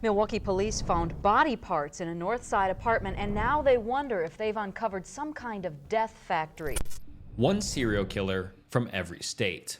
Milwaukee police found body parts in a North Side apartment, and now they wonder if they've uncovered some kind of death factory. One serial killer from every state.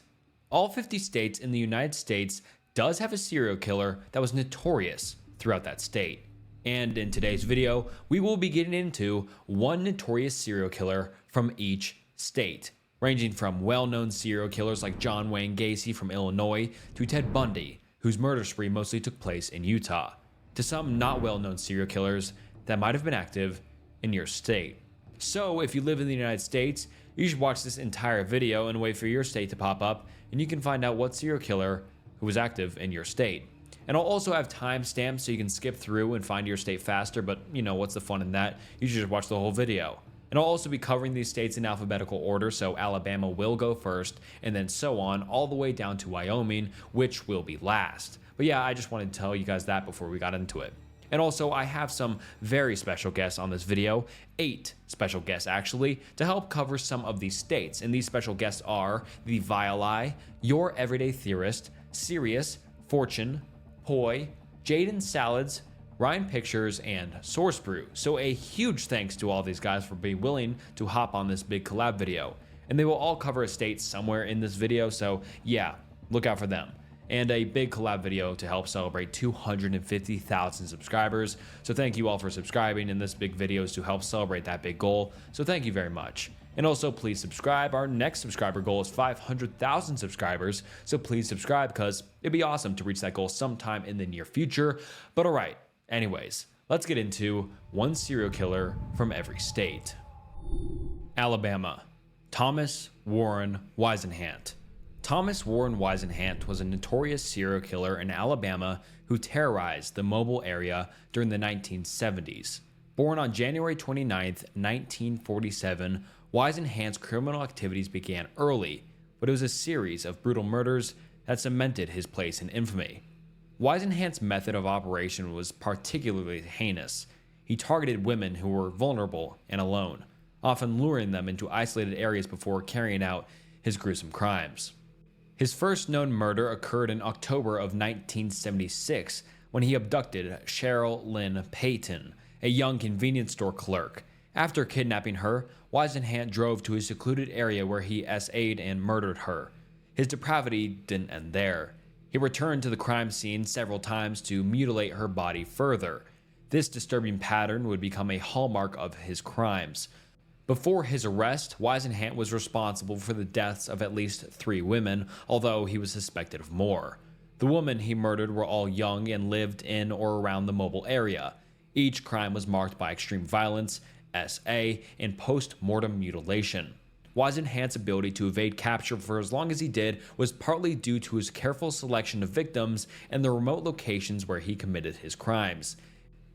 All 50 states in the United States does have a serial killer that was notorious throughout that state. And in today's video, we will be getting into one notorious serial killer from each state, ranging from well-known serial killers like John Wayne Gacy from Illinois to Ted Bundy, whose murder spree mostly took place in Utah, to some not well-known serial killers that might have been active in your state. So if you live in the United States, you should watch this entire video and wait for your state to pop up, and you can find out what serial killer who was active in your state. And I'll also have timestamps so you can skip through and find your state faster, but you know, what's the fun in that? You should just watch the whole video. And I'll also be covering these states in alphabetical order, so Alabama will go first, and then so on, all the way down to Wyoming, which will be last. But yeah, I just wanted to tell you guys that before we got into it. And also, I have some very special guests on this video, 8 special guests actually, to help cover some of these states. And these special guests are the Violi, Your Everyday Theorist, Sirius, Fortune, Poi, Jaden Salads, Ryan Pictures, and Source Brew. So a huge thanks to all these guys for being willing to hop on this big collab video. And they will all cover a state somewhere in this video, so yeah, look out for them. And a big collab video to help celebrate 250,000 subscribers. So thank you all for subscribing, and this big video is to help celebrate that big goal. So thank you very much. And also please subscribe. Our next subscriber goal is 500,000 subscribers. So please subscribe because it'd be awesome to reach that goal sometime in the near future. But all right, anyways, let's get into one serial killer from every state. Alabama, Thomas Warren Whisenhant. Thomas Warren Whisenhant was a notorious serial killer in Alabama who terrorized the Mobile area during the 1970s. Born on January 29, 1947, Whisenhant's criminal activities began early, but it was a series of brutal murders that cemented his place in infamy. Whisenhant's method of operation was particularly heinous. He targeted women who were vulnerable and alone, often luring them into isolated areas before carrying out his gruesome crimes. His first known murder occurred in October of 1976 when he abducted Cheryl Lynn Payton, a young convenience store clerk. After kidnapping her, Whisenhant drove to a secluded area where he SA'd and murdered her. His depravity didn't end there. He returned to the crime scene several times to mutilate her body further. This disturbing pattern would become a hallmark of his crimes. Before his arrest, Whisenhant was responsible for the deaths of at least 3 women, although he was suspected of more. The women he murdered were all young and lived in or around the Mobile area. Each crime was marked by extreme violence, SA, and post-mortem mutilation. Whisenhant's ability to evade capture for as long as he did was partly due to his careful selection of victims and the remote locations where he committed his crimes.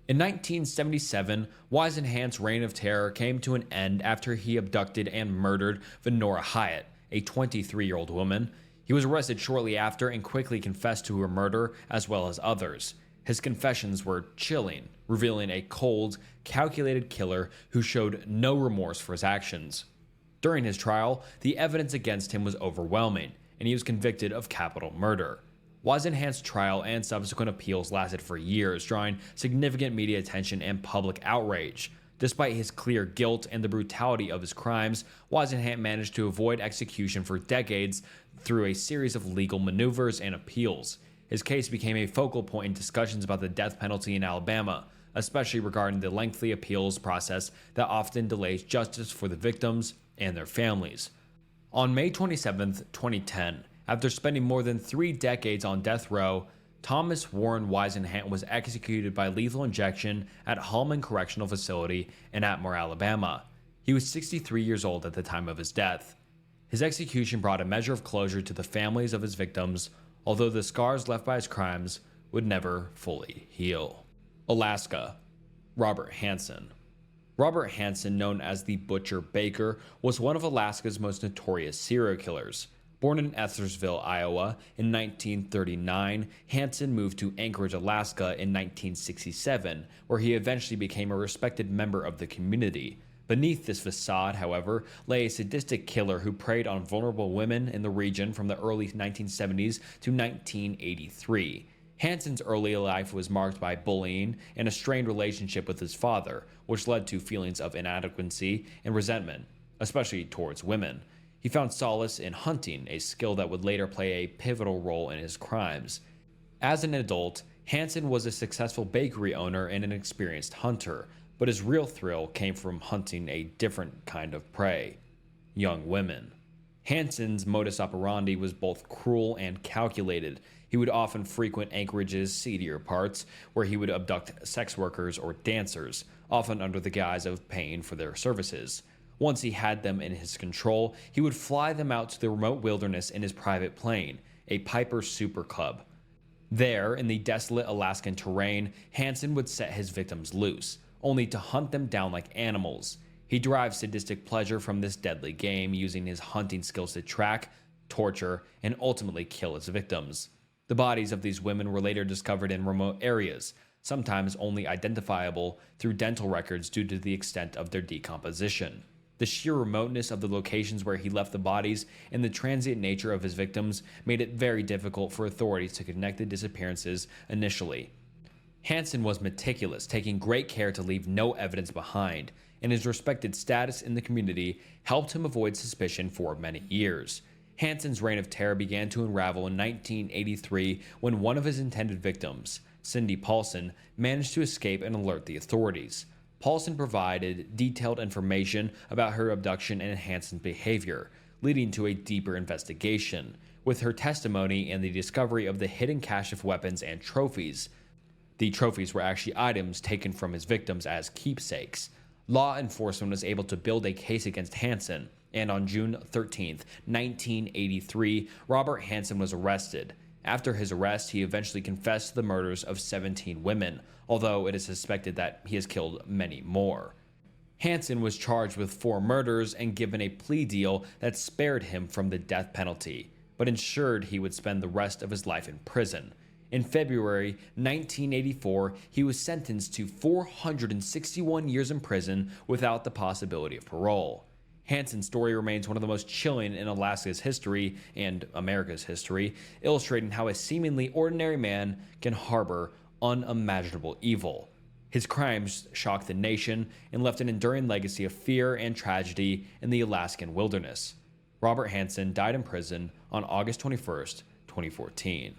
In 1977, Whisenhant's reign of terror came to an end after he abducted and murdered Venora Hyatt, a 23-year-old woman. He was arrested shortly after and quickly confessed to her murder as well as others. His confessions were chilling, revealing a cold, calculated killer who showed no remorse for his actions. During his trial, the evidence against him was overwhelming, and he was convicted of capital murder. Whisenhant's trial and subsequent appeals lasted for years, drawing significant media attention and public outrage. Despite his clear guilt and the brutality of his crimes, Whisenhant managed to avoid execution for decades through a series of legal maneuvers and appeals. His case became a focal point in discussions about the death penalty in Alabama, especially regarding the lengthy appeals process that often delays justice for the victims and their families. On May 27, 2010, after spending more than 3 decades on death row, Thomas Warren Whisenhant was executed by lethal injection at Hallman Correctional Facility in Atmore, Alabama. He was 63 years old at the time of his death. His execution brought a measure of closure to the families of his victims, although the scars left by his crimes would never fully heal. Alaska, Robert Hansen. Robert Hansen, known as the Butcher Baker, was one of Alaska's most notorious serial killers. Born in Ethersville, Iowa in 1939, Hansen moved to Anchorage, Alaska in 1967, where he eventually became a respected member of the community. Beneath this facade, however, lay a sadistic killer who preyed on vulnerable women in the region from the early 1970s to 1983. Hansen's early life was marked by bullying and a strained relationship with his father, which led to feelings of inadequacy and resentment, especially towards women. He found solace in hunting, a skill that would later play a pivotal role in his crimes. As an adult, Hansen was a successful bakery owner and an experienced hunter, but his real thrill came from hunting a different kind of prey: young women. Hansen's modus operandi was both cruel and calculated. He would often frequent Anchorage's seedier parts, where he would abduct sex workers or dancers, often under the guise of paying for their services. Once he had them in his control, he would fly them out to the remote wilderness in his private plane, a Piper Super Cub. There, in the desolate Alaskan terrain, Hansen would set his victims loose, only to hunt them down like animals. He derived sadistic pleasure from this deadly game, using his hunting skills to track, torture, and ultimately kill his victims. The bodies of these women were later discovered in remote areas, sometimes only identifiable through dental records due to the extent of their decomposition. The sheer remoteness of the locations where he left the bodies and the transient nature of his victims made it very difficult for authorities to connect the disappearances initially. Hansen was meticulous, taking great care to leave no evidence behind, and his respected status in the community helped him avoid suspicion for many years. Hansen's reign of terror began to unravel in 1983 when one of his intended victims, Cindy Paulson, managed to escape and alert the authorities. Paulson provided detailed information about her abduction and Hansen's behavior, leading to a deeper investigation. With her testimony and the discovery of the hidden cache of weapons and trophies, the trophies were actually items taken from his victims as keepsakes, law enforcement was able to build a case against Hansen, and on June 13, 1983, Robert Hansen was arrested. After his arrest, he eventually confessed to the murders of 17 women, although it is suspected that he has killed many more. Hansen was charged with 4 murders and given a plea deal that spared him from the death penalty, but ensured he would spend the rest of his life in prison. In February 1984, he was sentenced to 461 years in prison without the possibility of parole. Hansen's story remains one of the most chilling in Alaska's history and America's history, illustrating how a seemingly ordinary man can harbor unimaginable evil. His crimes shocked the nation and left an enduring legacy of fear and tragedy in the Alaskan wilderness. Robert Hansen died in prison on August 21st, 2014.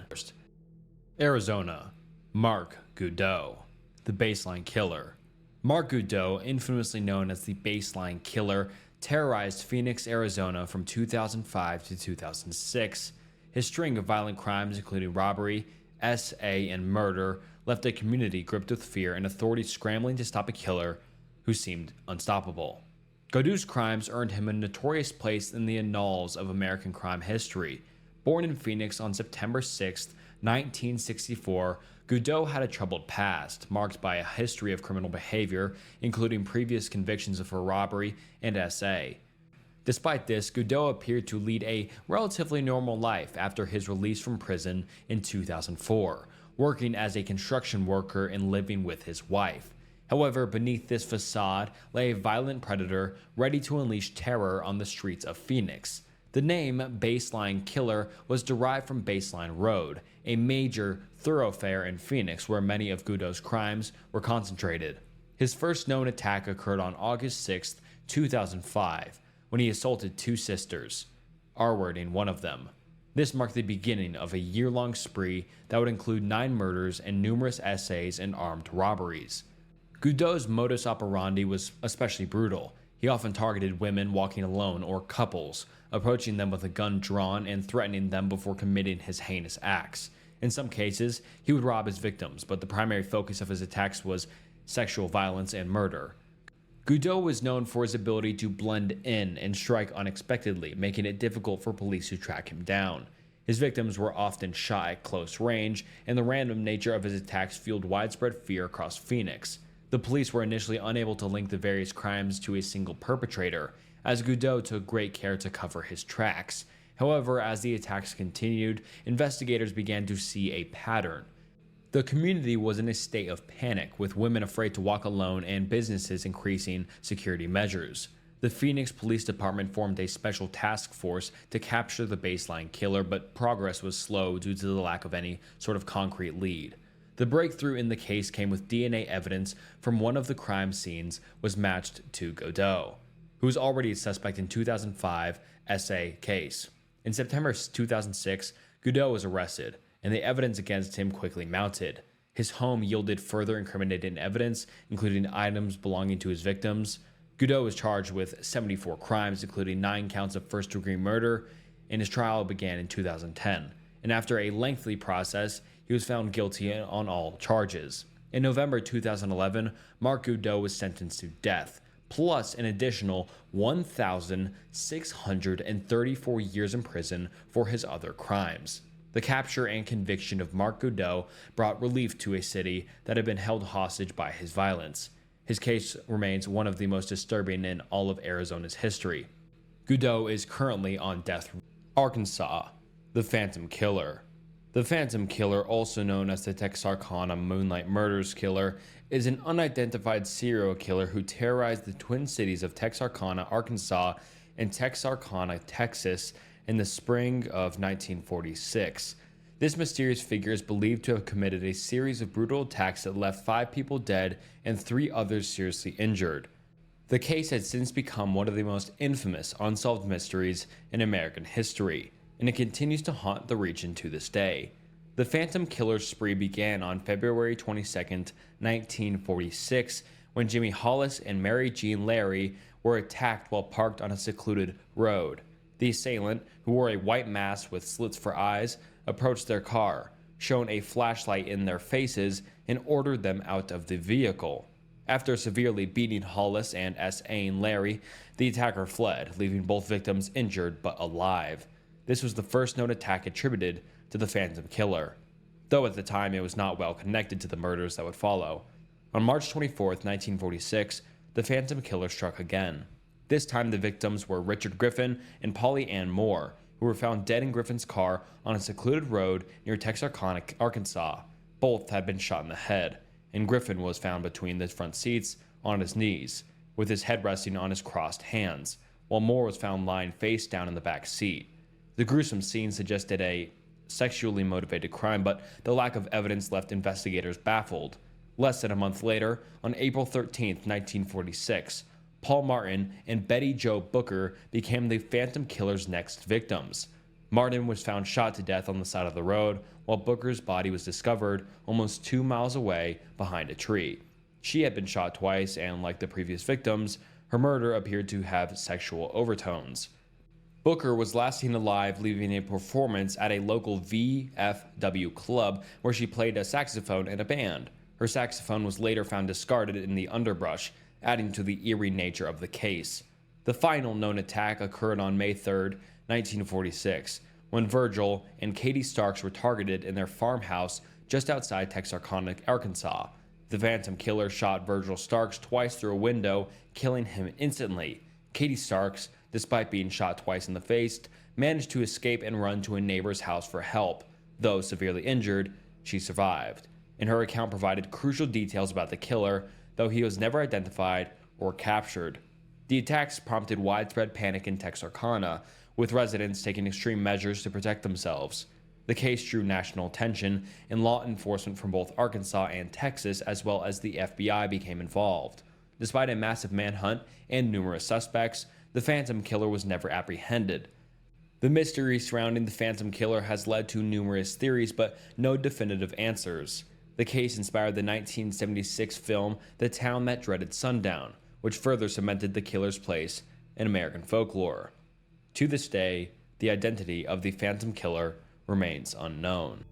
Arizona, Mark Goudeau, the baseline killer. Mark Goudeau, infamously known as the baseline killer, terrorized Phoenix, Arizona from 2005 to 2006. His string of violent crimes, including robbery, SA, and murder, left a community gripped with fear and authorities scrambling to stop a killer who seemed unstoppable. Goudeau's crimes earned him a notorious place in the annals of American crime history. Born in Phoenix on September 6, 1964, Goudeau had a troubled past, marked by a history of criminal behavior, including previous convictions for robbery and SA. Despite this, Goudeau appeared to lead a relatively normal life after his release from prison in 2004, working as a construction worker and living with his wife. However, beneath this facade lay a violent predator ready to unleash terror on the streets of Phoenix. The name Baseline Killer was derived from Baseline Road, a major thoroughfare in Phoenix where many of Goudeau's crimes were concentrated. His first known attack occurred on August 6, 2005, when he assaulted 2 sisters, R-wording one of them. This marked the beginning of a year-long spree that would include 9 murders and numerous SAs and armed robberies. Goudeau's modus operandi was especially brutal. He often targeted women walking alone or couples, approaching them with a gun drawn and threatening them before committing his heinous acts. In some cases, he would rob his victims, but the primary focus of his attacks was sexual violence and murder. Goudeau was known for his ability to blend in and strike unexpectedly, making it difficult for police to track him down. His victims were often shot at close range, and the random nature of his attacks fueled widespread fear across Phoenix. The police were initially unable to link the various crimes to a single perpetrator, as Goudeau took great care to cover his tracks. However, as the attacks continued, investigators began to see a pattern. The community was in a state of panic, with women afraid to walk alone and businesses increasing security measures. The Phoenix Police Department formed a special task force to capture the baseline killer, but progress was slow due to the lack of any sort of concrete lead. The breakthrough in the case came with DNA evidence from one of the crime scenes was matched to Goudeau, who was already a suspect in 2005 SA case. In September 2006, Goudeau was arrested, and the evidence against him quickly mounted. His home yielded further incriminating evidence, including items belonging to his victims. Goudeau was charged with 74 crimes, including 9 counts of first-degree murder, and his trial began in 2010. And after a lengthy process, he was found guilty on all charges. In November 2011, Mark Goudeau was sentenced to death, plus an additional 1,634 years in prison for his other crimes. The capture and conviction of Mark Goudeau brought relief to a city that had been held hostage by his violence. His case remains one of the most disturbing in all of Arizona's history. Goudeau is currently on death row. Arkansas, the Phantom Killer. The Phantom Killer, also known as the Texarkana Moonlight Murders Killer, is an unidentified serial killer who terrorized the twin cities of Texarkana, Arkansas, and Texarkana, Texas, in the spring of 1946. This mysterious figure is believed to have committed a series of brutal attacks that left 5 people dead and 3 others seriously injured. The case has since become one of the most infamous unsolved mysteries in American history, and it continues to haunt the region to this day. The Phantom Killer's spree began on February 22, 1946, when Jimmy Hollis and Mary Jean Larry were attacked while parked on a secluded road. The assailant, who wore a white mask with slits for eyes, approached their car, shone a flashlight in their faces, and ordered them out of the vehicle. After severely beating Hollis and S.A.ing Larry, the attacker fled, leaving both victims injured but alive. This was the first known attack attributed to the Phantom Killer, though at the time it was not well connected to the murders that would follow. On March 24, 1946, the Phantom Killer struck again. This time the victims were Richard Griffin and Polly Ann Moore, who were found dead in Griffin's car on a secluded road near Texarkana, Arkansas. Both had been shot in the head, and Griffin was found between the front seats on his knees, with his head resting on his crossed hands, while Moore was found lying face down in the back seat. The gruesome scene suggested a sexually motivated crime, but the lack of evidence left investigators baffled. Less than a month later, on April 13, 1946, Paul Martin and Betty Jo Booker became the Phantom Killer's next victims. Martin was found shot to death on the side of the road, while Booker's body was discovered almost 2 miles away behind a tree. She had been shot twice, and like the previous victims, her murder appeared to have sexual overtones. Booker was last seen alive leaving a performance at a local VFW club where she played a saxophone in a band. Her saxophone was later found discarded in the underbrush, adding to the eerie nature of the case. The final known attack occurred on May 3, 1946, when Virgil and Katie Starks were targeted in their farmhouse just outside Texarkana, Arkansas. The Phantom Killer shot Virgil Starks twice through a window, killing him instantly. Katie Starks, despite being shot twice in the face, managed to escape and run to a neighbor's house for help. Though severely injured, she survived, and her account provided crucial details about the killer, though he was never identified or captured. The attacks prompted widespread panic in Texarkana, with residents taking extreme measures to protect themselves. The case drew national attention, and law enforcement from both Arkansas and Texas, as well as the FBI, became involved. Despite a massive manhunt and numerous suspects, the Phantom Killer was never apprehended. The mystery surrounding the Phantom Killer has led to numerous theories, but no definitive answers. The case inspired the 1976 film The Town That Dreaded Sundown, which further cemented the killer's place in American folklore. To this day, the identity of the Phantom Killer remains unknown.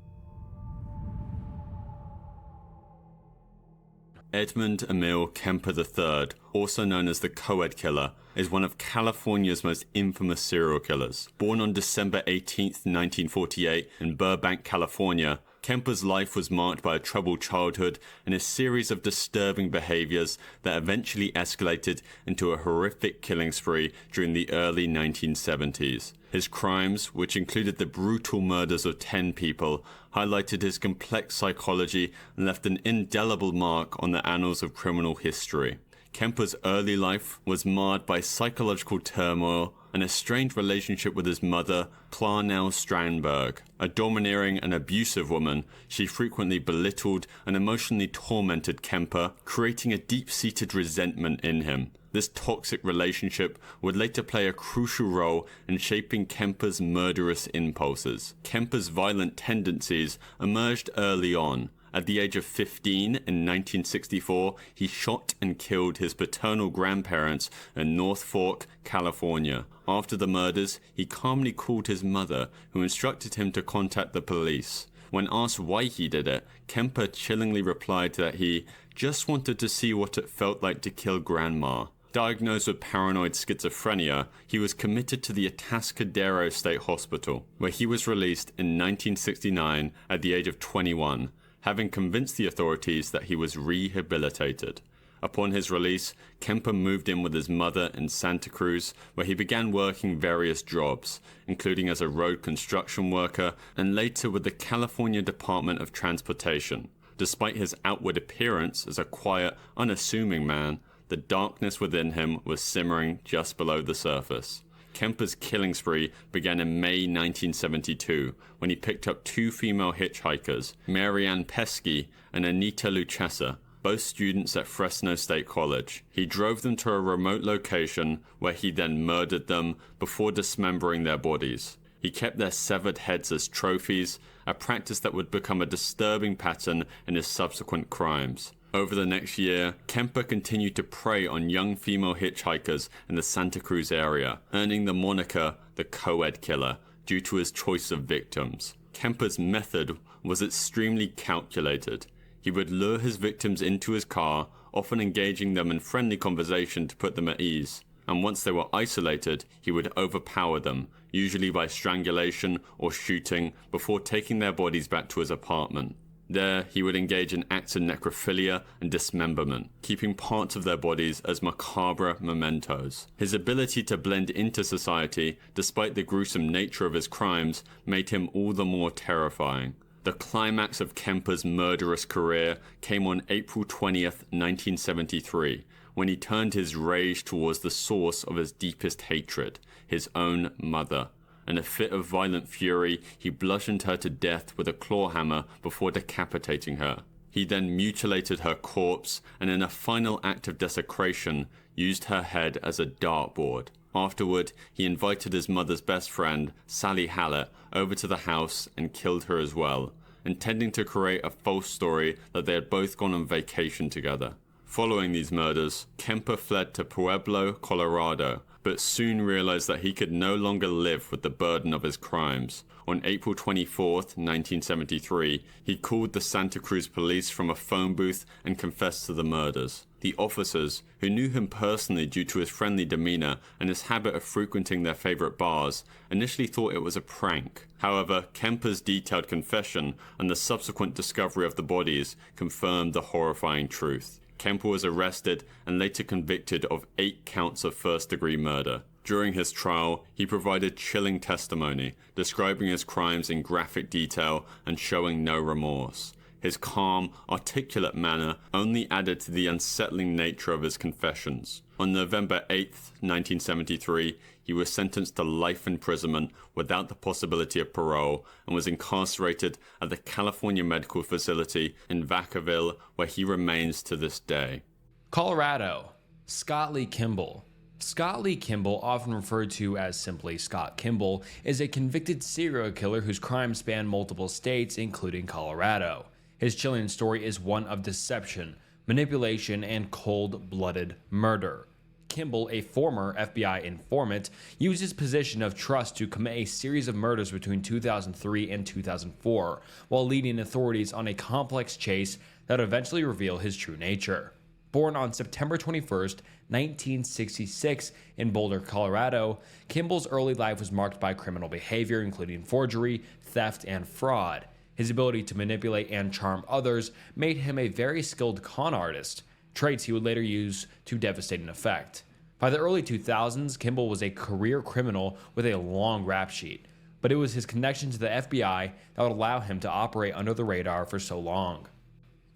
Edmund Emil Kemper III, also known as the Co-Ed Killer, is one of California's most infamous serial killers. Born on December 18, 1948 in Burbank, California, Kemper's life was marked by a troubled childhood and a series of disturbing behaviors that eventually escalated into a horrific killing spree during the early 1970s. His crimes, which included the brutal murders of 10 people, highlighted his complex psychology and left an indelible mark on the annals of criminal history. Kemper's early life was marred by psychological turmoil and a strained relationship with his mother, Clarnell Strandberg. A domineering and abusive woman, she frequently belittled and emotionally tormented Kemper, creating a deep-seated resentment in him. This toxic relationship would later play a crucial role in shaping Kemper's murderous impulses. Kemper's violent tendencies emerged early on. At the age of 15 in 1964, he shot and killed his paternal grandparents in North Fork, California. After the murders, he calmly called his mother, who instructed him to contact the police. When asked why he did it, Kemper chillingly replied that he just wanted to see what it felt like to kill grandma. Diagnosed with paranoid schizophrenia, he was committed to the Atascadero State Hospital, where he was released in 1969 at the age of 21, having convinced the authorities that he was rehabilitated. Upon his release, Kemper moved in with his mother in Santa Cruz, where he began working various jobs, including as a road construction worker and later with the California Department of Transportation. Despite his outward appearance as a quiet, unassuming man, the darkness within him was simmering just below the surface. Kemper's killing spree began in May 1972 when he picked up two female hitchhikers, Marianne Pesky and Anita Luchessa, both students at Fresno State College. He drove them to a remote location where he then murdered them before dismembering their bodies. He kept their severed heads as trophies, a practice that would become a disturbing pattern in his subsequent crimes. Over the next year, Kemper continued to prey on young female hitchhikers in the Santa Cruz area, earning the moniker the Co-Ed Killer due to his choice of victims. Kemper's method was extremely calculated. He would lure his victims into his car, often engaging them in friendly conversation to put them at ease. And once they were isolated, he would overpower them, usually by strangulation or shooting, before taking their bodies back to his apartment. There, he would engage in acts of necrophilia and dismemberment, keeping parts of their bodies as macabre mementos. His ability to blend into society, despite the gruesome nature of his crimes, made him all the more terrifying. The climax of Kemper's murderous career came on April 20th, 1973, when he turned his rage towards the source of his deepest hatred, his own mother. In a fit of violent fury, he bludgeoned her to death with a claw hammer before decapitating her. He then mutilated her corpse and in a final act of desecration, used her head as a dartboard. Afterward, he invited his mother's best friend, Sally Hallett, over to the house and killed her as well, intending to create a false story that they had both gone on vacation together. Following these murders, Kemper fled to Pueblo, Colorado, but soon realized that he could no longer live with the burden of his crimes. On April 24, 1973, he called the Santa Cruz police from a phone booth and confessed to the murders. The officers, who knew him personally due to his friendly demeanor and his habit of frequenting their favorite bars, initially thought it was a prank. However, Kemper's detailed confession and the subsequent discovery of the bodies confirmed the horrifying truth. Kemper was arrested and later convicted of 8 counts of first-degree murder. During his trial, he provided chilling testimony, describing his crimes in graphic detail and showing no remorse. His calm, articulate manner only added to the unsettling nature of his confessions. On November 8, 1973, he was sentenced to life imprisonment without the possibility of parole and was incarcerated at the California Medical Facility in Vacaville, where he remains to this day. Colorado. Scott Lee Kimball. Scott Lee Kimball, often referred to as simply Scott Kimball, is a convicted serial killer whose crimes span multiple states, including Colorado. His chilling story is one of deception, manipulation, and cold-blooded murder. Kimball, a former FBI informant, used his position of trust to commit a series of murders between 2003 and 2004, while leading authorities on a complex chase that would eventually reveal his true nature. Born on September 21, 1966 in Boulder, Colorado, Kimball's early life was marked by criminal behavior, including forgery, theft, and fraud. His ability to manipulate and charm others made him a very skilled con artist, traits he would later use to devastating effect. By the early 2000s, Kimball was a career criminal with a long rap sheet, but it was his connection to the FBI that would allow him to operate under the radar for so long.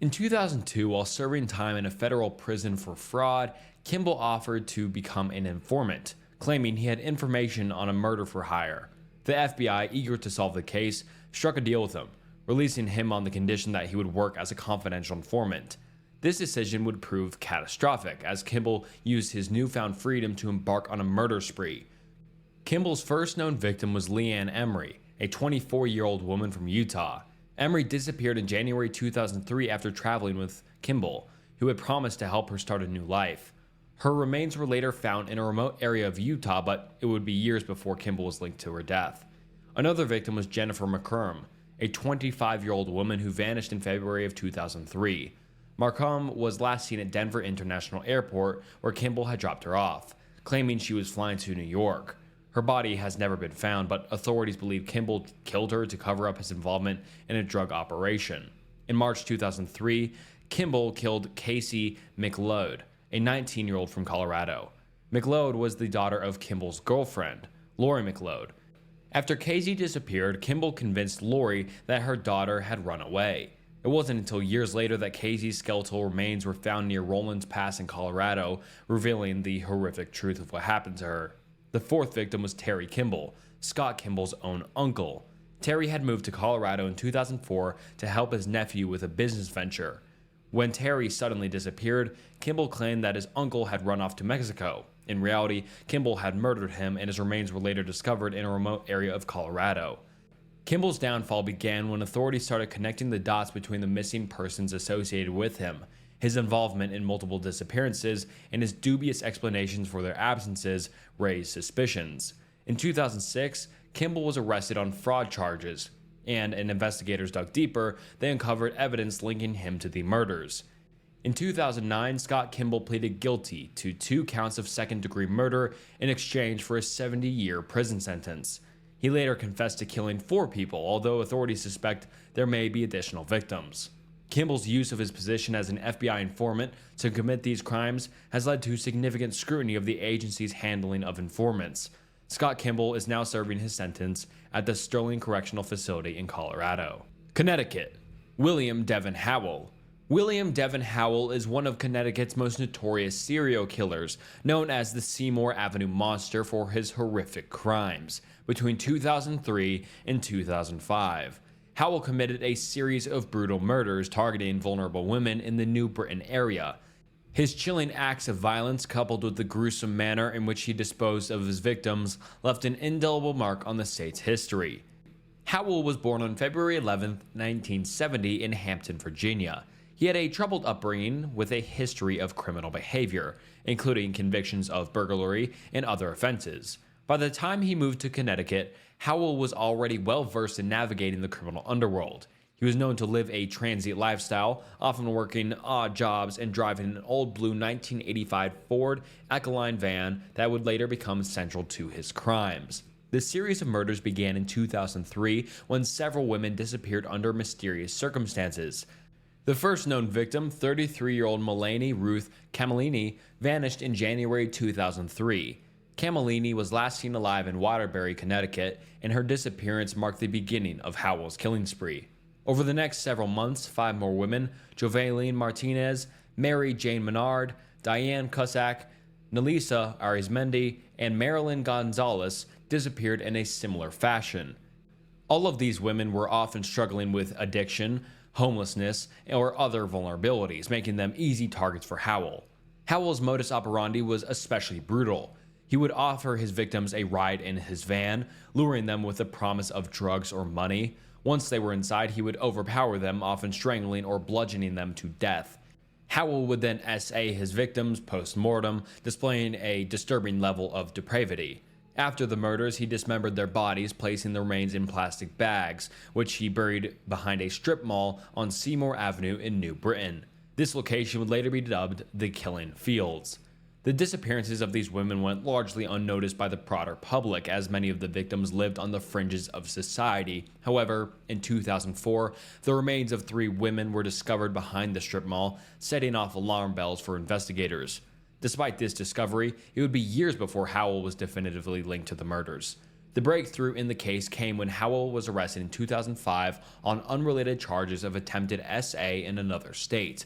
In 2002, while serving time in a federal prison for fraud, Kimball offered to become an informant, claiming he had information on a murder for hire. The FBI, eager to solve the case, struck a deal with him, releasing him on the condition that he would work as a confidential informant. This decision would prove catastrophic, as Kimball used his newfound freedom to embark on a murder spree. Kimball's first known victim was Leanne Emery, a 24-year-old woman from Utah. Emery disappeared in January 2003 after traveling with Kimball, who had promised to help her start a new life. Her remains were later found in a remote area of Utah, but it would be years before Kimball was linked to her death. Another victim was Jennifer McCrum, a 25-year-old woman who vanished in February of 2003. Markham was last seen at Denver International Airport, where Kimball had dropped her off, claiming she was flying to New York. Her body has never been found, but authorities believe Kimball killed her to cover up his involvement in a drug operation. In March 2003, Kimball killed Gacy McLeod, a 19-year-old from Colorado. McLeod was the daughter of Kimball's girlfriend, Lori McLeod. After Gacy disappeared, Kimball convinced Lori that her daughter had run away. It wasn't until years later that Gacy's skeletal remains were found near Rollins Pass in Colorado, revealing the horrific truth of what happened to her. The fourth victim was Terry Kimball, Scott Kimball's own uncle. Terry had moved to Colorado in 2004 to help his nephew with a business venture. When Terry suddenly disappeared, Kimball claimed that his uncle had run off to Mexico. In reality, Kimball had murdered him, and his remains were later discovered in a remote area of Colorado. Kimball's downfall began when authorities started connecting the dots between the missing persons associated with him. His involvement in multiple disappearances and his dubious explanations for their absences raised suspicions. In 2006, Kimball was arrested on fraud charges, and investigators dug deeper, they uncovered evidence linking him to the murders. In 2009, Scott Kimball pleaded guilty to 2 counts of second-degree murder in exchange for a 70-year prison sentence. He later confessed to killing 4 people, although authorities suspect there may be additional victims. Kimball's use of his position as an FBI informant to commit these crimes has led to significant scrutiny of the agency's handling of informants. Scott Kimball is now serving his sentence at the Sterling Correctional Facility in Colorado. Connecticut. William Devin Howell. William Devin Howell is one of Connecticut's most notorious serial killers, known as the Seymour Avenue Monster for his horrific crimes. Between 2003 and 2005, Howell committed a series of brutal murders targeting vulnerable women in the New Britain area. His chilling acts of violence, coupled with the gruesome manner in which he disposed of his victims, left an indelible mark on the state's history. Howell was born on February 11, 1970 in Hampton, Virginia. He had a troubled upbringing with a history of criminal behavior, including convictions of burglary and other offenses. By the time he moved to Connecticut, Howell was already well versed in navigating the criminal underworld. He was known to live a transient lifestyle, often working odd jobs and driving an old blue 1985 Ford Ecoline van that would later become central to his crimes. This series of murders began in 2003 when several women disappeared under mysterious circumstances. The first known victim, 33-year-old Melanie Ruth Camellini, vanished in January 2003. Camellini was last seen alive in Waterbury, Connecticut, and her disappearance marked the beginning of Howell's killing spree. Over the next several months, 5 more women, Jovaline Martinez, Mary Jane Menard, Diane Cusack, Nelisa Arizmendi, and Marilyn Gonzalez, disappeared in a similar fashion. All of these women were often struggling with addiction, homelessness, or other vulnerabilities, making them easy targets for Howell. Howell's modus operandi was especially brutal. He would offer his victims a ride in his van, luring them with the promise of drugs or money. Once they were inside, he would overpower them, often strangling or bludgeoning them to death. Howell would then SA his victims post-mortem, displaying a disturbing level of depravity. After the murders, he dismembered their bodies, placing the remains in plastic bags, which he buried behind a strip mall on Seymour Avenue in New Britain. This location would later be dubbed the Killing Fields. The disappearances of these women went largely unnoticed by the broader public, as many of the victims lived on the fringes of society. However, in 2004, the remains of 3 women were discovered behind the strip mall, setting off alarm bells for investigators. Despite this discovery, it would be years before Howell was definitively linked to the murders. The The breakthrough in the case came when Howell was arrested in 2005 on unrelated charges of attempted SA in another state.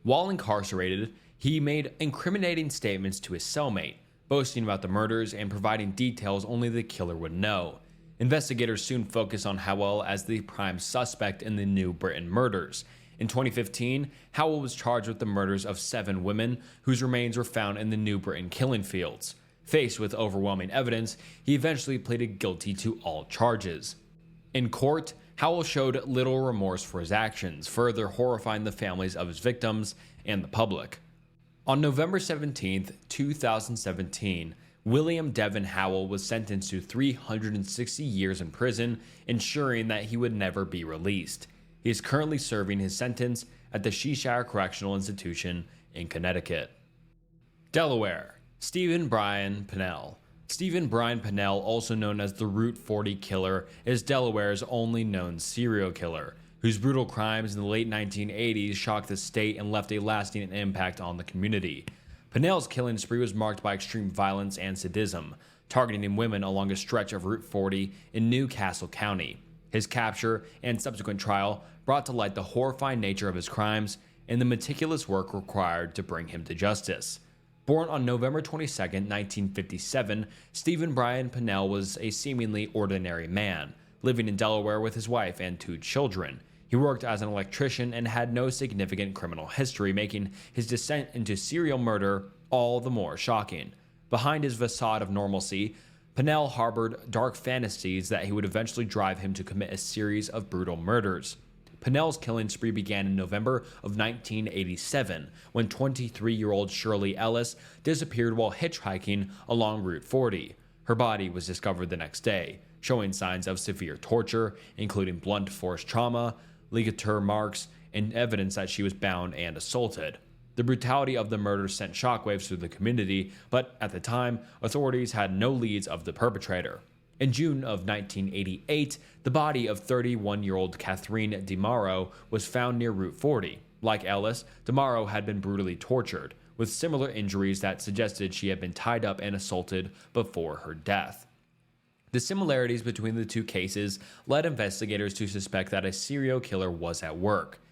While incarcerated, he made incriminating statements to his cellmate, boasting about the murders and providing details only the killer would know. Investigators soon focused on Howell as the prime suspect in the New Britain murders. In 2015, Howell was charged with the murders of 7 women whose remains were found in the New Britain killing fields. Faced with overwhelming evidence, he eventually pleaded guilty to all charges. In court, Howell showed little remorse for his actions, further horrifying the families of his victims and the public. On November 17, 2017, William Devin Howell was sentenced to 360 years in prison, ensuring that he would never be released. He is currently serving his sentence at the Cheshire Correctional Institution in Connecticut. Delaware. Stephen Brian Pennell. Stephen Brian Pennell, also known as the Route 40 Killer, is Delaware's only known serial killer, whose brutal crimes in the late 1980s shocked the state and left a lasting impact on the community. Pennell's killing spree was marked by extreme violence and sadism, targeting women along a stretch of Route 40 in New Castle County. His capture and subsequent trial brought to light the horrifying nature of his crimes and the meticulous work required to bring him to justice. Born on November 22, 1957, Stephen Brian Pennell was a seemingly ordinary man, living in Delaware with his wife and 2 children. He worked as an electrician and had no significant criminal history, making his descent into serial murder all the more shocking. Behind his facade of normalcy, Pennell harbored dark fantasies that he would eventually drive him to commit a series of brutal murders. Pennell's killing spree began in November of 1987, when 23-year-old Shirley Ellis disappeared while hitchhiking along Route 40. Her body was discovered the next day, showing signs of severe torture, including blunt force trauma, ligature marks, and evidence that she was bound and assaulted. The brutality of the murder sent shockwaves through the community, but at the time, authorities had no leads of the perpetrator. In June of 1988, the body of 31-year-old Catherine DeMauro was found near Route 40. Like Ellis, DeMauro had been brutally tortured, with similar injuries that suggested she had been tied up and assaulted before her death. The similarities between the 2 cases led investigators to suspect that a serial killer was at work.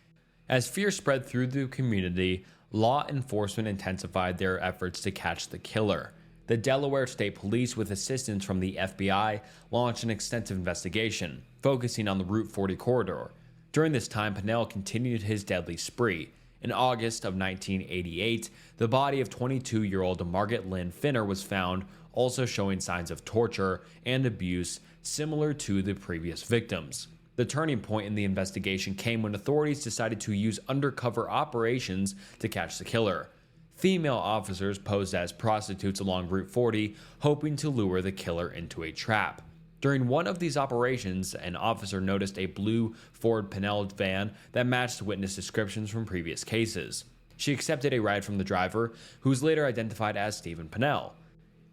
As fear spread through the community, law enforcement intensified their efforts to catch the killer. The Delaware State Police, with assistance from the FBI, launched an extensive investigation, focusing on the Route 40 corridor. During this time, Pennell continued his deadly spree. In August of 1988, the body of 22-year-old Margaret Lynn Finner was found, also showing signs of torture and abuse similar to the previous victims. The turning point in the investigation came when authorities decided to use undercover operations to catch the killer. Female officers posed as prostitutes along Route 40, hoping to lure the killer into a trap. During one of these operations, an officer noticed a blue Ford Pennell van that matched witness descriptions from previous cases. She accepted a ride from the driver, who was later identified as Stephen Pennell.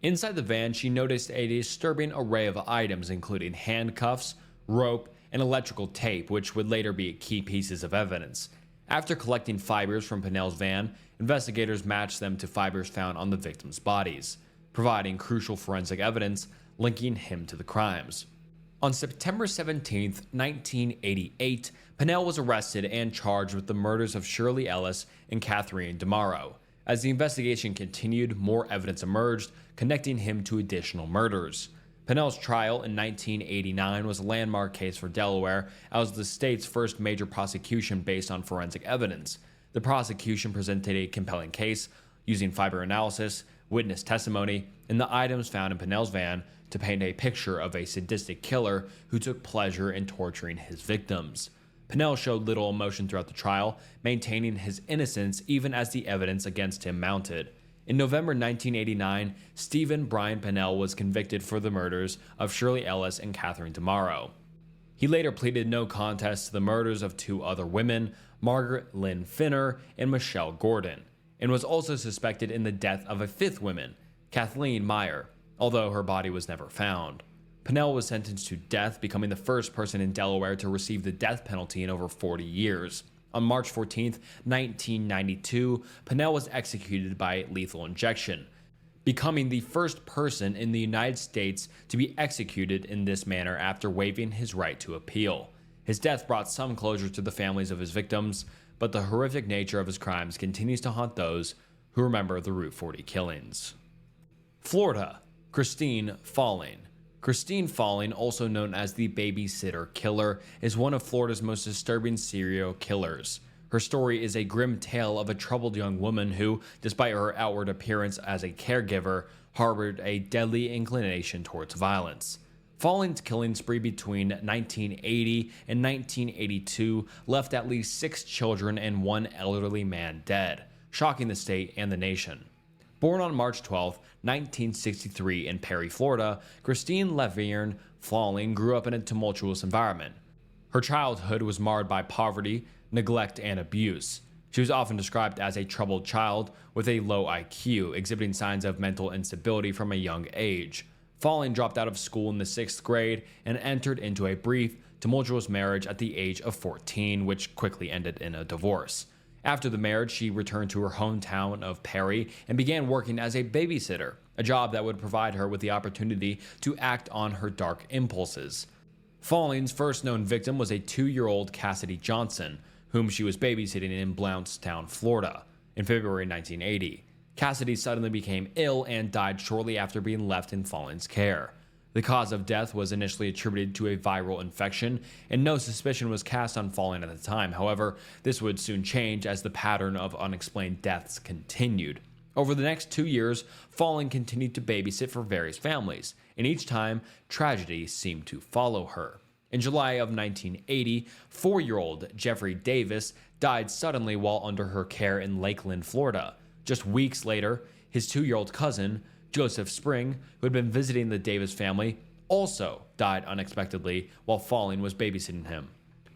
Inside the van, she noticed a disturbing array of items, including handcuffs, rope, and electrical tape, which would later be key pieces of evidence. After collecting fibers from Pennell's van, investigators matched them to fibers found on the victims' bodies, providing crucial forensic evidence linking him to the crimes. On September 17, 1988, Pennell was arrested and charged with the murders of Shirley Ellis and Catherine DeMauro. As the investigation continued, more evidence emerged, connecting him to additional murders. Pennell's trial in 1989 was a landmark case for Delaware, as the state's first major prosecution based on forensic evidence. The prosecution presented a compelling case, using fiber analysis, witness testimony, and the items found in Pennell's van to paint a picture of a sadistic killer who took pleasure in torturing his victims. Pennell showed little emotion throughout the trial, maintaining his innocence even as the evidence against him mounted. In November 1989, Stephen Brian Pennell was convicted for the murders of Shirley Ellis and Catherine DeMauro. He later pleaded no contest to the murders of 2 other women, Margaret Lynn Finner and Michelle Gordon, and was also suspected in the death of a 5th woman, Kathleen Meyer, although her body was never found. Pennell was sentenced to death, becoming the first person in Delaware to receive the death penalty in over 40 years. On March 14, 1992, Pennell was executed by lethal injection. becoming the first person in the United States to be executed in this manner after waiving his right to appeal. His death brought some closure to the families of his victims, but the horrific nature of his crimes continues to haunt those who remember the Route 40 killings. Florida, Christine Falling. Christine Falling, also known as the babysitter killer, is one of Florida's most disturbing serial killers. Her story is a grim tale of a troubled young woman who, despite her outward appearance as a caregiver, harbored a deadly inclination towards violence. Falling's killing spree between 1980 and 1982 left at least 6 children and 1 elderly man dead, shocking the state and the nation. Born on March 12, 1963 in Perry, Florida, Christine Laverne Falling grew up in a tumultuous environment. Her childhood was marred by poverty, neglect, and abuse. She was often described as a troubled child with a low IQ, exhibiting signs of mental instability from a young age. Falling dropped out of school in the 6th grade and entered into a brief, tumultuous marriage at the age of 14, which quickly ended in a divorce. After the marriage, she returned to her hometown of Perry and began working as a babysitter, a job that would provide her with the opportunity to act on her dark impulses. Falling's first known victim was a 2-year-old Cassidy Johnson, whom she was babysitting in Blountstown, Florida, in February 1980. Cassidy suddenly became ill and died shortly after being left in Falling's care. The cause of death was initially attributed to a viral infection, and no suspicion was cast on Falling at the time. However, this would soon change as the pattern of unexplained deaths continued. Over the next 2 years, Falling continued to babysit for various families, and each time, tragedy seemed to follow her. In July of 1980, 4-year-old Jeffrey Davis died suddenly while under her care in Lakeland, Florida. Just weeks later, his 2-year-old cousin, Joseph Spring, who had been visiting the Davis family, also died unexpectedly while Falling was babysitting him.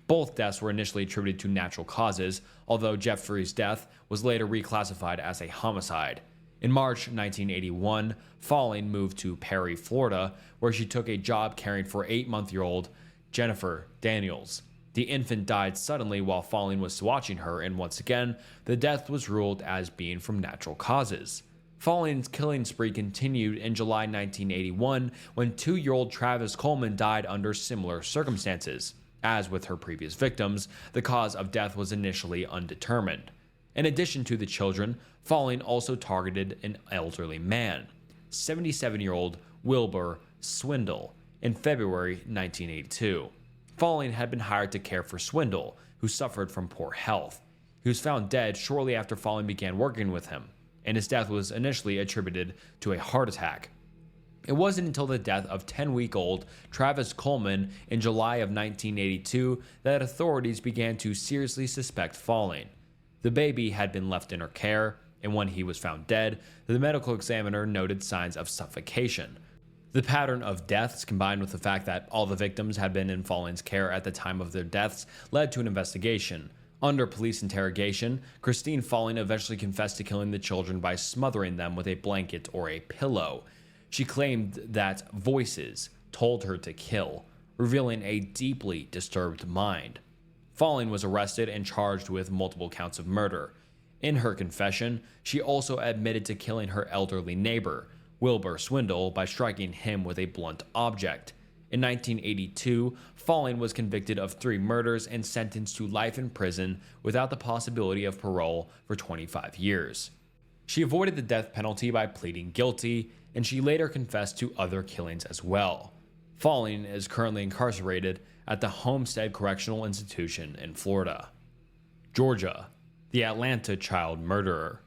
Both deaths were initially attributed to natural causes, although Jeffrey's death was later reclassified as a homicide. In March 1981, Falling moved to Perry, Florida, where she took a job caring for 8-month-old Jennifer Daniels. The infant died suddenly while Falling was watching her, and once again, the death was ruled as being from natural causes. Falling's killing spree continued in July 1981 when 2-year-old Travis Coleman died under similar circumstances. As with her previous victims, the cause of death was initially undetermined. In addition to the children, Falling also targeted an elderly man, 77-year-old Wilbur Swindle, in February 1982. Falling had been hired to care for Swindle, who suffered from poor health. He was found dead shortly after Falling began working with him, and his death was initially attributed to a heart attack. It wasn't until the death of 10-week-old Travis Coleman in July of 1982 that authorities began to seriously suspect Falling. The baby had been left in her care, and when he was found dead, the medical examiner noted signs of suffocation. The pattern of deaths, combined with the fact that all the victims had been in Falling's care at the time of their deaths, led to an investigation. Under police interrogation, Christine Falling eventually confessed to killing the children by smothering them with a blanket or a pillow. She claimed that voices told her to kill, revealing a deeply disturbed mind. Falling was arrested and charged with multiple counts of murder. In her confession, she also admitted to killing her elderly neighbor, Wilbur Swindle, by striking him with a blunt object. In 1982, Falling was convicted of 3 murders and sentenced to life in prison without the possibility of parole for 25 years. She avoided the death penalty by pleading guilty, and she later confessed to other killings as well. Falling is currently incarcerated at the Homestead Correctional Institution in Florida. Georgia, the Atlanta child murderer.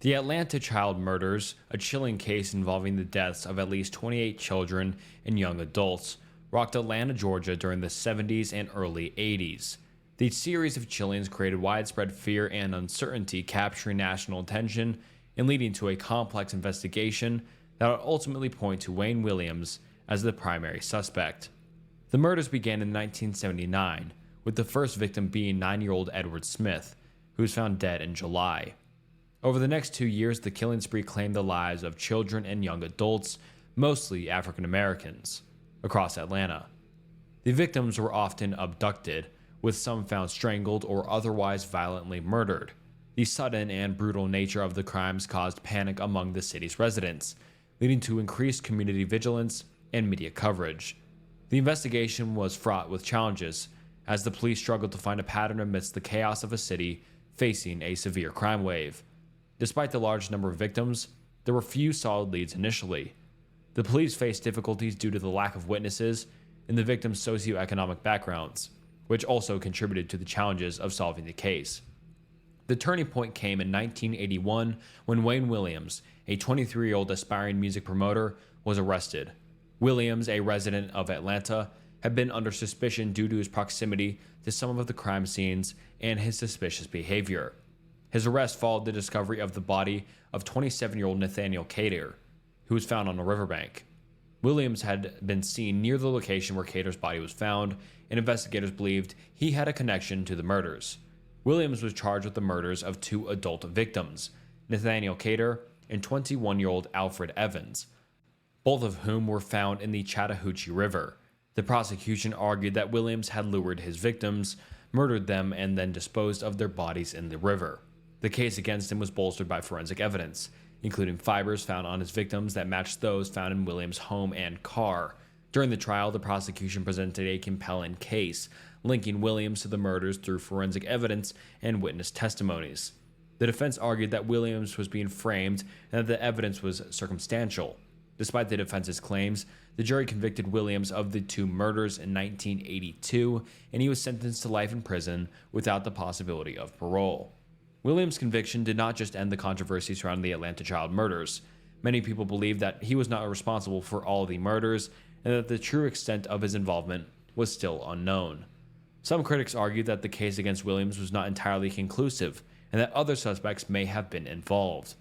The Atlanta child murders, a chilling case involving the deaths of at least 28 children and young adults, rocked Atlanta, Georgia during the 70s and early 80s. The series of killings created widespread fear and uncertainty, capturing national attention and leading to a complex investigation that would ultimately point to Wayne Williams as the primary suspect. The murders began in 1979, with the first victim being 9-year-old Edward Smith, who was found dead in July. Over the next 2 years, the killing spree claimed the lives of children and young adults, mostly African Americans, across Atlanta. The victims were often abducted, with some found strangled or otherwise violently murdered. The sudden and brutal nature of the crimes caused panic among the city's residents, leading to increased community vigilance and media coverage. The investigation was fraught with challenges, as the police struggled to find a pattern amidst the chaos of a city facing a severe crime wave. Despite the large number of victims, there were few solid leads initially. The police faced difficulties due to the lack of witnesses and the victims' socioeconomic backgrounds, which also contributed to the challenges of solving the case. The turning point came in 1981 when Wayne Williams, a 23-year-old aspiring music promoter, was arrested. Williams, a resident of Atlanta, had been under suspicion due to his proximity to some of the crime scenes and his suspicious behavior. His arrest followed the discovery of the body of 27-year-old Nathaniel Cater, who was found on a riverbank. Williams had been seen near the location where Cater's body was found, and investigators believed he had a connection to the murders. Williams was charged with the murders of 2 adult victims, Nathaniel Cater and 21-year-old Alfred Evans, both of whom were found in the Chattahoochee River. The prosecution argued that Williams had lured his victims, murdered them, and then disposed of their bodies in the river. The case against him was bolstered by forensic evidence, including fibers found on his victims that matched those found in Williams' home and car. During the trial, the prosecution presented a compelling case, linking Williams to the murders through forensic evidence and witness testimonies. The defense argued that Williams was being framed and that the evidence was circumstantial. Despite the defense's claims, the jury convicted Williams of the 2 murders in 1982, and he was sentenced to life in prison without the possibility of parole. Williams' conviction did not just end the controversy surrounding the Atlanta child murders. Many people believed that he was not responsible for all the murders and that the true extent of his involvement was still unknown. Some critics argued that the case against Williams was not entirely conclusive and that other suspects may have been involved.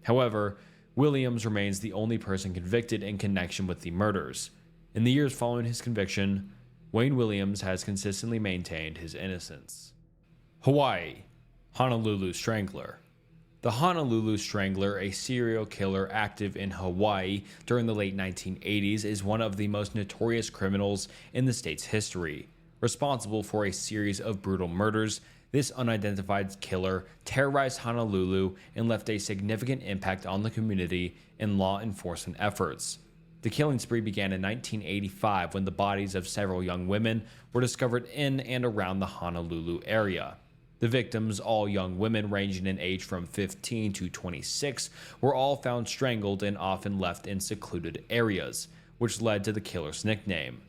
However, Williams remains the only person convicted in connection with the murders. In the years following his conviction, Wayne Williams has consistently maintained his innocence. Hawaii, Honolulu Strangler. The Honolulu Strangler, a serial killer active in Hawaii during the late 1980s, is one of the most notorious criminals in the state's history. Responsible for a series of brutal murders, this unidentified killer terrorized Honolulu and left a significant impact on the community and law enforcement efforts. The killing spree began in 1985 when the bodies of several young women were discovered in and around the Honolulu area. The victims, all young women ranging in age from 15 to 26, were all found strangled and often left in secluded areas, which led to the killer's nickname.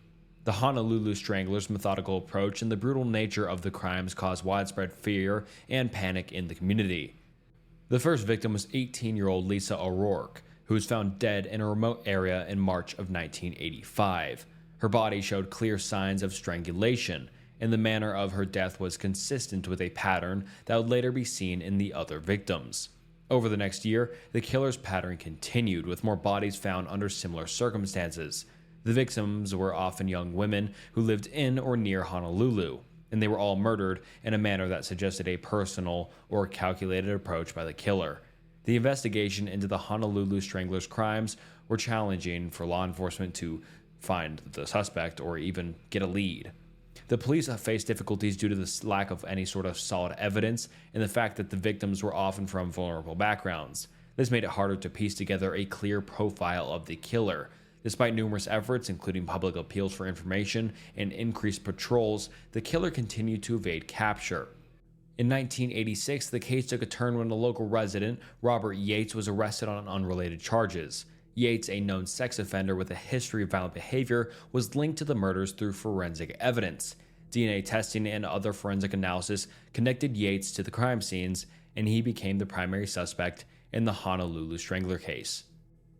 The Honolulu Strangler's methodical approach and the brutal nature of the crimes caused widespread fear and panic in the community. The first victim was 18-year-old Lisa O'Rourke, who was found dead in a remote area in March of 1985. Her body showed clear signs of strangulation, and the manner of her death was consistent with a pattern that would later be seen in the other victims. Over the next year, the killer's pattern continued, with more bodies found under similar circumstances. The victims were often young women who lived in or near Honolulu, and they were all murdered in a manner that suggested a personal or calculated approach by the killer. The investigation into the Honolulu Strangler's crimes were challenging for law enforcement to find the suspect or even get a lead. The police faced difficulties due to the lack of any sort of solid evidence and the fact that the victims were often from vulnerable backgrounds. This made it harder to piece together a clear profile of the killer. Despite numerous efforts, including public appeals for information and increased patrols, the killer continued to evade capture. In 1986, the case took a turn when a local resident, Robert Yates, was arrested on unrelated charges. Yates, a known sex offender with a history of violent behavior, was linked to the murders through forensic evidence. DNA testing and other forensic analysis connected Yates to the crime scenes, and he became the primary suspect in the Honolulu Strangler case.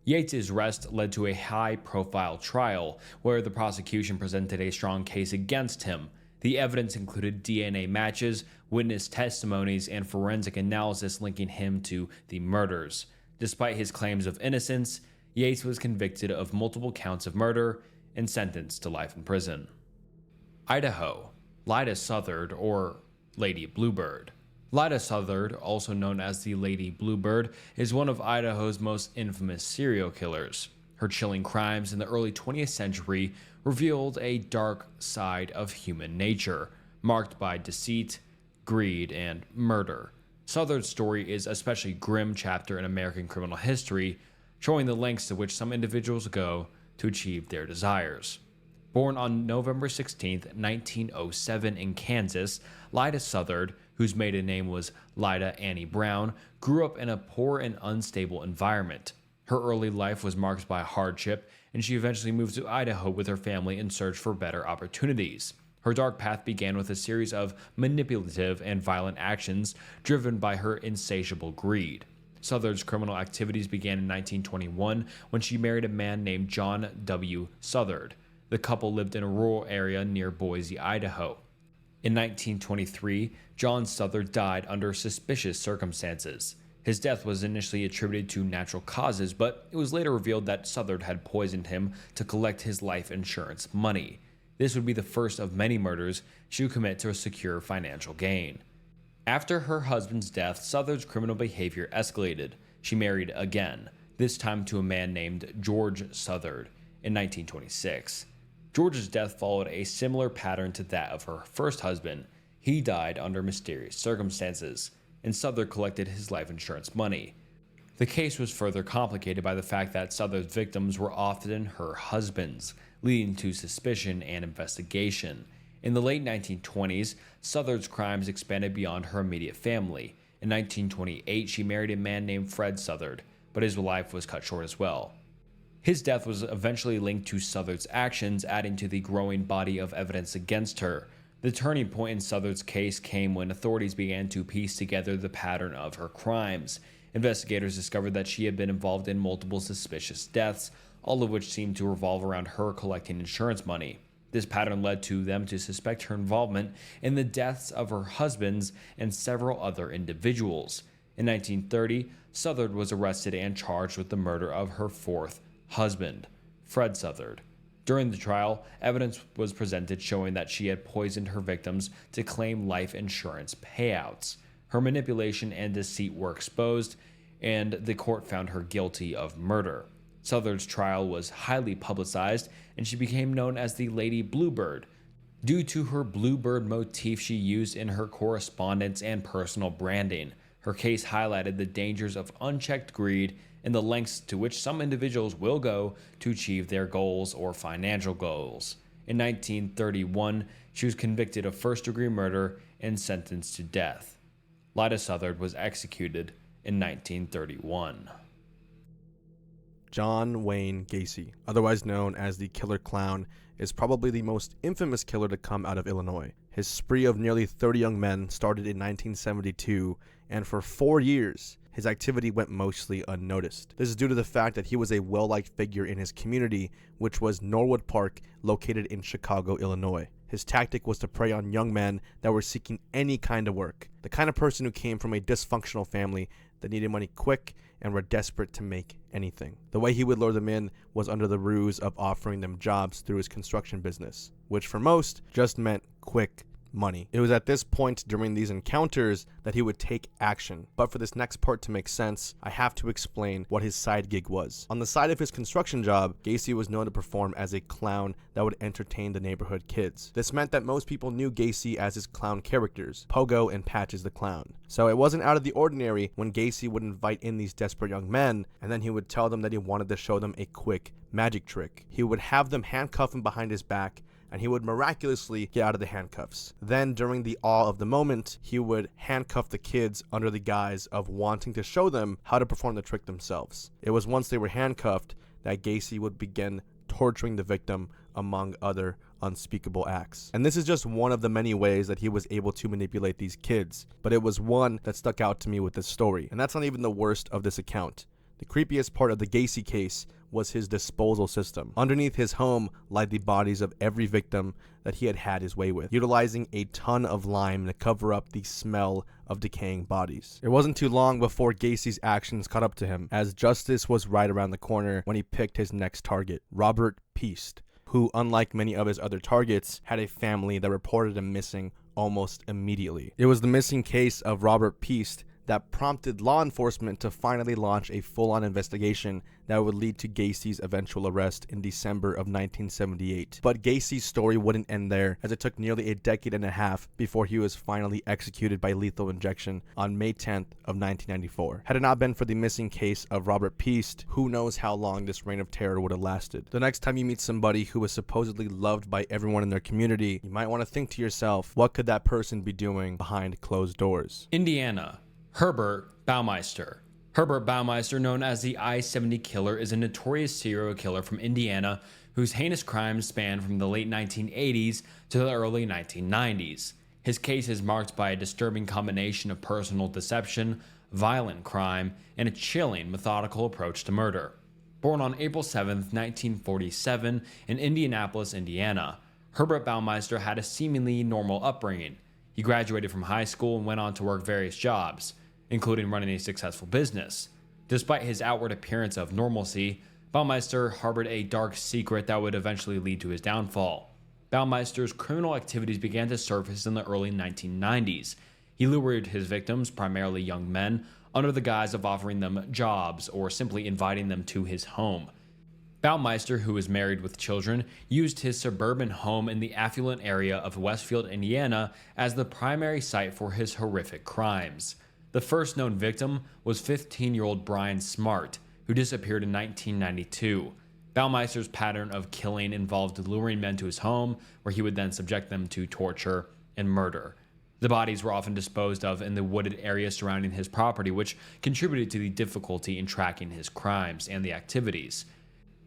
Yates' arrest led to a high-profile trial where the prosecution presented a strong case against him. The evidence included DNA matches, witness testimonies, and forensic analysis linking him to the murders. Despite his claims of innocence, Yates was convicted of multiple counts of murder and sentenced to life in prison. Idaho, Lyda Southard, or Lady Bluebird. Lyda Southard, also known as the Lady Bluebird, is one of Idaho's most infamous serial killers. Her chilling crimes in the early 20th century revealed a dark side of human nature, marked by deceit, greed, and murder. Southard's story is an especially grim chapter in American criminal history, showing the lengths to which some individuals go to achieve their desires. Born on November 16, 1907 in Kansas, Lyda Southard, whose maiden name was Lyda Annie Brown, grew up in a poor and unstable environment. Her early life was marked by hardship, and she eventually moved to Idaho with her family in search for better opportunities. Her dark path began with a series of manipulative and violent actions driven by her insatiable greed. Southard's criminal activities began in 1921 when she married a man named John W. Southard. The couple lived in a rural area near Boise, Idaho. In 1923, John Southard died under suspicious circumstances. His death was initially attributed to natural causes, but it was later revealed that Southard had poisoned him to collect his life insurance money. This would be the first of many murders she would commit to secure financial gain. After her husband's death, Southard's criminal behavior escalated. She married again, this time to a man named George Southard, in 1926. George's death followed a similar pattern to that of her first husband. He died under mysterious circumstances, and Southard collected his life insurance money. The case was further complicated by the fact that Southard's victims were often her husbands, leading to suspicion and investigation. In the late 1920s, Southard's crimes expanded beyond her immediate family. In 1928, she married a man named Fred Southard, but his life was cut short as well. His death was eventually linked to Southard's actions, adding to the growing body of evidence against her. The turning point in Southard's case came when authorities began to piece together the pattern of her crimes. Investigators discovered that she had been involved in multiple suspicious deaths, all of which seemed to revolve around her collecting insurance money. This pattern led to them to suspect her involvement in the deaths of her husbands and several other individuals. In 1930, Southard was arrested and charged with the murder of her fourth husband, Fred Southard. During the trial, evidence was presented showing that she had poisoned her victims to claim life insurance payouts. Her manipulation and deceit were exposed, and the court found her guilty of murder. Southard's trial was highly publicized, and she became known as the Lady Bluebird, due to her bluebird motif she used in her correspondence and personal branding. Her case highlighted the dangers of unchecked greed and the lengths to which some individuals will go to achieve their goals or financial goals. In 1931, she was convicted of first-degree murder and sentenced to death. Lyda Southard was executed in 1931. John Wayne Gacy, otherwise known as the Killer Clown, is probably the most infamous killer to come out of Illinois. His spree of nearly 30 young men started in 1972, and for 4 years, his activity went mostly unnoticed. This is due to the fact that he was a well-liked figure in his community, which was Norwood Park, located in Chicago, Illinois. His tactic was to prey on young men that were seeking any kind of work, the kind of person who came from a dysfunctional family that needed money quick and were desperate to make anything. The way he would lure them in was under the ruse of offering them jobs through his construction business, which for most just meant quick money. It was at this point during these encounters that he would take action. But for this next part to make sense, I have to explain what his side gig was. On the side of his construction job, Gacy was known to perform as a clown that would entertain the neighborhood kids. This meant that most people knew Gacy as his clown characters, Pogo and Patches the Clown. So it wasn't out of the ordinary when Gacy would invite in these desperate young men, and then he would tell them that he wanted to show them a quick magic trick. He would have them handcuff him behind his back, and he would miraculously get out of the handcuffs. Then, during the awe of the moment, he would handcuff the kids under the guise of wanting to show them how to perform the trick themselves. It was once they were handcuffed that Gacy would begin torturing the victim, among other unspeakable acts. And this is just one of the many ways that he was able to manipulate these kids, but it was one that stuck out to me with this story. And that's not even the worst of this account. The creepiest part of the Gacy case was his disposal system. Underneath his home lied the bodies of every victim that he had had his way with, utilizing a ton of lime to cover up the smell of decaying bodies. It wasn't too long before Gacy's actions caught up to him, as justice was right around the corner when he picked his next target, Robert Piest, who, unlike many of his other targets, had a family that reported him missing almost immediately. It was the missing case of Robert Piest that prompted law enforcement to finally launch a full-on investigation that would lead to Gacy's eventual arrest in December of 1978. But Gacy's story wouldn't end there, as it took nearly a decade and a half before he was finally executed by lethal injection on May 10th of 1994. Had it not been for the missing case of Robert Piest, who knows how long this reign of terror would have lasted. The next time you meet somebody who was supposedly loved by everyone in their community, you might want to think to yourself, what could that person be doing behind closed doors? Indiana. Herbert Baumeister. Herbert Baumeister, known as the I-70 Killer, is a notorious serial killer from Indiana whose heinous crimes span from the late 1980s to the early 1990s. His case is marked by a disturbing combination of personal deception, violent crime, and a chilling, methodical approach to murder. Born on April 7, 1947, in Indianapolis, Indiana, Herbert Baumeister had a seemingly normal upbringing. He graduated from high school and went on to work various jobs, including running a successful business. Despite his outward appearance of normalcy, Baumeister harbored a dark secret that would eventually lead to his downfall. Baumeister's criminal activities began to surface in the early 1990s. He lured his victims, primarily young men, under the guise of offering them jobs or simply inviting them to his home. Baumeister, who was married with children, used his suburban home in the affluent area of Westfield, Indiana, as the primary site for his horrific crimes. The first known victim was 15-year-old Brian Smart, who disappeared in 1992. Baumeister's pattern of killing involved luring men to his home, where he would then subject them to torture and murder. The bodies were often disposed of in the wooded area surrounding his property, which contributed to the difficulty in tracking his crimes and the activities.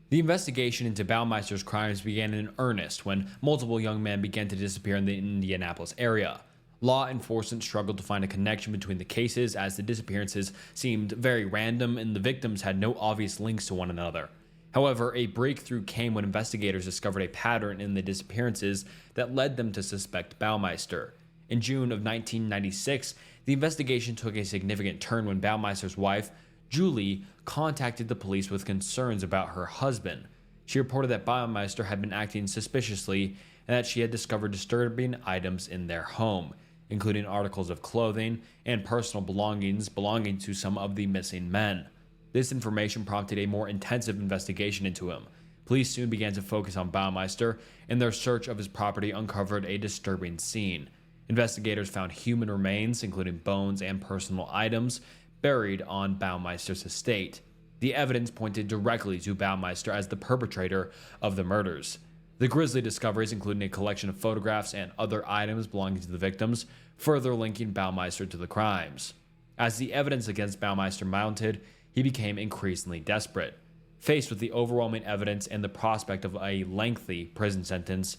The investigation into Baumeister's crimes began in earnest when multiple young men began to disappear in the Indianapolis area. Law enforcement struggled to find a connection between the cases, as the disappearances seemed very random and the victims had no obvious links to one another. However, a breakthrough came when investigators discovered a pattern in the disappearances that led them to suspect Baumeister. In June of 1996, the investigation took a significant turn when Baumeister's wife, Julie, contacted the police with concerns about her husband. She reported that Baumeister had been acting suspiciously and that she had discovered disturbing items in their home, including articles of clothing and personal belongings belonging to some of the missing men. This information prompted a more intensive investigation into him. Police soon began to focus on Baumeister, and their search of his property uncovered a disturbing scene. Investigators found human remains, including bones and personal items, buried on Baumeister's estate. The evidence pointed directly to Baumeister as the perpetrator of the murders. The grisly discoveries, including a collection of photographs and other items belonging to the victims, further linking Baumeister to the crimes. As the evidence against Baumeister mounted, he became increasingly desperate. Faced with the overwhelming evidence and the prospect of a lengthy prison sentence,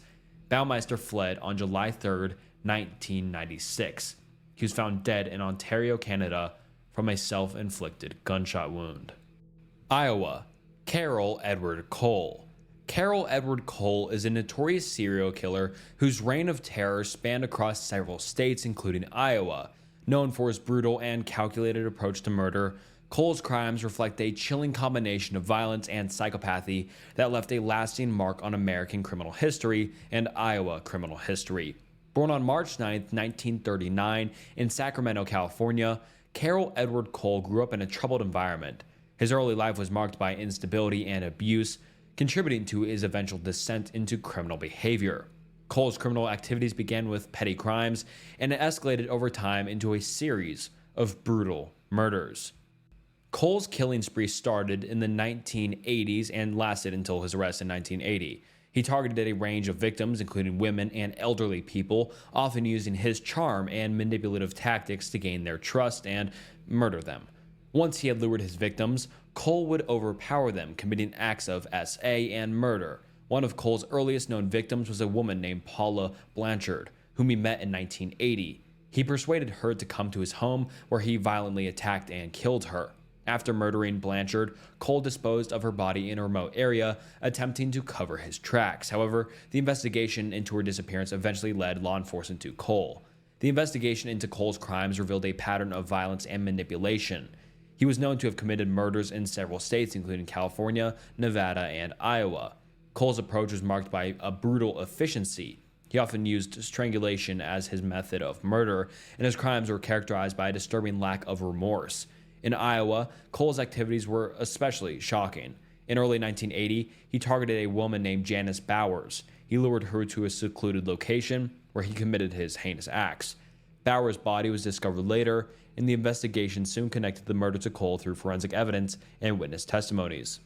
Baumeister fled on July 3, 1996. He was found dead in Ontario, Canada, from a self-inflicted gunshot wound. Iowa. Carroll Edward Cole. Carroll Edward Cole is a notorious serial killer whose reign of terror spanned across several states, including Iowa. Known for his brutal and calculated approach to murder, Cole's crimes reflect a chilling combination of violence and psychopathy that left a lasting mark on American criminal history and Iowa criminal history. Born on March 9, 1939, in Sacramento, California, Carroll Edward Cole grew up in a troubled environment. His early life was marked by instability and abuse, contributing to his eventual descent into criminal behavior. Cole's criminal activities began with petty crimes and escalated over time into a series of brutal murders. Cole's killing spree started in the 1980s and lasted until his arrest in 1980. He targeted a range of victims, including women and elderly people, often using his charm and manipulative tactics to gain their trust and murder them. Once he had lured his victims, Cole would overpower them, committing acts of SA and murder. One of Cole's earliest known victims was a woman named Paula Blanchard, whom he met in 1980. He persuaded her to come to his home, where he violently attacked and killed her. After murdering Blanchard, Cole disposed of her body in a remote area, attempting to cover his tracks. However, the investigation into her disappearance eventually led law enforcement to Cole. The investigation into Cole's crimes revealed a pattern of violence and manipulation. He was known to have committed murders in several states, including California, Nevada, and Iowa. Cole's approach was marked by a brutal efficiency. He often used strangulation as his method of murder, and his crimes were characterized by a disturbing lack of remorse. In Iowa, Cole's activities were especially shocking. In early 1980, he targeted a woman named Janice Bowers. He lured her to a secluded location where he committed his heinous acts. Bowers' body was discovered later, and the investigation soon connected the murder to Cole through forensic evidence and witness testimonies.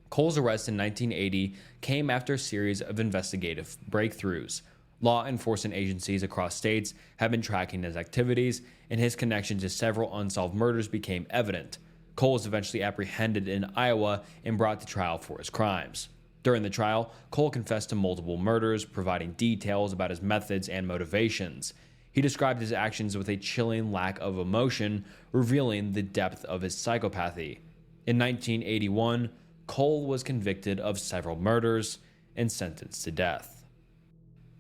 Cole's arrest in 1980 came after a series of investigative breakthroughs. Law enforcement agencies across states have been tracking his activities, and his connection to several unsolved murders became evident. Cole was eventually apprehended in Iowa and brought to trial for his crimes. During the trial, Cole confessed to multiple murders, providing details about his methods and motivations. He described his actions with a chilling lack of emotion, revealing the depth of his psychopathy. In 1981, Cole was convicted of several murders and sentenced to death.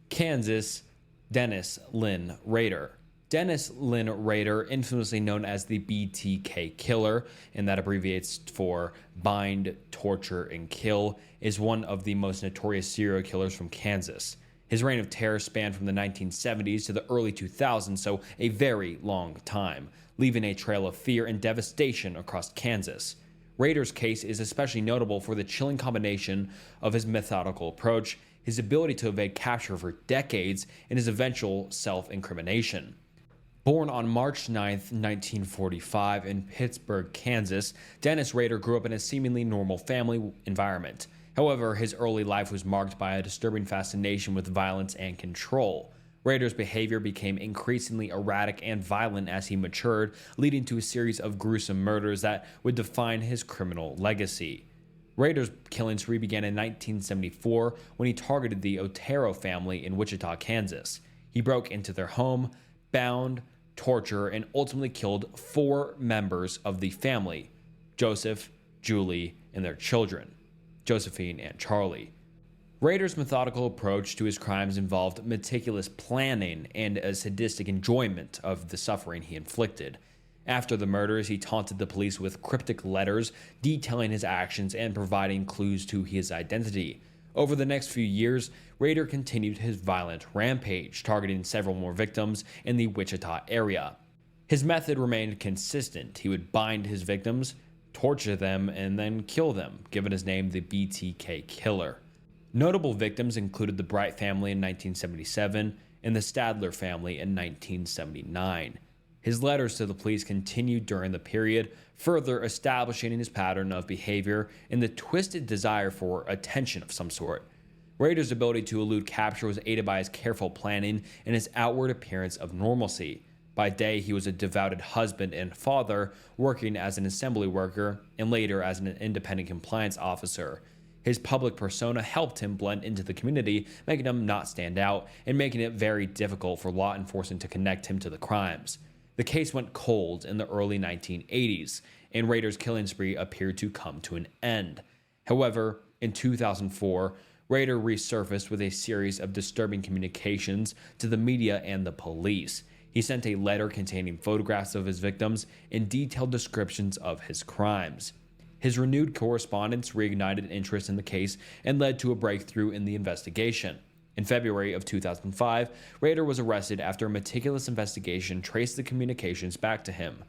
Kansas, Dennis Lynn Rader. Dennis Lynn Rader, infamously known as the BTK Killer, and that abbreviates for Bind, Torture, and Kill, is one of the most notorious serial killers from Kansas. His reign of terror spanned from the 1970s to the early 2000s, so a very long time, leaving a trail of fear and devastation across Kansas. Rader's case is especially notable for the chilling combination of his methodical approach, his ability to evade capture for decades, and his eventual self-incrimination. Born on March 9, 1945 in Pittsburgh, Kansas, Dennis Rader grew up in a seemingly normal family environment. However, his early life was marked by a disturbing fascination with violence and control. Rader's behavior became increasingly erratic and violent as he matured, leading to a series of gruesome murders that would define his criminal legacy. Rader's killing spree began in 1974 when he targeted the Otero family in Wichita, Kansas. He broke into their home, bound, tortured, and ultimately killed 4 members of the family: Joseph, Julie, and their children, Josephine and Charlie. Rader's methodical approach to his crimes involved meticulous planning and a sadistic enjoyment of the suffering he inflicted. After the murders, he taunted the police with cryptic letters detailing his actions and providing clues to his identity. Over the next few years, Rader continued his violent rampage, targeting several more victims in the Wichita area. His method remained consistent. He would bind his victims, torture them, and then kill them, giving his name the BTK Killer. Notable victims included the Bright family in 1977 and the Stadler family in 1979. His letters to the police continued during the period, further establishing his pattern of behavior and the twisted desire for attention of some sort. Rader's ability to elude capture was aided by his careful planning and his outward appearance of normalcy. By day, he was a devoted husband and father, working as an assembly worker and later as an independent compliance officer. His public persona helped him blend into the community, making him not stand out and making it very difficult for law enforcement to connect him to the crimes. The case went cold in the early 1980s, and Rader's killing spree appeared to come to an end. However, in 2004, Rader resurfaced with a series of disturbing communications to the media and the police. He sent a letter containing photographs of his victims and detailed descriptions of his crimes. His renewed correspondence reignited interest in the case and led to a breakthrough in the investigation. In February of 2005, Rader was arrested after a meticulous investigation traced the communications back to him.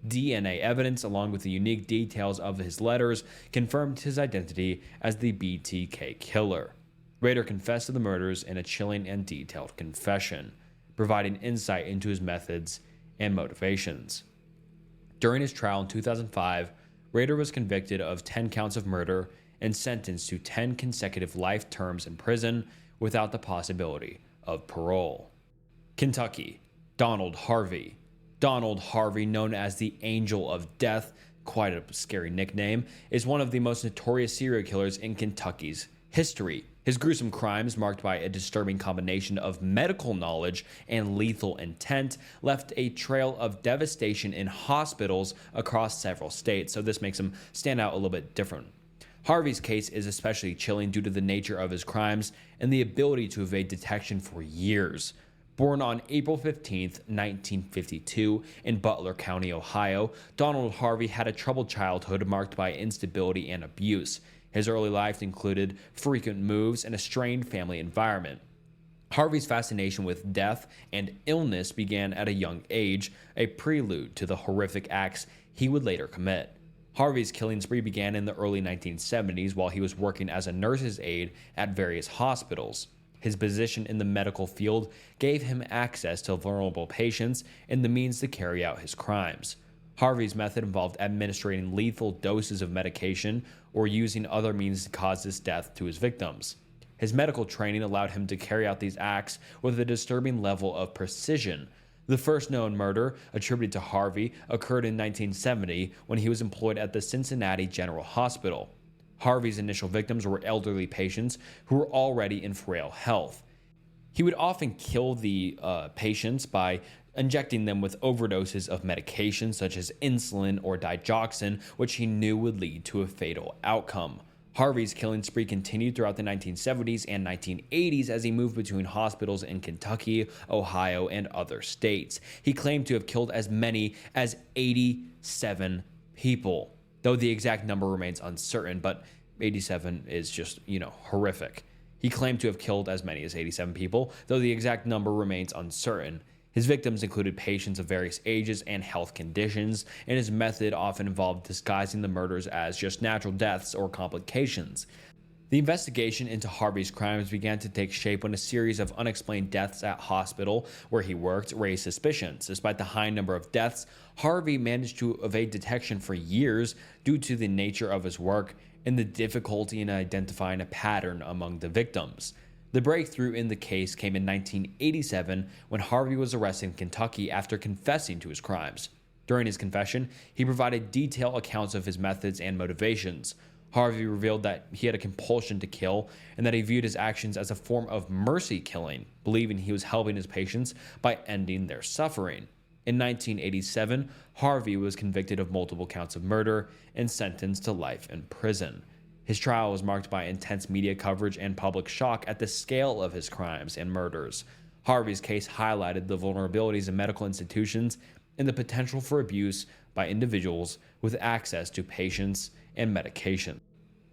DNA evidence, along with the unique details of his letters, confirmed his identity as the BTK Killer. Rader confessed to the murders in a chilling and detailed confession, providing insight into his methods and motivations. During his trial in 2005, Rader was convicted of 10 counts of murder and sentenced to 10 consecutive life terms in prison without the possibility of parole. Kentucky, Donald Harvey. Donald Harvey, known as the Angel of Death, quite a scary nickname, is one of the most notorious serial killers in Kentucky's history. His gruesome crimes, marked by a disturbing combination of medical knowledge and lethal intent, left a trail of devastation in hospitals across several states, so this makes him stand out a little bit different. Harvey's case is especially chilling due to the nature of his crimes and the ability to evade detection for years. Born on April 15, 1952, in Butler County, Ohio, Donald Harvey had a troubled childhood marked by instability and abuse. His early life included frequent moves and a strained family environment. Harvey's fascination with death and illness began at a young age, a prelude to the horrific acts he would later commit. Harvey's killing spree began in the early 1970s while he was working as a nurse's aide at various hospitals. His position in the medical field gave him access to vulnerable patients and the means to carry out his crimes. Harvey's method involved administering lethal doses of medication or using other means to cause this death to his victims. His medical training allowed him to carry out these acts with a disturbing level of precision. The first known murder attributed to Harvey occurred in 1970 when he was employed at the Cincinnati General Hospital. Harvey's initial victims were elderly patients who were already in frail health. He would often kill the patients by injecting them with overdoses of medications such as insulin or digoxin, which he knew would lead to a fatal outcome. Harvey's killing spree continued throughout the 1970s and 1980s as he moved between hospitals in Kentucky, Ohio, and other states. He claimed to have killed as many as 87 people, though the exact number remains uncertain, but 87 is just, horrific. He claimed to have killed as many as 87 people, though the exact number remains uncertain. His victims included patients of various ages and health conditions, and his method often involved disguising the murders as just natural deaths or complications. The investigation into Harvey's crimes began to take shape when a series of unexplained deaths at hospital where he worked raised suspicions. Despite the high number of deaths, Harvey managed to evade detection for years due to the nature of his work and the difficulty in identifying a pattern among the victims. The breakthrough in the case came in 1987 when Harvey was arrested in Kentucky after confessing to his crimes. During his confession, he provided detailed accounts of his methods and motivations. Harvey revealed that he had a compulsion to kill and that he viewed his actions as a form of mercy killing, believing he was helping his patients by ending their suffering. In 1987, Harvey was convicted of multiple counts of murder and sentenced to life in prison. His trial was marked by intense media coverage and public shock at the scale of his crimes and murders. Harvey's case highlighted the vulnerabilities in medical institutions and the potential for abuse by individuals with access to patients and medication.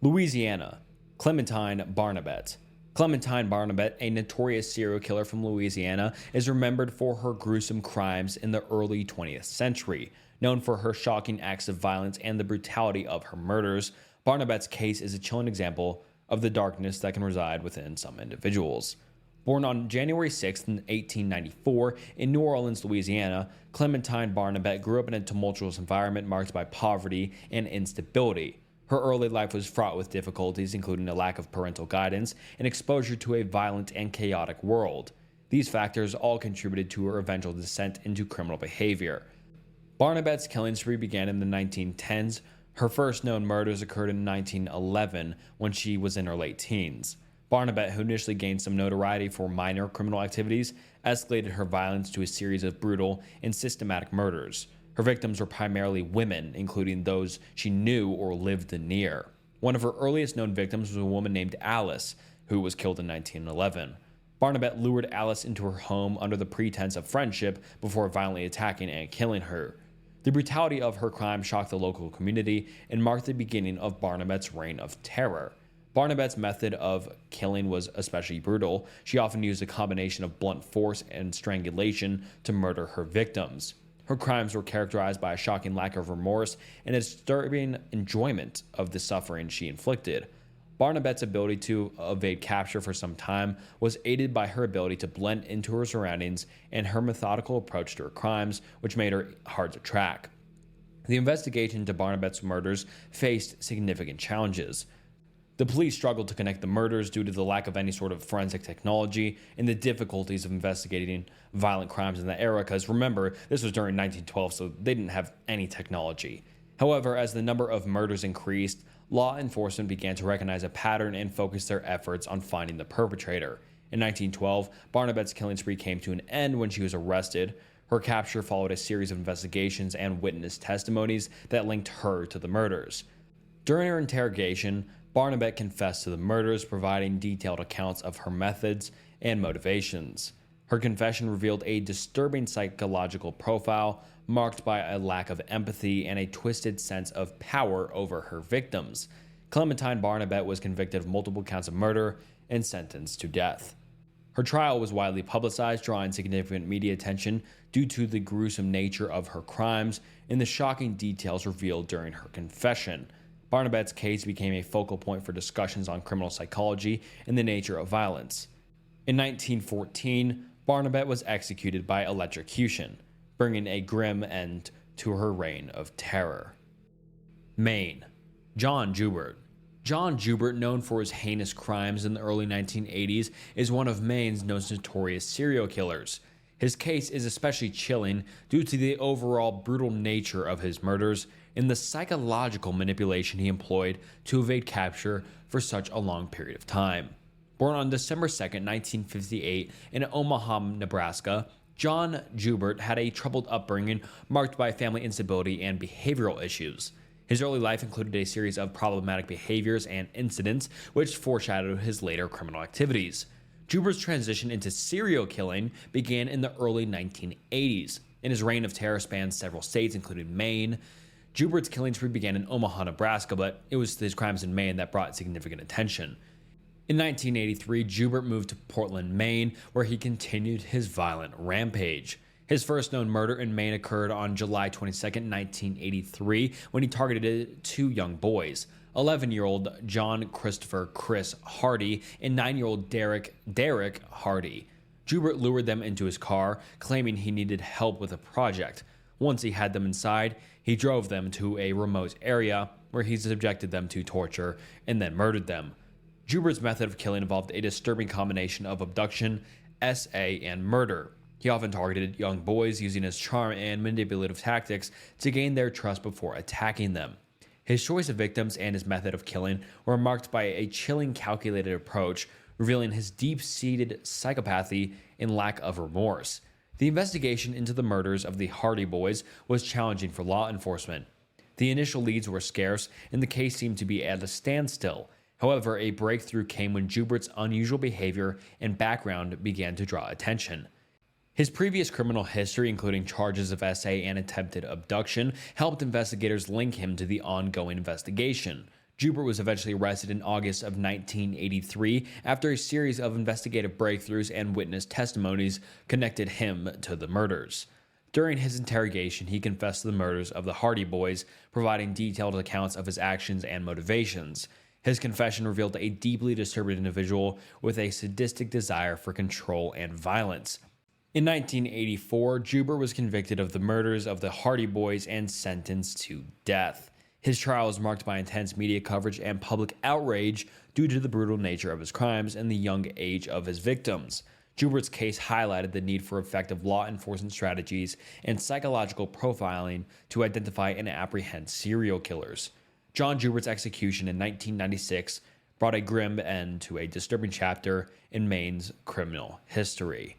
Louisiana, Clementine Barnabet. Clementine Barnabet, a notorious serial killer from Louisiana, is remembered for her gruesome crimes in the early 20th century. Known for her shocking acts of violence and the brutality of her murders, Barnabet's case is a chilling example of the darkness that can reside within some individuals. Born on January 6, 1894, in New Orleans, Louisiana, Clementine Barnabet grew up in a tumultuous environment marked by poverty and instability. Her early life was fraught with difficulties, including a lack of parental guidance and exposure to a violent and chaotic world. These factors all contributed to her eventual descent into criminal behavior. Barnabet's killing spree began in the 1910s. Her first known murders occurred in 1911 when she was in her late teens. Barnabet, who initially gained some notoriety for minor criminal activities, escalated her violence to a series of brutal and systematic murders. Her victims were primarily women, including those she knew or lived near. One of her earliest known victims was a woman named Alice, who was killed in 1911. Barnabet lured Alice into her home under the pretense of friendship before violently attacking and killing her. The brutality of her crime shocked the local community and marked the beginning of Barnabet's reign of terror. Barnabet's method of killing was especially brutal. She often used a combination of blunt force and strangulation to murder her victims. Her crimes were characterized by a shocking lack of remorse and a disturbing enjoyment of the suffering she inflicted. Barnabet's ability to evade capture for some time was aided by her ability to blend into her surroundings and her methodical approach to her crimes, which made her hard to track. The investigation into Barnabet's murders faced significant challenges. The police struggled to connect the murders due to the lack of any sort of forensic technology and the difficulties of investigating violent crimes in that era, because remember, this was during 1912, so they didn't have any technology. However, as the number of murders increased, law enforcement began to recognize a pattern and focus their efforts on finding the perpetrator. In 1912, Barnabet's killing spree came to an end when she was arrested. Her capture followed a series of investigations and witness testimonies that linked her to the murders. During her interrogation, Barnabet confessed to the murders, providing detailed accounts of her methods and motivations. Her confession revealed a disturbing psychological profile marked by a lack of empathy and a twisted sense of power over her victims. Clementine Barnabet was convicted of multiple counts of murder and sentenced to death. Her trial was widely publicized, drawing significant media attention due to the gruesome nature of her crimes and the shocking details revealed during her confession. Barnabet's case became a focal point for discussions on criminal psychology and the nature of violence. In 1914, Barnabet was executed by electrocution, bringing a grim end to her reign of terror. Maine. John Joubert. John Joubert, known for his heinous crimes in the early 1980s, is one of Maine's most notorious serial killers. His case is especially chilling due to the overall brutal nature of his murders and the psychological manipulation he employed to evade capture for such a long period of time. Born on December 2, 1958 in Omaha, Nebraska, John Joubert had a troubled upbringing marked by family instability and behavioral issues. His early life included a series of problematic behaviors and incidents which foreshadowed his later criminal activities. Joubert's transition into serial killing began in the early 1980s, and his reign of terror spanned several states, including Maine. Joubert's killing spree began in Omaha, Nebraska, but it was his crimes in Maine that brought significant attention. In 1983, Joubert moved to Portland, Maine, where he continued his violent rampage. His first known murder in Maine occurred on July 22, 1983, when he targeted two young boys, 11-year-old John Christopher Chris Hardy and 9-year-old Derek Hardy. Joubert lured them into his car, claiming he needed help with a project. Once he had them inside, he drove them to a remote area where he subjected them to torture and then murdered them. Joubert's method of killing involved a disturbing combination of abduction, SA, and murder. He often targeted young boys using his charm and manipulative tactics to gain their trust before attacking them. His choice of victims and his method of killing were marked by a chilling, calculated approach, revealing his deep-seated psychopathy and lack of remorse. The investigation into the murders of the Hardy boys was challenging for law enforcement. The initial leads were scarce, and the case seemed to be at a standstill. However, a breakthrough came when Joubert's unusual behavior and background began to draw attention. His previous criminal history, including charges of SA and attempted abduction, helped investigators link him to the ongoing investigation. Joubert was eventually arrested in August of 1983 after a series of investigative breakthroughs and witness testimonies connected him to the murders. During his interrogation, he confessed to the murders of the Hardy boys, providing detailed accounts of his actions and motivations. His confession revealed a deeply disturbed individual with a sadistic desire for control and violence. In 1984, Joubert was convicted of the murders of the Hardy boys and sentenced to death. His trial was marked by intense media coverage and public outrage due to the brutal nature of his crimes and the young age of his victims. Joubert's case highlighted the need for effective law enforcement strategies and psychological profiling to identify and apprehend serial killers. John Joubert's execution in 1996 brought a grim end to a disturbing chapter in Maine's criminal history.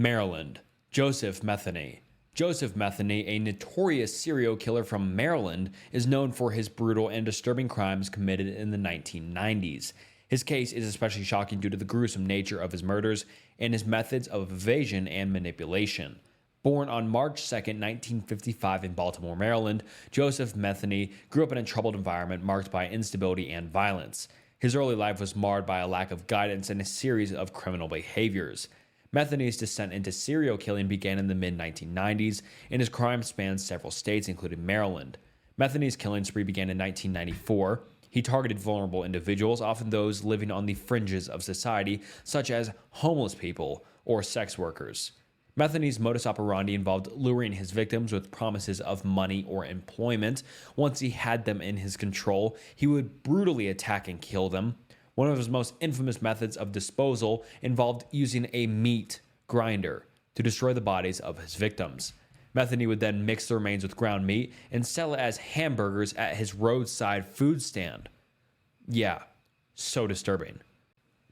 Maryland. Joseph Metheny. Joseph Metheny, a notorious serial killer from Maryland, is known for his brutal and disturbing crimes committed in the 1990s. His case is especially shocking due to the gruesome nature of his murders and his methods of evasion and manipulation. Born on March 2, 1955 in Baltimore, Maryland, Joseph Metheny grew up in a troubled environment marked by instability and violence. His early life was marred by a lack of guidance and a series of criminal behaviors. Metheny's descent into serial killing began in the mid-1990s, and his crime spanned several states, including Maryland. Metheny's killing spree began in 1994. He targeted vulnerable individuals, often those living on the fringes of society, such as homeless people or sex workers. Metheny's modus operandi involved luring his victims with promises of money or employment. Once he had them in his control, he would brutally attack and kill them. One of his most infamous methods of disposal involved using a meat grinder to destroy the bodies of his victims. Metheny would then mix the remains with ground meat and sell it as hamburgers at his roadside food stand. Yeah, so disturbing.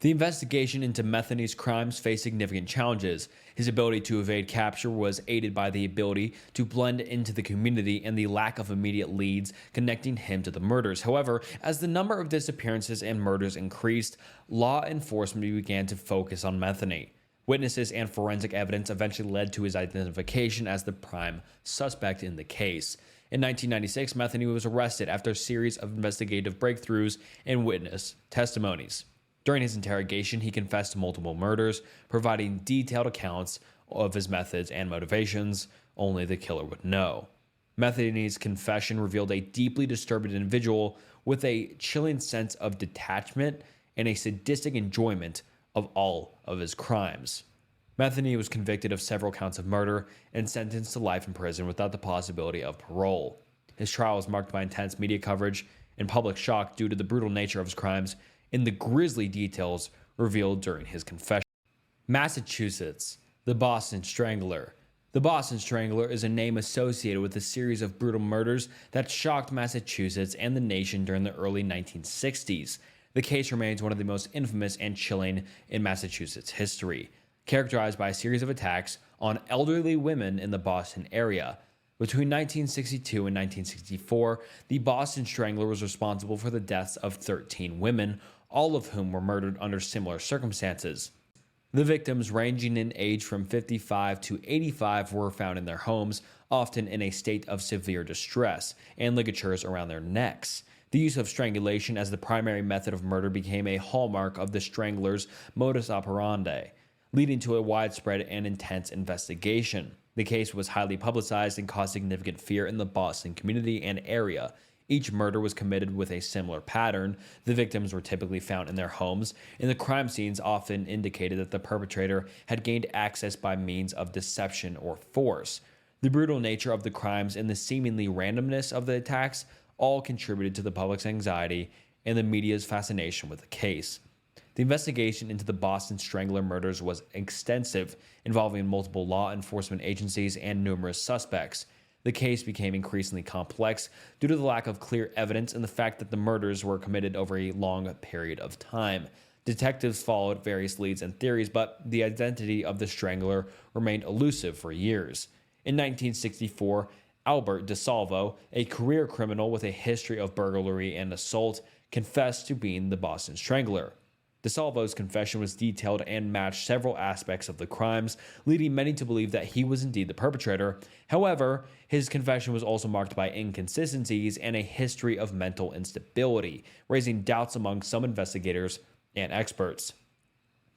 The investigation into Metheny's crimes faced significant challenges. His ability to evade capture was aided by the ability to blend into the community and the lack of immediate leads connecting him to the murders. However, as the number of disappearances and murders increased, law enforcement began to focus on Metheny. Witnesses and forensic evidence eventually led to his identification as the prime suspect in the case. In 1996, Metheny was arrested after a series of investigative breakthroughs and witness testimonies. During his interrogation, he confessed to multiple murders, providing detailed accounts of his methods and motivations only the killer would know. Metheny's confession revealed a deeply disturbed individual with a chilling sense of detachment and a sadistic enjoyment of all of his crimes. Metheny was convicted of several counts of murder and sentenced to life in prison without the possibility of parole. His trial was marked by intense media coverage and public shock due to the brutal nature of his crimes and the grisly details revealed during his confession. Massachusetts, the Boston Strangler. The Boston Strangler is a name associated with a series of brutal murders that shocked Massachusetts and the nation during the early 1960s. The case remains one of the most infamous and chilling in Massachusetts history, characterized by a series of attacks on elderly women in the Boston area. Between 1962 and 1964, the Boston Strangler was responsible for the deaths of 13 women, all of whom were murdered under similar circumstances. The victims, ranging in age from 55 to 85, were found in their homes, often in a state of severe distress, and ligatures around their necks. The use of strangulation as the primary method of murder became a hallmark of the Strangler's modus operandi, leading to a widespread and intense investigation. The case was highly publicized and caused significant fear in the Boston community and area. Each murder was committed with a similar pattern. The victims were typically found in their homes, and the crime scenes often indicated that the perpetrator had gained access by means of deception or force. The brutal nature of the crimes and the seemingly randomness of the attacks all contributed to the public's anxiety and the media's fascination with the case. The investigation into the Boston Strangler murders was extensive, involving multiple law enforcement agencies and numerous suspects. The case became increasingly complex due to the lack of clear evidence and the fact that the murders were committed over a long period of time. Detectives followed various leads and theories, but the identity of the Strangler remained elusive for years. In 1964, Albert DeSalvo, a career criminal with a history of burglary and assault, confessed to being the Boston Strangler. DeSalvo's confession was detailed and matched several aspects of the crimes, leading many to believe that he was indeed the perpetrator. However, his confession was also marked by inconsistencies and a history of mental instability, raising doubts among some investigators and experts.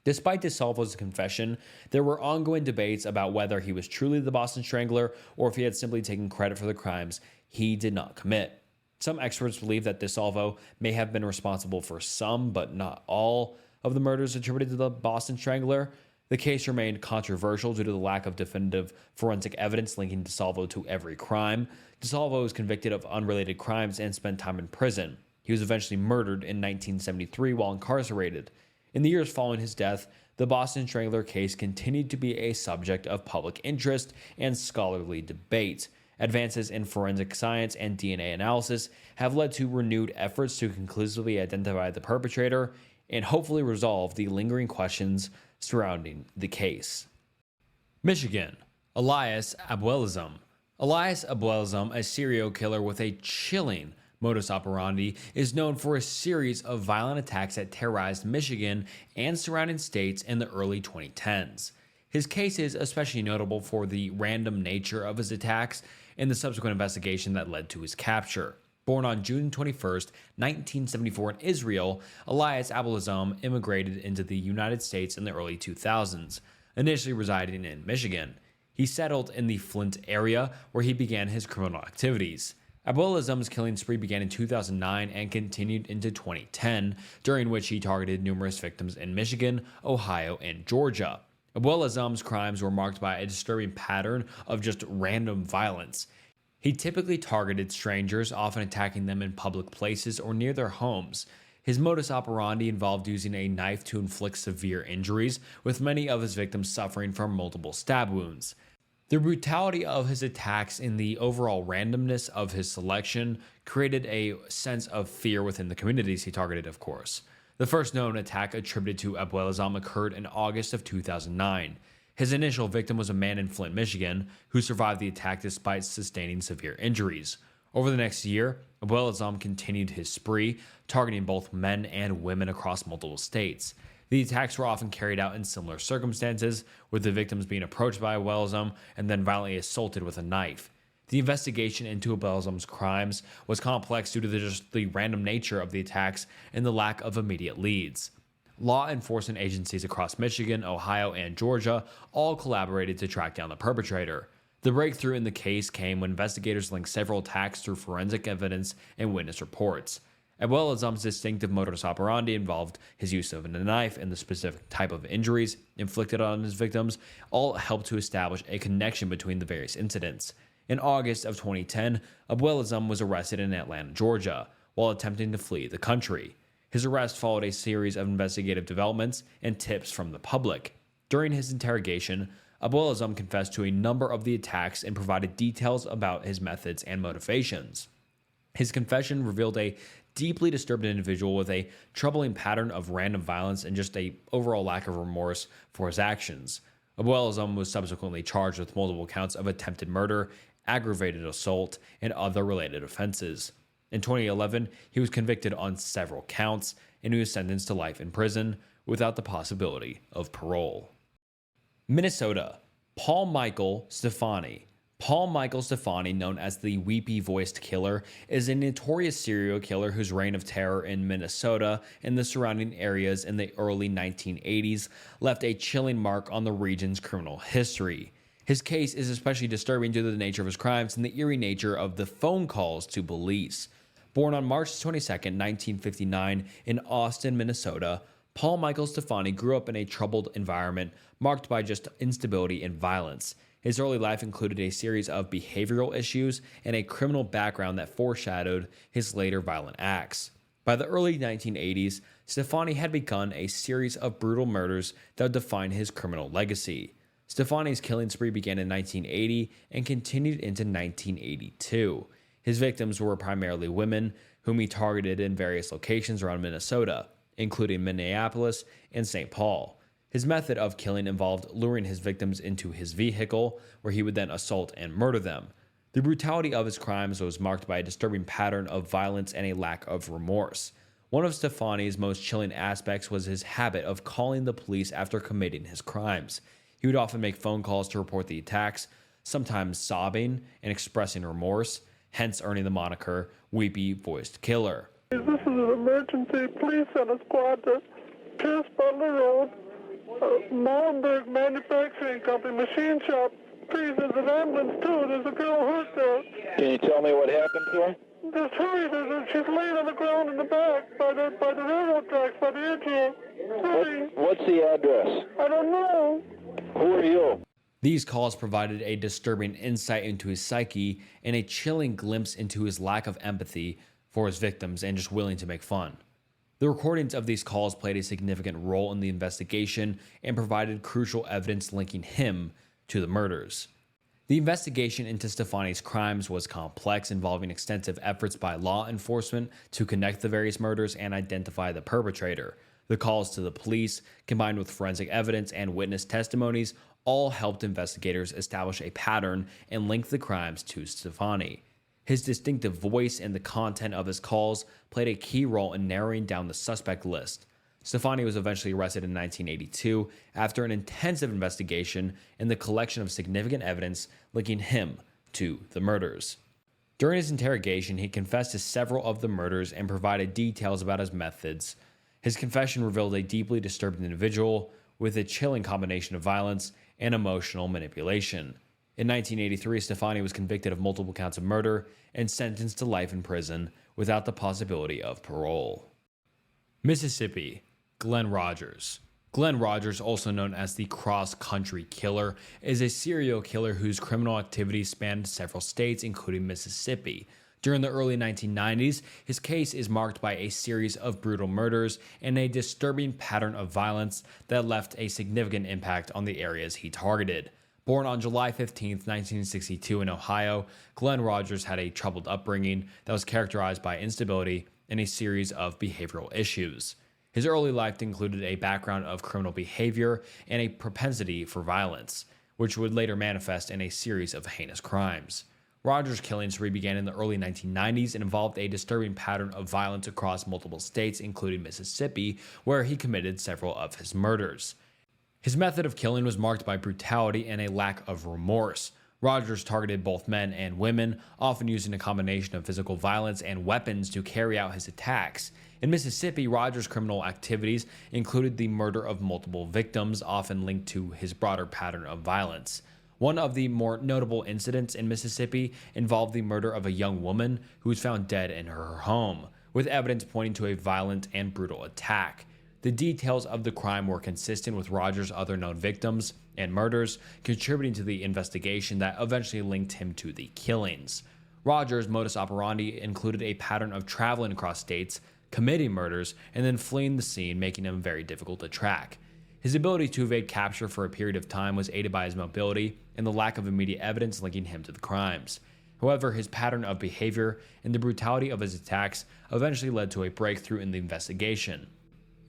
Despite DeSalvo's confession, there were ongoing debates about whether he was truly the Boston Strangler or if he had simply taken credit for the crimes he did not commit. Some experts believe that DeSalvo may have been responsible for some, but not all, of the murders attributed to the Boston Strangler. The case remained controversial due to the lack of definitive forensic evidence linking DeSalvo to every crime. DeSalvo was convicted of unrelated crimes and spent time in prison. He was eventually murdered in 1973 while incarcerated. In the years following his death, the Boston Strangler case continued to be a subject of public interest and scholarly debate. Advances in forensic science and DNA analysis have led to renewed efforts to conclusively identify the perpetrator and hopefully resolve the lingering questions surrounding the case. Michigan, Elias Abuelizam. Elias Abuelizam, a serial killer with a chilling modus operandi, is known for a series of violent attacks that terrorized Michigan and surrounding states in the early 2010s. His case is especially notable for the random nature of his attacks and the subsequent investigation that led to his capture. Born on June 21, 1974 in Israel, Elias Abuelizam immigrated into the United States in the early 2000s, initially residing in Michigan. He settled in the Flint area where he began his criminal activities. Abuelizam's killing spree began in 2009 and continued into 2010, during which he targeted numerous victims in Michigan, Ohio, and Georgia. Abuelizam's crimes were marked by a disturbing pattern of just random violence. He typically targeted strangers, often attacking them in public places or near their homes. His modus operandi involved using a knife to inflict severe injuries, with many of his victims suffering from multiple stab wounds. The brutality of his attacks and the overall randomness of his selection created a sense of fear within the communities he targeted, of course. The first known attack attributed to Abuelizam occurred in August of 2009. His initial victim was a man in Flint, Michigan, who survived the attack despite sustaining severe injuries. Over the next year, Abuelizam continued his spree, targeting both men and women across multiple states. The attacks were often carried out in similar circumstances, with the victims being approached by Abuelizam and then violently assaulted with a knife. The investigation into Abuelizam's crimes was complex due to the random nature of the attacks and the lack of immediate leads. law enforcement agencies across Michigan, Ohio, and Georgia all collaborated to track down the perpetrator. The breakthrough in the case came when investigators linked several attacks through forensic evidence and witness reports. Abuelazam's distinctive modus operandi involved his use of a knife and the specific type of injuries inflicted on his victims all helped to establish a connection between the various incidents. In August of 2010, Abuelazam was arrested in Atlanta, Georgia, while attempting to flee the country. His arrest followed a series of investigative developments and tips from the public. During his interrogation, Abuelazam confessed to a number of the attacks and provided details about his methods and motivations. His confession revealed a deeply disturbed individual with a troubling pattern of random violence and just a overall lack of remorse for his actions. Abuelazam was subsequently charged with multiple counts of attempted murder, aggravated assault, and other related offenses. In 2011, he was convicted on several counts, and he was sentenced to life in prison without the possibility of parole. Minnesota, Paul Michael Stefani. Paul Michael Stefani, known as the weepy-voiced killer, is a notorious serial killer whose reign of terror in Minnesota and the surrounding areas in the early 1980s left a chilling mark on the region's criminal history. His case is especially disturbing due to the nature of his crimes and the eerie nature of the phone calls to police. Born on March 22, 1959 in Austin, Minnesota, Paul Michael Stefani grew up in a troubled environment marked by just instability and violence. His early life included a series of behavioral issues and a criminal background that foreshadowed his later violent acts. By the early 1980s, Stefani had begun a series of brutal murders that would define his criminal legacy. Stefani's killing spree began in 1980 and continued into 1982. His victims were primarily women, whom he targeted in various locations around Minnesota, including Minneapolis and St. Paul. His method of killing involved luring his victims into his vehicle, where he would then assault and murder them. The brutality of his crimes was marked by a disturbing pattern of violence and a lack of remorse. One of Stefani's most chilling aspects was his habit of calling the police after committing his crimes. He would often make phone calls to report the attacks, sometimes sobbing and expressing remorse, hence earning the moniker Weepy-Voiced Killer. This is an emergency. Please send a squad to Pierce Butler Road, Molenberg Manufacturing Company, machine shop. Please, there's an ambulance too. There's a girl hurt there. Can you tell me what happened to her? Just hurry. She's laying on the ground in the back by the railroad tracks by the edge here. Hurry. What's the address? I don't know. Who are you? These calls provided a disturbing insight into his psyche and a chilling glimpse into his lack of empathy for his victims and just willing to make fun. The recordings of these calls played a significant role in the investigation and provided crucial evidence linking him to the murders. The investigation into Stefani's crimes was complex, involving extensive efforts by law enforcement to connect the various murders and identify the perpetrator. The calls to the police, combined with forensic evidence and witness testimonies, all helped investigators establish a pattern and link the crimes to Stefani. His distinctive voice and the content of his calls played a key role in narrowing down the suspect list. Stefani was eventually arrested in 1982 after an intensive investigation and the collection of significant evidence linking him to the murders. During his interrogation, he confessed to several of the murders and provided details about his methods. His confession revealed a deeply disturbed individual with a chilling combination of violence and emotional manipulation. In 1983, Stefani was convicted of multiple counts of murder and sentenced to life in prison without the possibility of parole. Mississippi, Glenn Rogers. Glenn Rogers, also known as the cross-country killer, is a serial killer whose criminal activities spanned several states, including Mississippi. During the early 1990s, his case is marked by a series of brutal murders and a disturbing pattern of violence that left a significant impact on the areas he targeted. Born on July 15, 1962 in Ohio, Glenn Rogers had a troubled upbringing that was characterized by instability and a series of behavioral issues. His early life included a background of criminal behavior and a propensity for violence, which would later manifest in a series of heinous crimes. Rogers' killing spree began in the early 1990s and involved a disturbing pattern of violence across multiple states, including Mississippi, where he committed several of his murders. His method of killing was marked by brutality and a lack of remorse. Rogers targeted both men and women, often using a combination of physical violence and weapons to carry out his attacks. In Mississippi, Rogers' criminal activities included the murder of multiple victims, often linked to his broader pattern of violence. One of the more notable incidents in Mississippi involved the murder of a young woman who was found dead in her home, with evidence pointing to a violent and brutal attack. The details of the crime were consistent with Rogers' other known victims and murders, contributing to the investigation that eventually linked him to the killings. Rogers' modus operandi included a pattern of traveling across states, committing murders, and then fleeing the scene, making him very difficult to track. His ability to evade capture for a period of time was aided by his mobility and the lack of immediate evidence linking him to the crimes. However, his pattern of behavior and the brutality of his attacks eventually led to a breakthrough in the investigation.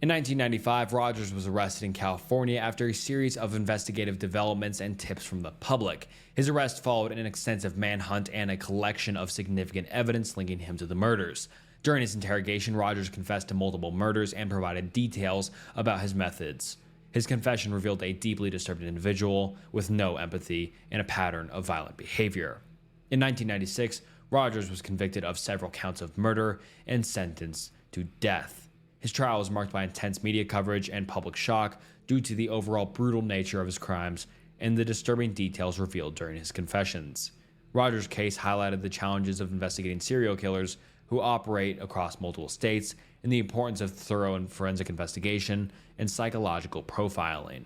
In 1995, Rogers was arrested in California after a series of investigative developments and tips from the public. His arrest followed an extensive manhunt and a collection of significant evidence linking him to the murders. During his interrogation, Rogers confessed to multiple murders and provided details about his methods. His confession revealed a deeply disturbed individual with no empathy and a pattern of violent behavior. In 1996, Rogers was convicted of several counts of murder and sentenced to death. His trial was marked by intense media coverage and public shock due to the overall brutal nature of his crimes and the disturbing details revealed during his confessions. Rogers' case highlighted the challenges of investigating serial killers who operate across multiple states and the importance of thorough and forensic investigation and psychological profiling.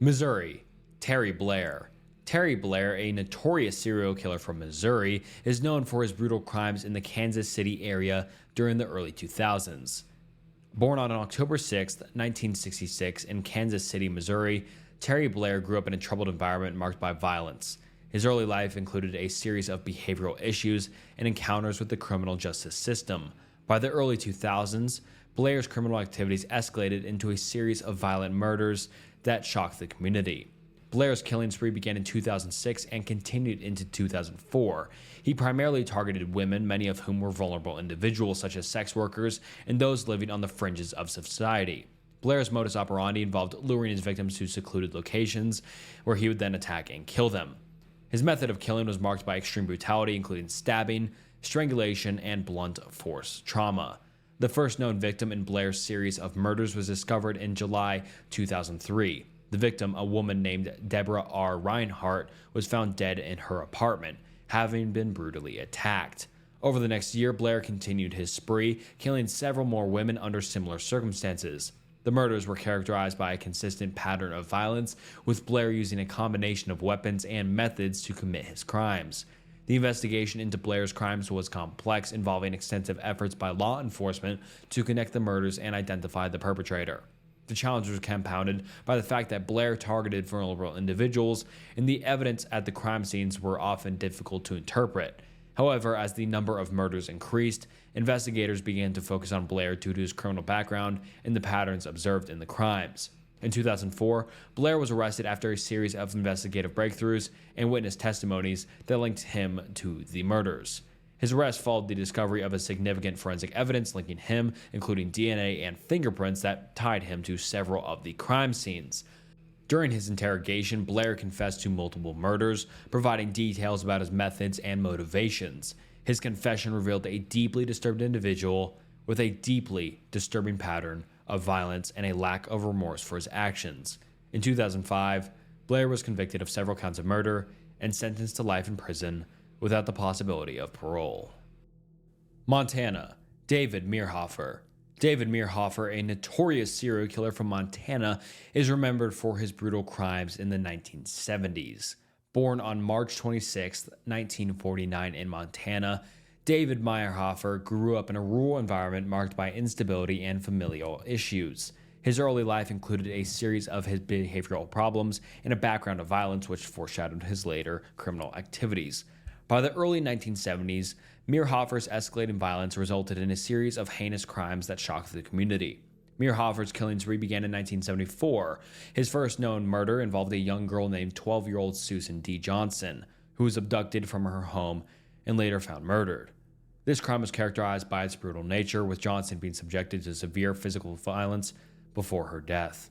Missouri, Terry Blair. Terry Blair, a notorious serial killer from Missouri, is known for his brutal crimes in the Kansas City area during the early 2000s. Born on October 6, 1966 in Kansas City, Missouri, Terry Blair grew up in a troubled environment marked by violence. His early life included a series of behavioral issues and encounters with the criminal justice system. By the early 2000s, Blair's criminal activities escalated into a series of violent murders that shocked the community. Blair's killing spree began in 2006 and continued into 2004. He primarily targeted women, many of whom were vulnerable individuals such as sex workers and those living on the fringes of society. Blair's modus operandi involved luring his victims to secluded locations where he would then attack and kill them. His method of killing was marked by extreme brutality, including stabbing, strangulation, and blunt force trauma. The first known victim in Blair's series of murders was discovered in July 2003. The victim, a woman named Deborah R. Reinhart, was found dead in her apartment, having been brutally attacked. Over the next year, Blair continued his spree, killing several more women under similar circumstances. The murders were characterized by a consistent pattern of violence, with Blair using a combination of weapons and methods to commit his crimes. The investigation into Blair's crimes was complex, involving extensive efforts by law enforcement to connect the murders and identify the perpetrator. The challenge was compounded by the fact that Blair targeted vulnerable individuals, and the evidence at the crime scenes were often difficult to interpret. However, as the number of murders increased, investigators began to focus on Blair due to his criminal background and the patterns observed in the crimes. In 2004, Blair was arrested after a series of investigative breakthroughs and witness testimonies that linked him to the murders. His arrest followed the discovery of a significant forensic evidence linking him, including DNA and fingerprints that tied him to several of the crime scenes. During his interrogation, Blair confessed to multiple murders, providing details about his methods and motivations. His confession revealed a deeply disturbed individual with a deeply disturbing pattern of violence and a lack of remorse for his actions. In 2005, Blair was convicted of several counts of murder and sentenced to life in prison without the possibility of parole. Montana, David Meerhofer. David Meerhofer, a notorious serial killer from Montana, is remembered for his brutal crimes in the 1970s. Born on March 26, 1949 in Montana, David Meerhofer grew up in a rural environment marked by instability and familial issues. His early life included a series of his behavioral problems and a background of violence which foreshadowed his later criminal activities. By the early 1970s, Meerhofer's escalating violence resulted in a series of heinous crimes that shocked the community. Meerhofer's killing spree began in 1974. His first known murder involved a young girl named 12-year-old Susan D. Johnson, who was abducted from her home and later found murdered. This crime was characterized by its brutal nature, with Johnson being subjected to severe physical violence before her death.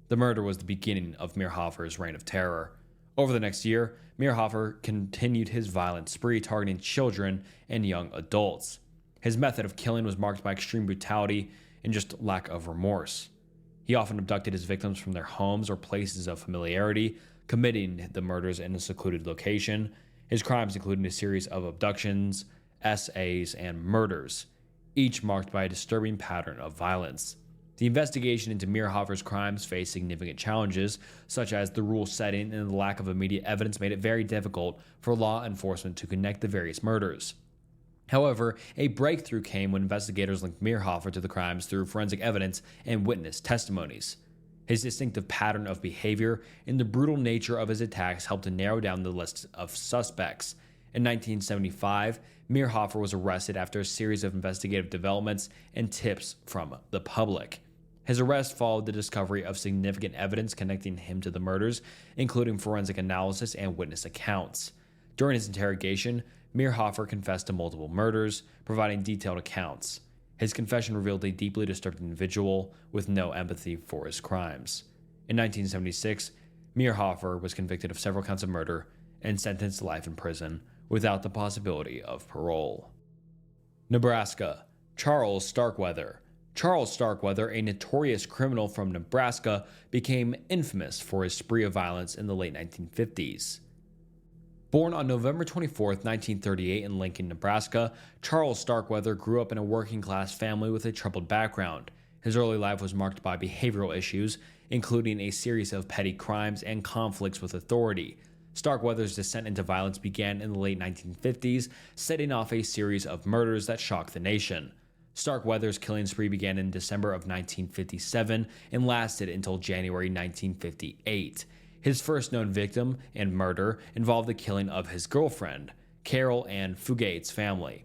The murder was the beginning of Meerhofer's reign of terror. Over the next year, Meierhofer continued his violent spree targeting children and young adults. His method of killing was marked by extreme brutality and just lack of remorse. He often abducted his victims from their homes or places of familiarity, committing the murders in a secluded location. His crimes included a series of abductions, SAs, and murders, each marked by a disturbing pattern of violence. The investigation into Meierhofer's crimes faced significant challenges, such as the rule setting and the lack of immediate evidence made it very difficult for law enforcement to connect the various murders. However, a breakthrough came when investigators linked Meierhofer to the crimes through forensic evidence and witness testimonies. His distinctive pattern of behavior and the brutal nature of his attacks helped to narrow down the list of suspects. In 1975, Meierhofer was arrested after a series of investigative developments and tips from the public. His arrest followed the discovery of significant evidence connecting him to the murders, including forensic analysis and witness accounts. During his interrogation, Meierhofer confessed to multiple murders, providing detailed accounts. His confession revealed a deeply disturbed individual with no empathy for his crimes. In 1976, Meierhofer was convicted of several counts of murder and sentenced to life in prison without the possibility of parole. Nebraska. Charles Starkweather. Charles Starkweather, a notorious criminal from Nebraska, became infamous for his spree of violence in the late 1950s. Born on November 24, 1938 in Lincoln, Nebraska, Charles Starkweather grew up in a working-class family with a troubled background. His early life was marked by behavioral issues, including a series of petty crimes and conflicts with authority. Starkweather's descent into violence began in the late 1950s, setting off a series of murders that shocked the nation. Starkweather's killing spree began in December of 1957 and lasted until January 1958. His first known victim and murder involved the killing of his girlfriend, Carroll, and Fugate's family.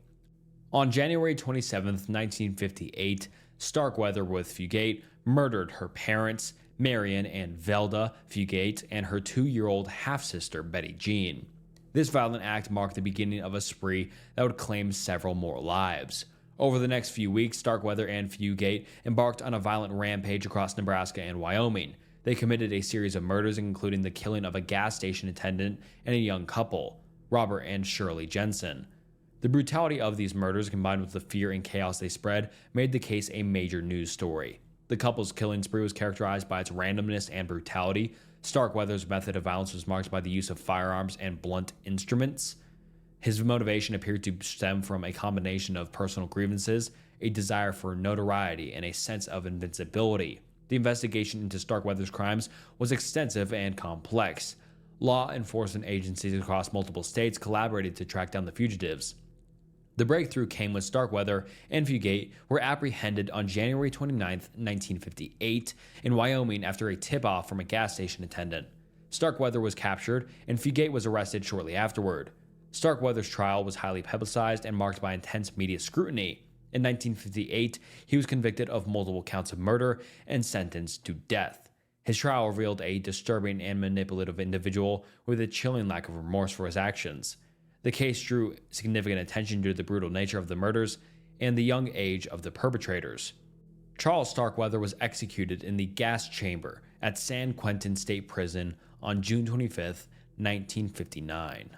On January 27, 1958, Starkweather with Fugate murdered her parents, Marion and Velda Fugate, and her 2-year-old half-sister, Betty Jean. This violent act marked the beginning of a spree that would claim several more lives. Over the next few weeks, Starkweather and Fugate embarked on a violent rampage across Nebraska and Wyoming. They committed a series of murders, including the killing of a gas station attendant and a young couple, Robert and Shirley Jensen. The brutality of these murders, combined with the fear and chaos they spread, made the case a major news story. The couple's killing spree was characterized by its randomness and brutality. Starkweather's method of violence was marked by the use of firearms and blunt instruments. His motivation appeared to stem from a combination of personal grievances, a desire for notoriety, and a sense of invincibility. The investigation into Starkweather's crimes was extensive and complex. Law enforcement agencies across multiple states collaborated to track down the fugitives. The breakthrough came when Starkweather and Fugate were apprehended on January 29, 1958, in Wyoming after a tip-off from a gas station attendant. Starkweather was captured, and Fugate was arrested shortly afterward. Starkweather's trial was highly publicized and marked by intense media scrutiny. In 1958, he was convicted of multiple counts of murder and sentenced to death. His trial revealed a disturbing and manipulative individual with a chilling lack of remorse for his actions. The case drew significant attention due to the brutal nature of the murders and the young age of the perpetrators. Charles Starkweather was executed in the gas chamber at San Quentin State Prison on June 25, 1959.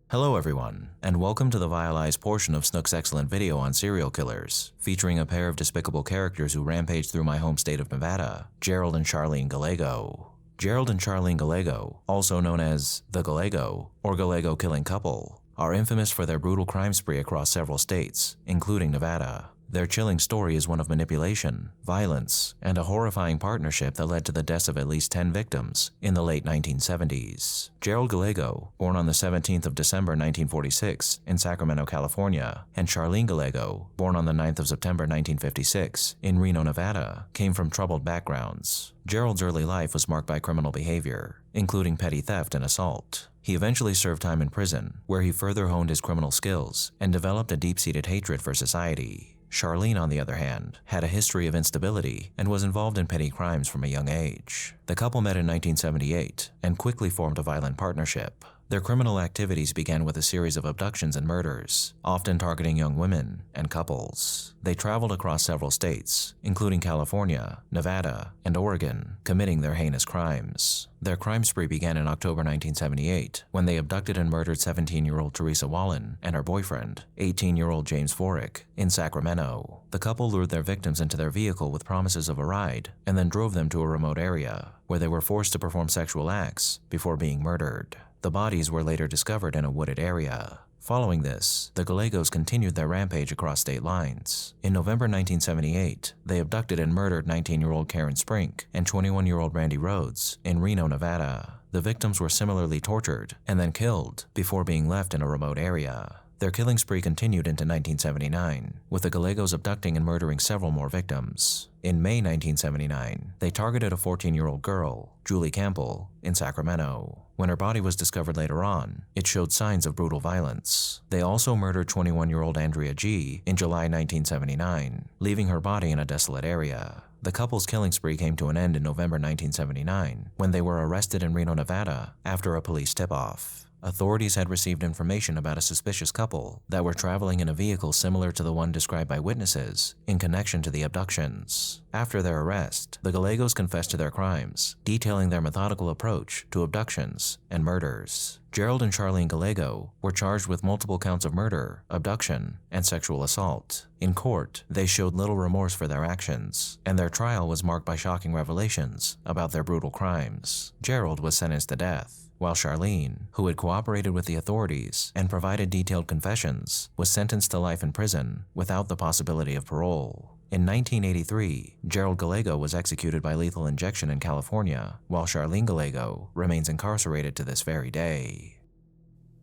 Hello everyone, and welcome to the violized portion of Snook's excellent video on serial killers, featuring a pair of despicable characters who rampage through my home state of Nevada, Gerald and Charlene Gallego. Gerald and Charlene Gallego, also known as the Gallego or Gallego killing couple, are infamous for their brutal crime spree across several states, including Nevada. Their chilling story is one of manipulation, violence, and a horrifying partnership that led to the deaths of at least 10 victims in the late 1970s. Gerald Gallego, born on the 17th of December 1946 in Sacramento, California, and Charlene Gallego, born on the 9th of September 1956 in Reno, Nevada, came from troubled backgrounds. Gerald's early life was marked by criminal behavior, including petty theft and assault. He eventually served time in prison, where he further honed his criminal skills and developed a deep-seated hatred for society. Charlene, on the other hand, had a history of instability and was involved in petty crimes from a young age. The couple met in 1978 and quickly formed a violent partnership. Their criminal activities began with a series of abductions and murders, often targeting young women and couples. They traveled across several states, including California, Nevada, and Oregon, committing their heinous crimes. Their crime spree began in October 1978, when they abducted and murdered 17-year-old Teresa Wallen and her boyfriend, 18-year-old James Forick, in Sacramento. The couple lured their victims into their vehicle with promises of a ride, and then drove them to a remote area, where they were forced to perform sexual acts before being murdered. The bodies were later discovered in a wooded area. Following this, the Gallegos continued their rampage across state lines. In November 1978, they abducted and murdered 19-year-old Karen Sprink and 21-year-old Randy Rhodes in Reno, Nevada. The victims were similarly tortured and then killed before being left in a remote area. Their killing spree continued into 1979, with the Gallegos abducting and murdering several more victims. In May 1979, they targeted a 14-year-old girl, Julie Campbell, in Sacramento. When her body was discovered later on, it showed signs of brutal violence. They also murdered 21-year-old Andrea G. in July 1979, leaving her body in a desolate area. The couple's killing spree came to an end in November 1979, when they were arrested in Reno, Nevada, after a police tip-off. Authorities had received information about a suspicious couple that were traveling in a vehicle similar to the one described by witnesses in connection to the abductions. After their arrest, the Gallegos confessed to their crimes, detailing their methodical approach to abductions and murders. Gerald and Charlene Gallego were charged with multiple counts of murder, abduction, and sexual assault. In court, they showed little remorse for their actions, and their trial was marked by shocking revelations about their brutal crimes. Gerald was sentenced to death, while Charlene, who had cooperated with the authorities and provided detailed confessions, was sentenced to life in prison without the possibility of parole. In 1983, Gerald Gallego was executed by lethal injection in California, while Charlene Gallego remains incarcerated to this very day.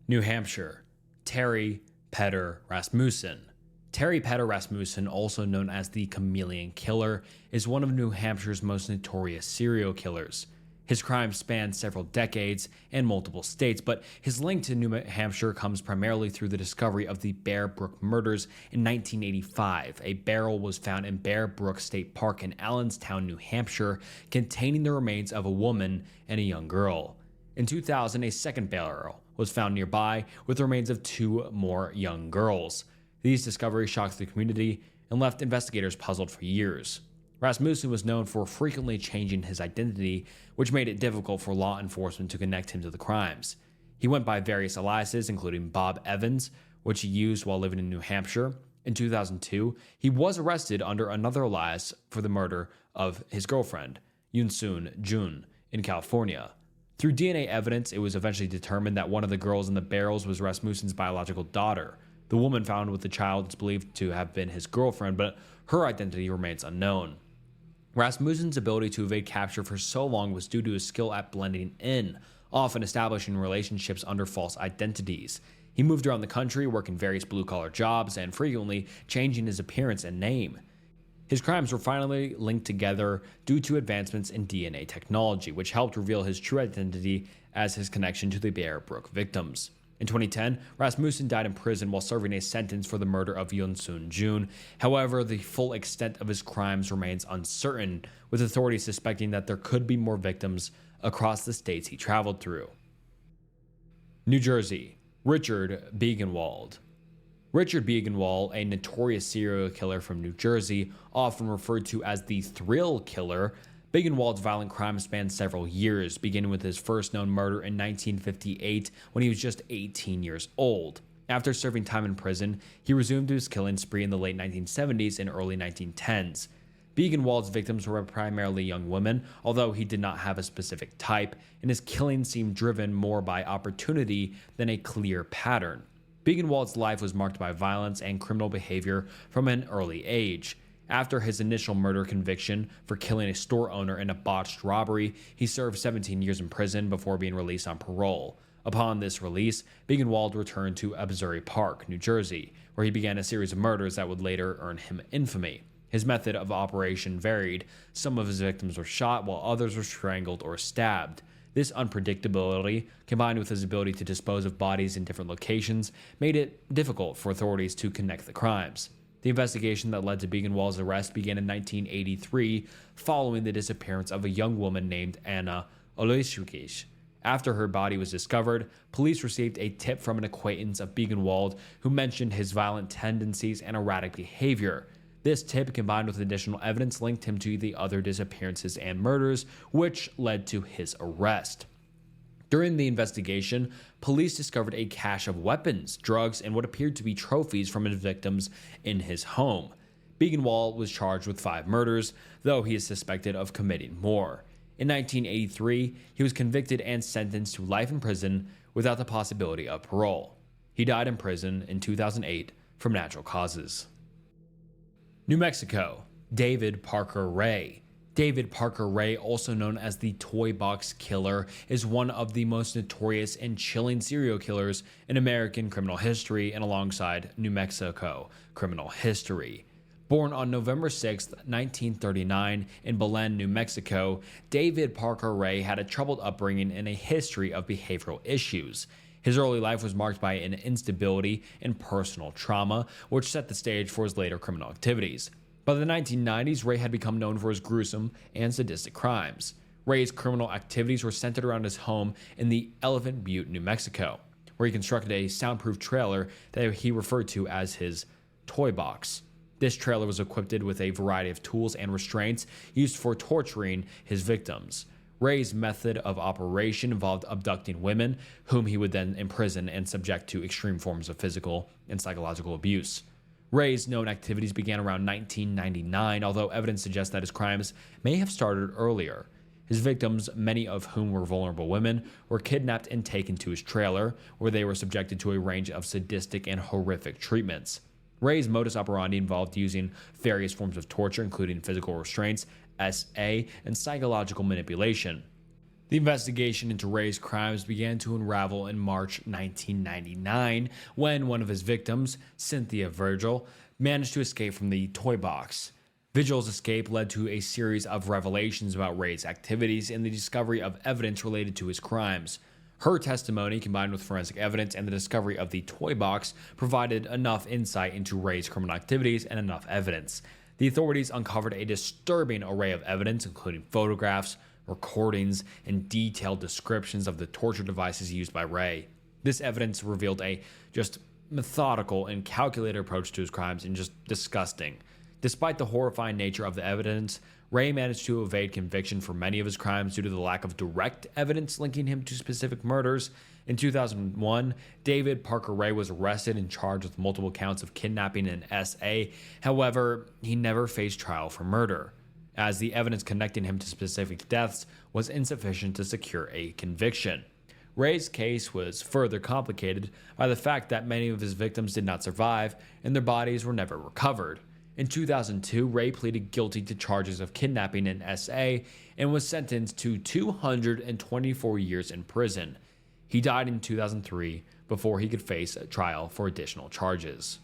New Hampshire, Terry Petter Rasmussen. Terry Petter Rasmussen, also known as the Chameleon Killer, is one of New Hampshire's most notorious serial killers. His crimes span several decades and multiple states, but his link to New Hampshire comes primarily through the discovery of the Bear Brook murders in 1985. A barrel was found in Bear Brook State Park in Allenstown, New Hampshire, containing the remains of a woman and a young girl. In 2000, a second barrel was found nearby with the remains of 2 more young girls. These discoveries shocked the community and left investigators puzzled for years. Rasmussen was known for frequently changing his identity, which made it difficult for law enforcement to connect him to the crimes. He went by various aliases, including Bob Evans, which he used while living in New Hampshire. In 2002, he was arrested under another alias for the murder of his girlfriend, Yoon-soon Jun, in California. Through DNA evidence, it was eventually determined that one of the girls in the barrels was Rasmussen's biological daughter. The woman found with the child is believed to have been his girlfriend, but her identity remains unknown. Rasmussen's ability to evade capture for so long was due to his skill at blending in, often establishing relationships under false identities. He moved around the country, working various blue-collar jobs, and frequently changing his appearance and name. His crimes were finally linked together due to advancements in DNA technology, which helped reveal his true identity as his connection to the Bear Brook victims. In 2010, Rasmussen died in prison while serving a sentence for the murder of Yoon-soon Jun. However, the full extent of his crimes remains uncertain, with authorities suspecting that there could be more victims across the states he traveled through. New Jersey, Richard Biegenwald. Richard Biegenwald, a notorious serial killer from New Jersey, often referred to as the Thrill Killer. Biegenwald's violent crimes spanned several years, beginning with his first known murder in 1958 when he was just 18 years old. After serving time in prison, he resumed his killing spree in the late 1970s and early 1910s. Biegenwald's victims were primarily young women, although he did not have a specific type, and his killings seemed driven more by opportunity than a clear pattern. Biegenwald's life was marked by violence and criminal behavior from an early age. After his initial murder conviction for killing a store owner in a botched robbery, he served 17 years in prison before being released on parole. Upon this release, Biegenwald returned to Absbury Park, New Jersey, where he began a series of murders that would later earn him infamy. His method of operation varied. Some of his victims were shot, while others were strangled or stabbed. This unpredictability, combined with his ability to dispose of bodies in different locations, made it difficult for authorities to connect the crimes. The investigation that led to Biegenwald's arrest began in 1983, following the disappearance of a young woman named Anna Oloysiewicz. After her body was discovered, police received a tip from an acquaintance of Biegenwald who mentioned his violent tendencies and erratic behavior. This tip, combined with additional evidence, linked him to the other disappearances and murders, which led to his arrest. During the investigation, police discovered a cache of weapons, drugs, and what appeared to be trophies from his victims in his home. Biegenwald was charged with 5 murders, though he is suspected of committing more. In 1983, he was convicted and sentenced to life in prison without the possibility of parole. He died in prison in 2008 from natural causes. New Mexico, David Parker Ray. David Parker Ray, also known as the Toy Box Killer, is one of the most notorious and chilling serial killers in American criminal history and alongside New Mexico criminal history. Born on November 6, 1939 in Belen, New Mexico, David Parker Ray had a troubled upbringing and a history of behavioral issues. His early life was marked by an instability and personal trauma, which set the stage for his later criminal activities. By the 1990s, Ray had become known for his gruesome and sadistic crimes. Ray's criminal activities were centered around his home in the Elephant Butte, New Mexico, where he constructed a soundproof trailer that he referred to as his toy box. This trailer was equipped with a variety of tools and restraints used for torturing his victims. Ray's method of operation involved abducting women, whom he would then imprison and subject to extreme forms of physical and psychological abuse. Ray's known activities began around 1999, although evidence suggests that his crimes may have started earlier. His victims, many of whom were vulnerable women, were kidnapped and taken to his trailer, where they were subjected to a range of sadistic and horrific treatments. Ray's modus operandi involved using various forms of torture, including physical restraints, SA, and psychological manipulation. The investigation into Ray's crimes began to unravel in March 1999 when one of his victims, Cynthia Virgil, managed to escape from the toy box. Vigil's escape led to a series of revelations about Ray's activities and the discovery of evidence related to his crimes. Her testimony, combined with forensic evidence and the discovery of the toy box, provided enough insight into Ray's criminal activities and enough evidence. The authorities uncovered a disturbing array of evidence, including photographs, recordings, and detailed descriptions of the torture devices used by Ray. This evidence revealed a just methodical and calculated approach to his crimes, and just disgusting. Despite the horrifying nature of the evidence, Ray managed to evade conviction for many of his crimes due to the lack of direct evidence linking him to specific murders. In 2001, David Parker Ray was arrested and charged with multiple counts of kidnapping and SA. However, he never faced trial for murder, as the evidence connecting him to specific deaths was insufficient to secure a conviction. Ray's case was further complicated by the fact that many of his victims did not survive and their bodies were never recovered. In 2002, Ray pleaded guilty to charges of kidnapping and SA and was sentenced to 224 years in prison. He died in 2003 before he could face a trial for additional charges.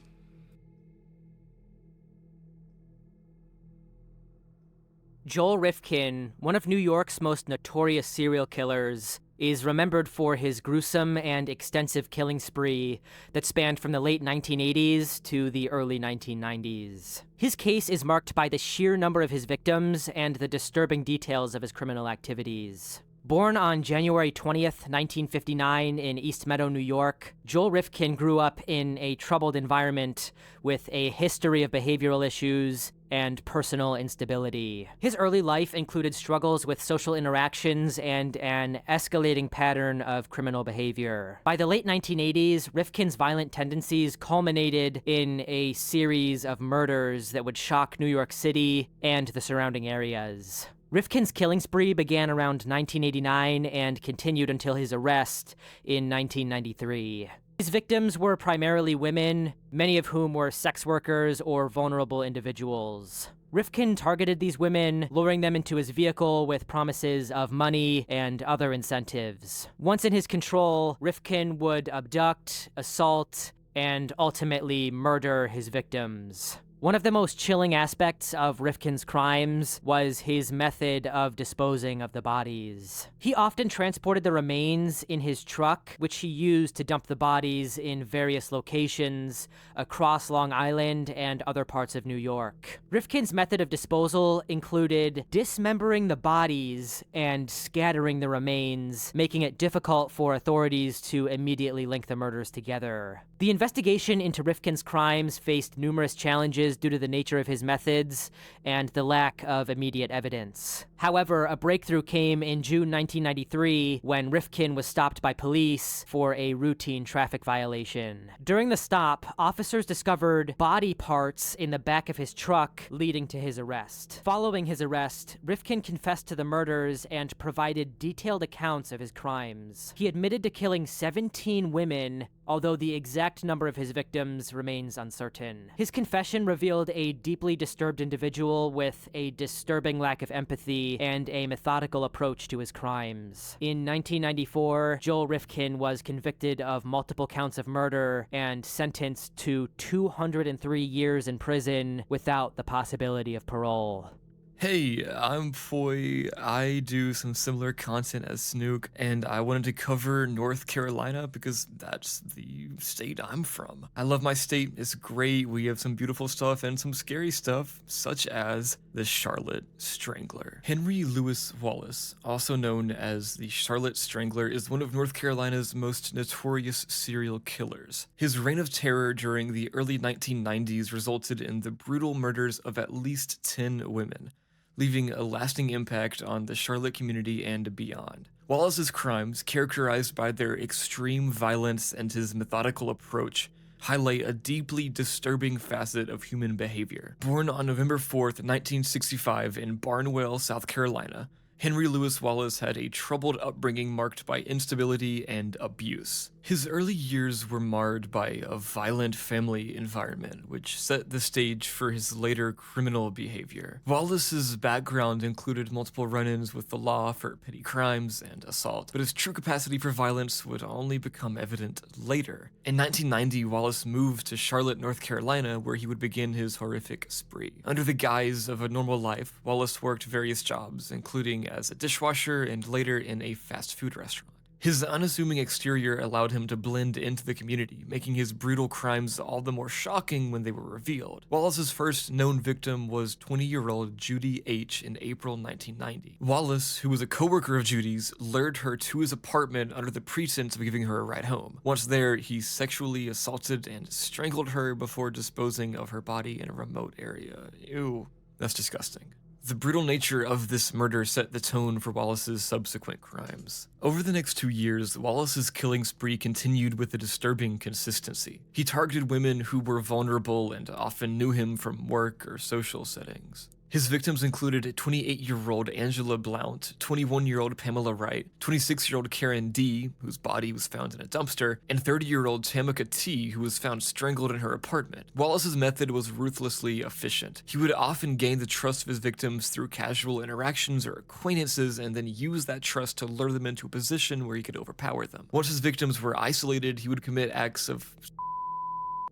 Joel Rifkin, one of New York's most notorious serial killers, is remembered for his gruesome and extensive killing spree that spanned from the late 1980s to the early 1990s. His case is marked by the sheer number of his victims and the disturbing details of his criminal activities. Born on January 20th, 1959 in East Meadow, New York, Joel Rifkin grew up in a troubled environment with a history of behavioral issues and personal instability. His early life included struggles with social interactions and an escalating pattern of criminal behavior. By the late 1980s, Rifkin's violent tendencies culminated in a series of murders that would shock New York City and the surrounding areas. Rifkin's killing spree began around 1989 and continued until his arrest in 1993. His victims were primarily women, many of whom were sex workers or vulnerable individuals. Rifkin targeted these women, luring them into his vehicle with promises of money and other incentives. Once in his control, Rifkin would abduct, assault, and ultimately murder his victims. One of the most chilling aspects of Rifkin's crimes was his method of disposing of the bodies. He often transported the remains in his truck, which he used to dump the bodies in various locations across Long Island and other parts of New York. Rifkin's method of disposal included dismembering the bodies and scattering the remains, making it difficult for authorities to immediately link the murders together. The investigation into Rifkin's crimes faced numerous challenges due to the nature of his methods and the lack of immediate evidence. However, a breakthrough came in June 1993 when Rifkin was stopped by police for a routine traffic violation. During the stop, officers discovered body parts in the back of his truck, leading to his arrest. Following his arrest, Rifkin confessed to the murders and provided detailed accounts of his crimes. He admitted to killing 17 women, although the exact number of his victims remains uncertain. His confession revealed a deeply disturbed individual with a disturbing lack of empathy and a methodical approach to his crimes. In 1994, Joel Rifkin was convicted of multiple counts of murder and sentenced to 203 years in prison without the possibility of parole. Hey, I'm Foy. I do some similar content as Snook, and I wanted to cover North Carolina because that's the state I'm from. I love my state. It's great. We have some beautiful stuff and some scary stuff, such as the Charlotte Strangler. Henry Louis Wallace, also known as the Charlotte Strangler, is one of North Carolina's most notorious serial killers. His reign of terror during the early 1990s resulted in the brutal murders of at least 10 women, leaving a lasting impact on the Charlotte community and beyond. Wallace's crimes, characterized by their extreme violence and his methodical approach, highlight a deeply disturbing facet of human behavior. Born on November 4th, 1965 in Barnwell, South Carolina, Henry Louis Wallace had a troubled upbringing marked by instability and abuse. His early years were marred by a violent family environment, which set the stage for his later criminal behavior. Wallace's background included multiple run-ins with the law for petty crimes and assault, but his true capacity for violence would only become evident later. In 1990, Wallace moved to Charlotte, North Carolina, where he would begin his horrific spree. Under the guise of a normal life, Wallace worked various jobs, including as a dishwasher and later in a fast food restaurant. His unassuming exterior allowed him to blend into the community, making his brutal crimes all the more shocking when they were revealed. Wallace's first known victim was 20-year-old Judy H. in April 1990. Wallace, who was a co-worker of Judy's, lured her to his apartment under the pretense of giving her a ride home. Once there, he sexually assaulted and strangled her before disposing of her body in a remote area. Ew, that's disgusting. The brutal nature of this murder set the tone for Wallace's subsequent crimes. Over the next 2 years, Wallace's killing spree continued with a disturbing consistency. He targeted women who were vulnerable and often knew him from work or social settings. His victims included 28-year-old Angela Blount, 21-year-old Pamela Wright, 26-year-old Karen D., whose body was found in a dumpster, and 30-year-old Tamika T., who was found strangled in her apartment. Wallace's method was ruthlessly efficient. He would often gain the trust of his victims through casual interactions or acquaintances and then use that trust to lure them into a position where he could overpower them. Once his victims were isolated, he would commit acts of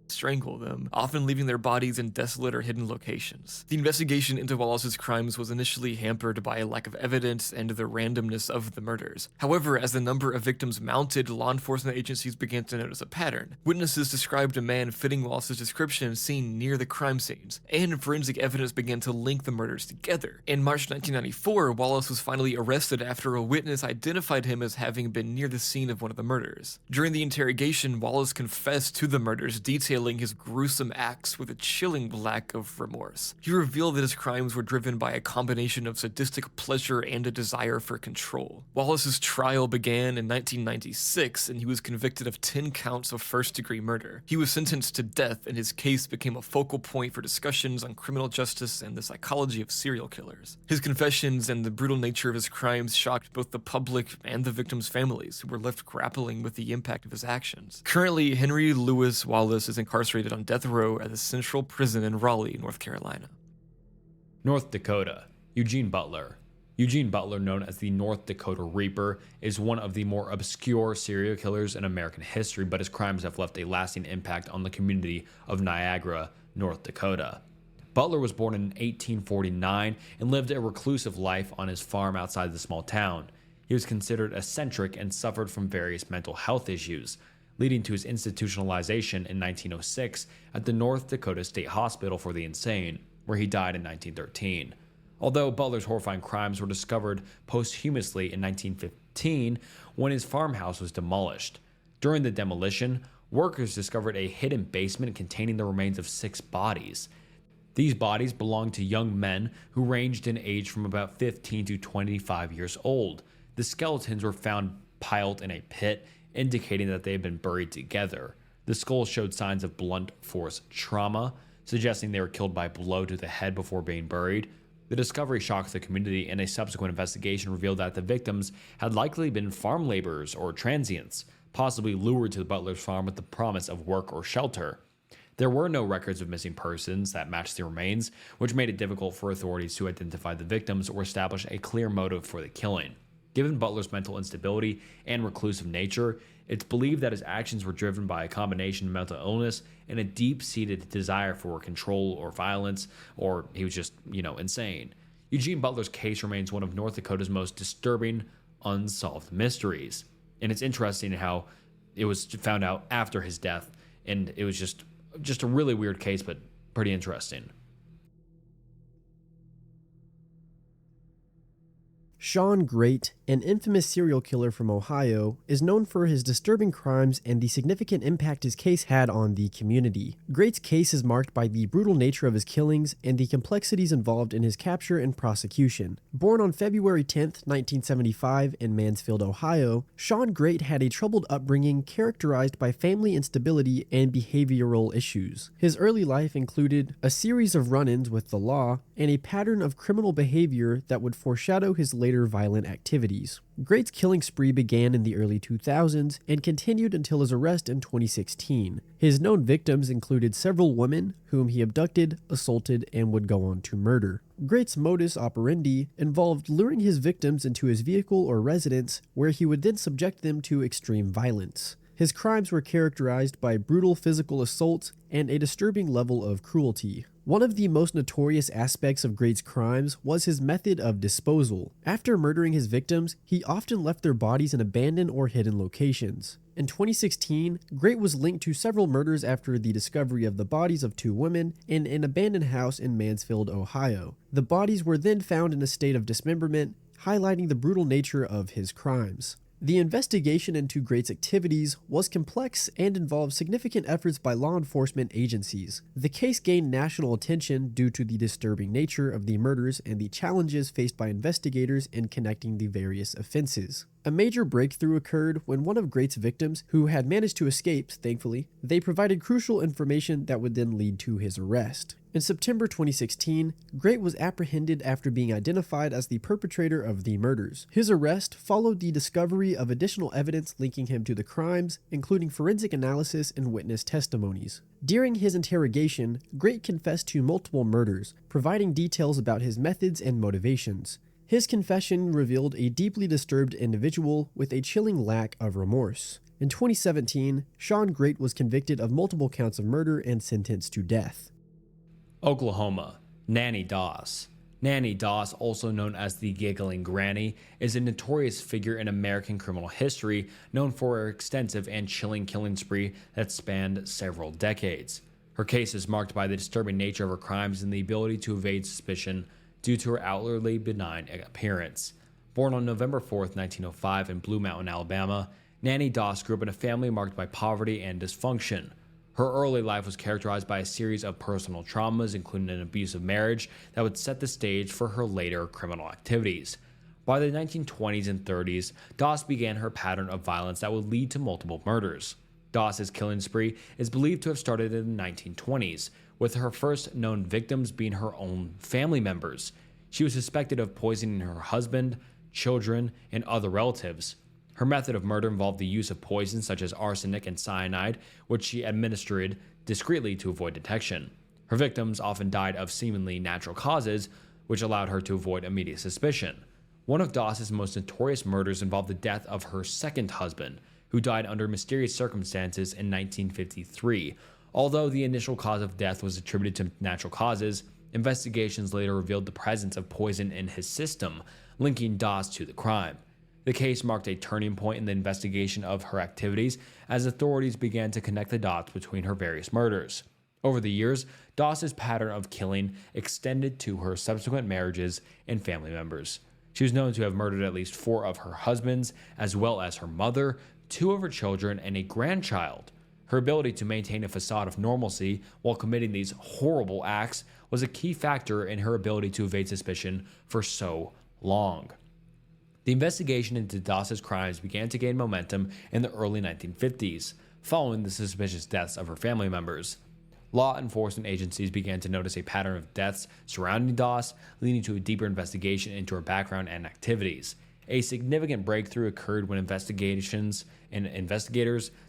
strangle them, often leaving their bodies in desolate or hidden locations. The investigation into Wallace's crimes was initially hampered by a lack of evidence and the randomness of the murders. However, as the number of victims mounted, law enforcement agencies began to notice a pattern. Witnesses described a man fitting Wallace's description seen near the crime scenes, and forensic evidence began to link the murders together. In March 1994, Wallace was finally arrested after a witness identified him as having been near the scene of one of the murders. During the interrogation, Wallace confessed to the murders, detailing his gruesome acts with a chilling lack of remorse. He revealed that his crimes were driven by a combination of sadistic pleasure and a desire for control. Wallace's trial began in 1996, and he was convicted of 10 counts of first-degree murder. He was sentenced to death, and his case became a focal point for discussions on criminal justice and the psychology of serial killers. His confessions and the brutal nature of his crimes shocked both the public and the victims' families, who were left grappling with the impact of his actions. Currently, Henry Louis Wallace is incarcerated on death row at the Central Prison in Raleigh, North Carolina. North Dakota. Eugene Butler. Eugene Butler, known as the North Dakota Reaper, is one of the more obscure serial killers in American history, but his crimes have left a lasting impact on the community of Niagara, North Dakota. Butler was born in 1849 and lived a reclusive life on his farm outside the small town. He was considered eccentric and suffered from various mental health issues, leading to his institutionalization in 1906 at the North Dakota State Hospital for the Insane, where he died in 1913. Although Butler's horrifying crimes were discovered posthumously in 1915 when his farmhouse was demolished. During the demolition, workers discovered a hidden basement containing the remains of 6 bodies. These bodies belonged to young men who ranged in age from about 15 to 25 years old. The skeletons were found piled in a pit, indicating that they had been buried together. The skulls showed signs of blunt force trauma, suggesting they were killed by a blow to the head before being buried. The discovery shocked the community, and a subsequent investigation revealed that the victims had likely been farm laborers or transients, possibly lured to the Butler's farm with the promise of work or shelter. There were no records of missing persons that matched the remains, which made it difficult for authorities to identify the victims or establish a clear motive for the killing. Given Butler's mental instability and reclusive nature, it's believed that his actions were driven by a combination of mental illness and a deep-seated desire for control or violence, or he was just, insane. Eugene Butler's case remains one of North Dakota's most disturbing, unsolved mysteries. And it's interesting how it was found out after his death, and it was just a really weird case, but pretty interesting. Sean Great, an infamous serial killer from Ohio, is known for his disturbing crimes and the significant impact his case had on the community. Great's case is marked by the brutal nature of his killings and the complexities involved in his capture and prosecution. Born on February 10, 1975 in Mansfield, Ohio, Sean Great had a troubled upbringing characterized by family instability and behavioral issues. His early life included a series of run-ins with the law and a pattern of criminal behavior that would foreshadow his later violent activities. Great's killing spree began in the early 2000s and continued until his arrest in 2016. His known victims included several women whom he abducted, assaulted, and would go on to murder. Great's modus operandi involved luring his victims into his vehicle or residence, where he would then subject them to extreme violence. His crimes were characterized by brutal physical assault and a disturbing level of cruelty. One of the most notorious aspects of Great's crimes was his method of disposal. After murdering his victims, he often left their bodies in abandoned or hidden locations. In 2016, Great was linked to several murders after the discovery of the bodies of 2 women in an abandoned house in Mansfield, Ohio. The bodies were then found in a state of dismemberment, highlighting the brutal nature of his crimes. The investigation into Great's activities was complex and involved significant efforts by law enforcement agencies. The case gained national attention due to the disturbing nature of the murders and the challenges faced by investigators in connecting the various offenses. A major breakthrough occurred when one of Great's victims, who had managed to escape, thankfully, they provided crucial information that would then lead to his arrest. In September 2016, Great was apprehended after being identified as the perpetrator of the murders. His arrest followed the discovery of additional evidence linking him to the crimes, including forensic analysis and witness testimonies. During his interrogation, Great confessed to multiple murders, providing details about his methods and motivations. His confession revealed a deeply disturbed individual with a chilling lack of remorse. In 2017, Sean Great was convicted of multiple counts of murder and sentenced to death. Oklahoma, Nanny Doss. Nanny Doss, also known as the Giggling Granny, is a notorious figure in American criminal history, known for her extensive and chilling killing spree that spanned several decades. Her case is marked by the disturbing nature of her crimes and the ability to evade suspicion due to her outwardly benign appearance. Born on November 4, 1905 in Blue Mountain, Alabama, Nanny Doss grew up in a family marked by poverty and dysfunction. Her early life was characterized by a series of personal traumas, including an abusive marriage that would set the stage for her later criminal activities. By the 1920s and 30s, Doss began her pattern of violence that would lead to multiple murders. Doss's killing spree is believed to have started in the 1920s, with her first known victims being her own family members. She was suspected of poisoning her husband, children, and other relatives. Her method of murder involved the use of poisons such as arsenic and cyanide, which she administered discreetly to avoid detection. Her victims often died of seemingly natural causes, which allowed her to avoid immediate suspicion. One of Doss's most notorious murders involved the death of her second husband, who died under mysterious circumstances in 1953. Although the initial cause of death was attributed to natural causes, Investigations later revealed the presence of poison in his system, linking Doss to the crime. The case marked a turning point in the investigation of her activities as authorities began to connect the dots between her various murders. Over the years, Doss's pattern of killing extended to her subsequent marriages and family members. She was known to have murdered at least 4 of her husbands, as well as her mother, 2 of her children, and a grandchild. Her ability to maintain a facade of normalcy while committing these horrible acts was a key factor in her ability to evade suspicion for so long. The investigation into Doss's crimes began to gain momentum in the early 1950s, following the suspicious deaths of her family members. Law enforcement agencies began to notice a pattern of deaths surrounding Doss, leading to a deeper investigation into her background and activities. A significant breakthrough occurred when investigators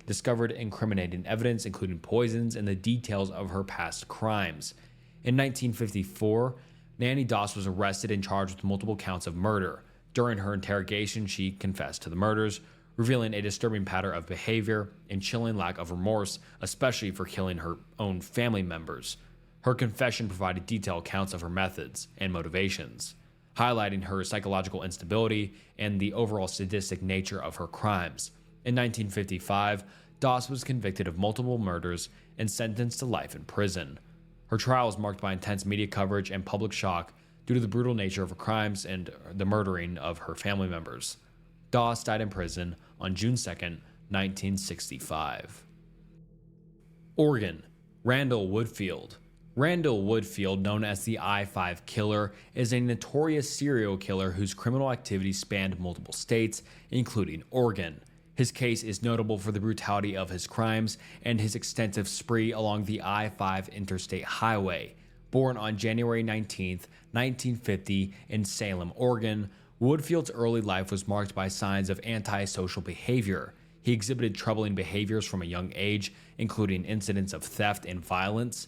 discovered incriminating evidence, including poisons and the details of her past crimes. In 1954, Nanny Doss was arrested and charged with multiple counts of murder. During her interrogation, she confessed to the murders, revealing a disturbing pattern of behavior and chilling lack of remorse, especially for killing her own family members. Her confession provided detailed accounts of her methods and motivations, highlighting her psychological instability and the overall sadistic nature of her crimes. In 1955, Doss was convicted of multiple murders and sentenced to life in prison. Her trial was marked by intense media coverage and public shock due to the brutal nature of her crimes and the murdering of her family members. Doss died in prison on June 2, 1965. Oregon, Randall Woodfield. Randall Woodfield, known as the I-5 Killer, is a notorious serial killer whose criminal activities spanned multiple states, including Oregon. His case is notable for the brutality of his crimes and his extensive spree along the I-5 interstate highway. Born on January 19, 1950 in Salem, Oregon, Woodfield's early life was marked by signs of antisocial behavior. He exhibited troubling behaviors from a young age, including incidents of theft and violence.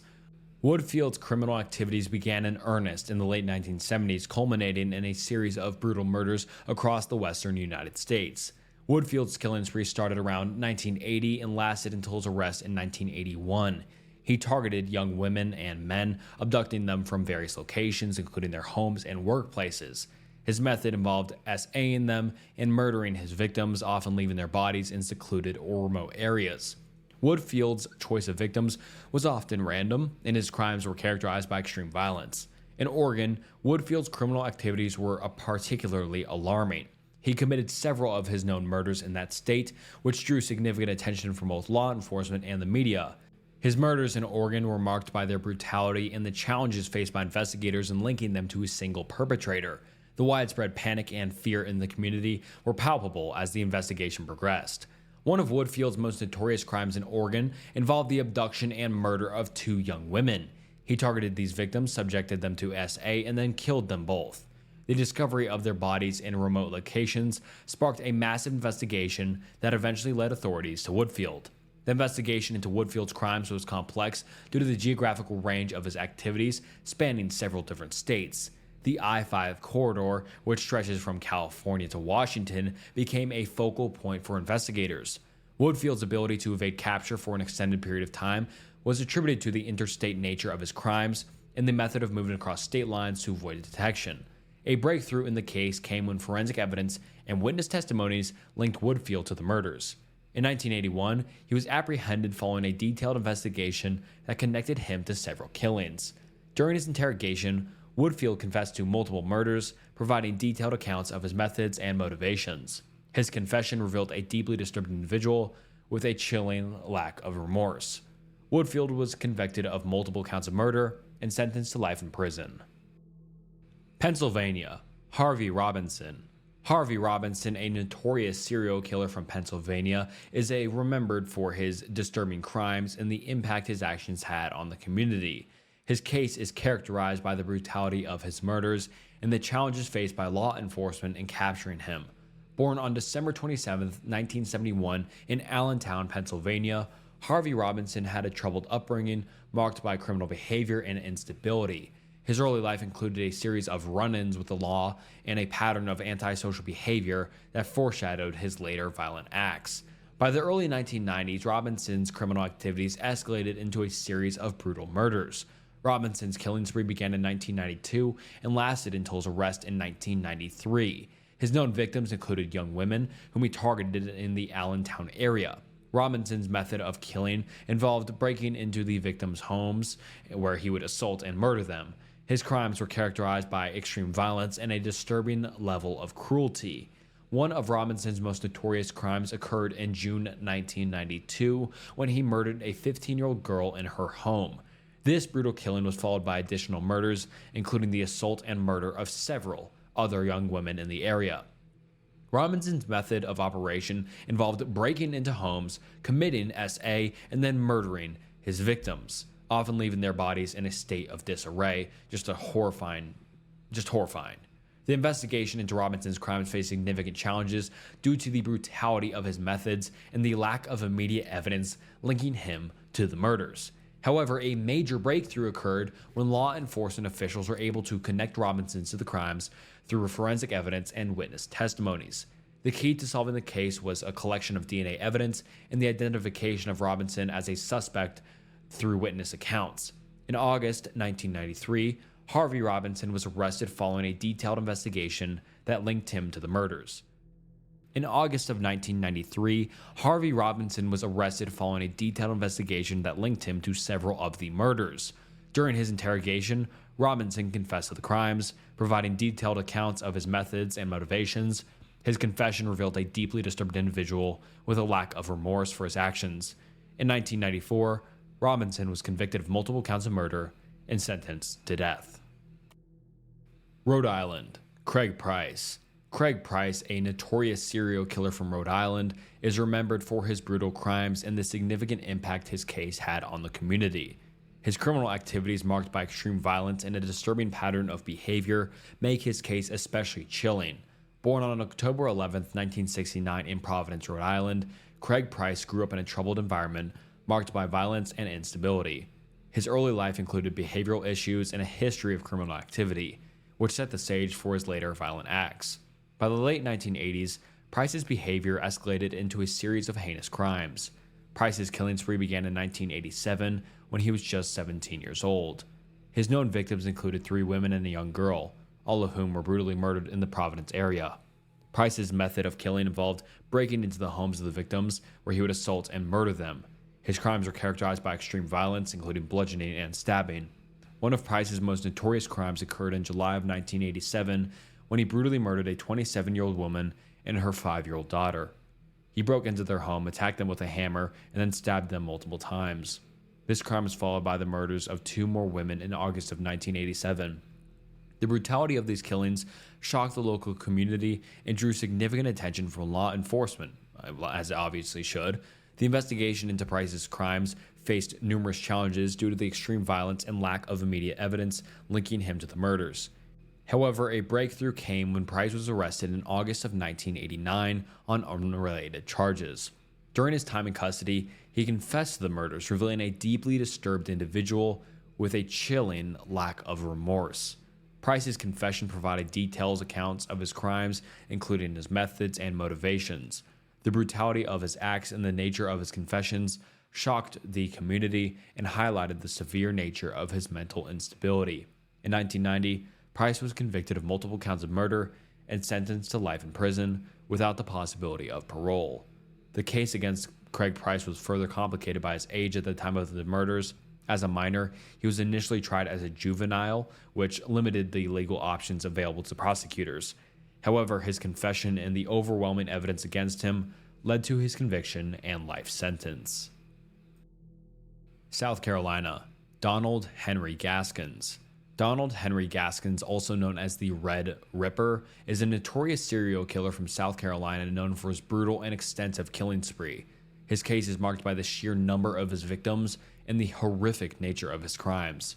Woodfield's criminal activities began in earnest in the late 1970s, culminating in a series of brutal murders across the western United States. Woodfield's killing spree started around 1980 and lasted until his arrest in 1981. He targeted young women and men, abducting them from various locations, including their homes and workplaces. His method involved SAing them and murdering his victims, often leaving their bodies in secluded or remote areas. Woodfield's choice of victims was often random, and his crimes were characterized by extreme violence. In Oregon, Woodfield's criminal activities were particularly alarming. He committed several of his known murders in that state, which drew significant attention from both law enforcement and the media. His murders in Oregon were marked by their brutality and the challenges faced by investigators in linking them to a single perpetrator. The widespread panic and fear in the community were palpable as the investigation progressed. One of Woodfield's most notorious crimes in Oregon involved the abduction and murder of 2 young women. He targeted these victims, subjected them to SA, and then killed them both. The discovery of their bodies in remote locations sparked a massive investigation that eventually led authorities to Woodfield. The investigation into Woodfield's crimes was complex due to the geographical range of his activities spanning several different states. The I-5 corridor, which stretches from California to Washington, became a focal point for investigators. Woodfield's ability to evade capture for an extended period of time was attributed to the interstate nature of his crimes and the method of moving across state lines to avoid detection. A breakthrough in the case came when forensic evidence and witness testimonies linked Woodfield to the murders. In 1981, he was apprehended following a detailed investigation that connected him to several killings. During his interrogation, Woodfield confessed to multiple murders, providing detailed accounts of his methods and motivations. His confession revealed a deeply disturbed individual with a chilling lack of remorse. Woodfield was convicted of multiple counts of murder and sentenced to life in prison. Pennsylvania, Harvey Robinson. Harvey Robinson, a notorious serial killer from Pennsylvania, is remembered for his disturbing crimes and the impact his actions had on the community. His case is characterized by the brutality of his murders and the challenges faced by law enforcement in capturing him. Born on December 27, 1971 in Allentown, Pennsylvania, Harvey Robinson had a troubled upbringing marked by criminal behavior and instability. His early life included a series of run-ins with the law and a pattern of antisocial behavior that foreshadowed his later violent acts. By the early 1990s, Robinson's criminal activities escalated into a series of brutal murders. Robinson's killing spree began in 1992 and lasted until his arrest in 1993. His known victims included young women, whom he targeted in the Allentown area. Robinson's method of killing involved breaking into the victims' homes, where he would assault and murder them. His crimes were characterized by extreme violence and a disturbing level of cruelty. One of Robinson's most notorious crimes occurred in June 1992 when he murdered a 15-year-old girl in her home. This brutal killing was followed by additional murders, including the assault and murder of several other young women in the area. Robinson's method of operation involved breaking into homes, committing SA, and then murdering his victims, often leaving their bodies in a state of disarray. Just horrifying. The investigation into Robinson's crimes faced significant challenges due to the brutality of his methods and the lack of immediate evidence linking him to the murders. However, a major breakthrough occurred when law enforcement officials were able to connect Robinson to the crimes through forensic evidence and witness testimonies. The key to solving the case was a collection of DNA evidence and the identification of Robinson as a suspect through witness accounts. In August 1993, Harvey Robinson was arrested following a detailed investigation that linked him to the murders. In August of 1993, Harvey Robinson was arrested following a detailed investigation that linked him to several of the murders. During his interrogation, Robinson confessed to the crimes, providing detailed accounts of his methods and motivations. His confession revealed a deeply disturbed individual with a lack of remorse for his actions. In 1994, Robinson was convicted of multiple counts of murder and sentenced to death. Rhode Island, Craig Price. Craig Price, a notorious serial killer from Rhode Island, is remembered for his brutal crimes and the significant impact his case had on the community. His criminal activities, marked by extreme violence and a disturbing pattern of behavior, make his case especially chilling. Born on October 11, 1969 in Providence, Rhode Island, Craig Price grew up in a troubled environment marked by violence and instability. His early life included behavioral issues and a history of criminal activity, which set the stage for his later violent acts. By the late 1980s, Price's behavior escalated into a series of heinous crimes. Price's killing spree began in 1987 when he was just 17 years old. His known victims included 3 women and a young girl, all of whom were brutally murdered in the Providence area. Price's method of killing involved breaking into the homes of the victims, where he would assault and murder them. His crimes were characterized by extreme violence, including bludgeoning and stabbing. One of Price's most notorious crimes occurred in July of 1987 when he brutally murdered a 27-year-old woman and her 5-year-old daughter. He broke into their home, attacked them with a hammer, and then stabbed them multiple times. This crime was followed by the murders of 2 more women in August of 1987. The brutality of these killings shocked the local community and drew significant attention from law enforcement, as it obviously should. The investigation into Price's crimes faced numerous challenges due to the extreme violence and lack of immediate evidence linking him to the murders. However, a breakthrough came when Price was arrested in August of 1989 on unrelated charges. During his time in custody, he confessed to the murders, revealing a deeply disturbed individual with a chilling lack of remorse. Price's confession provided detailed accounts of his crimes, including his methods and motivations. The brutality of his acts and the nature of his confessions shocked the community and highlighted the severe nature of his mental instability. In 1990, Price was convicted of multiple counts of murder and sentenced to life in prison without the possibility of parole. The case against Craig Price was further complicated by his age at the time of the murders. As a minor, he was initially tried as a juvenile, which limited the legal options available to prosecutors. However, his confession and the overwhelming evidence against him led to his conviction and life sentence. South Carolina, Donald Henry Gaskins. Donald Henry Gaskins, also known as the Red Ripper, is a notorious serial killer from South Carolina known for his brutal and extensive killing spree. His case is marked by the sheer number of his victims and the horrific nature of his crimes.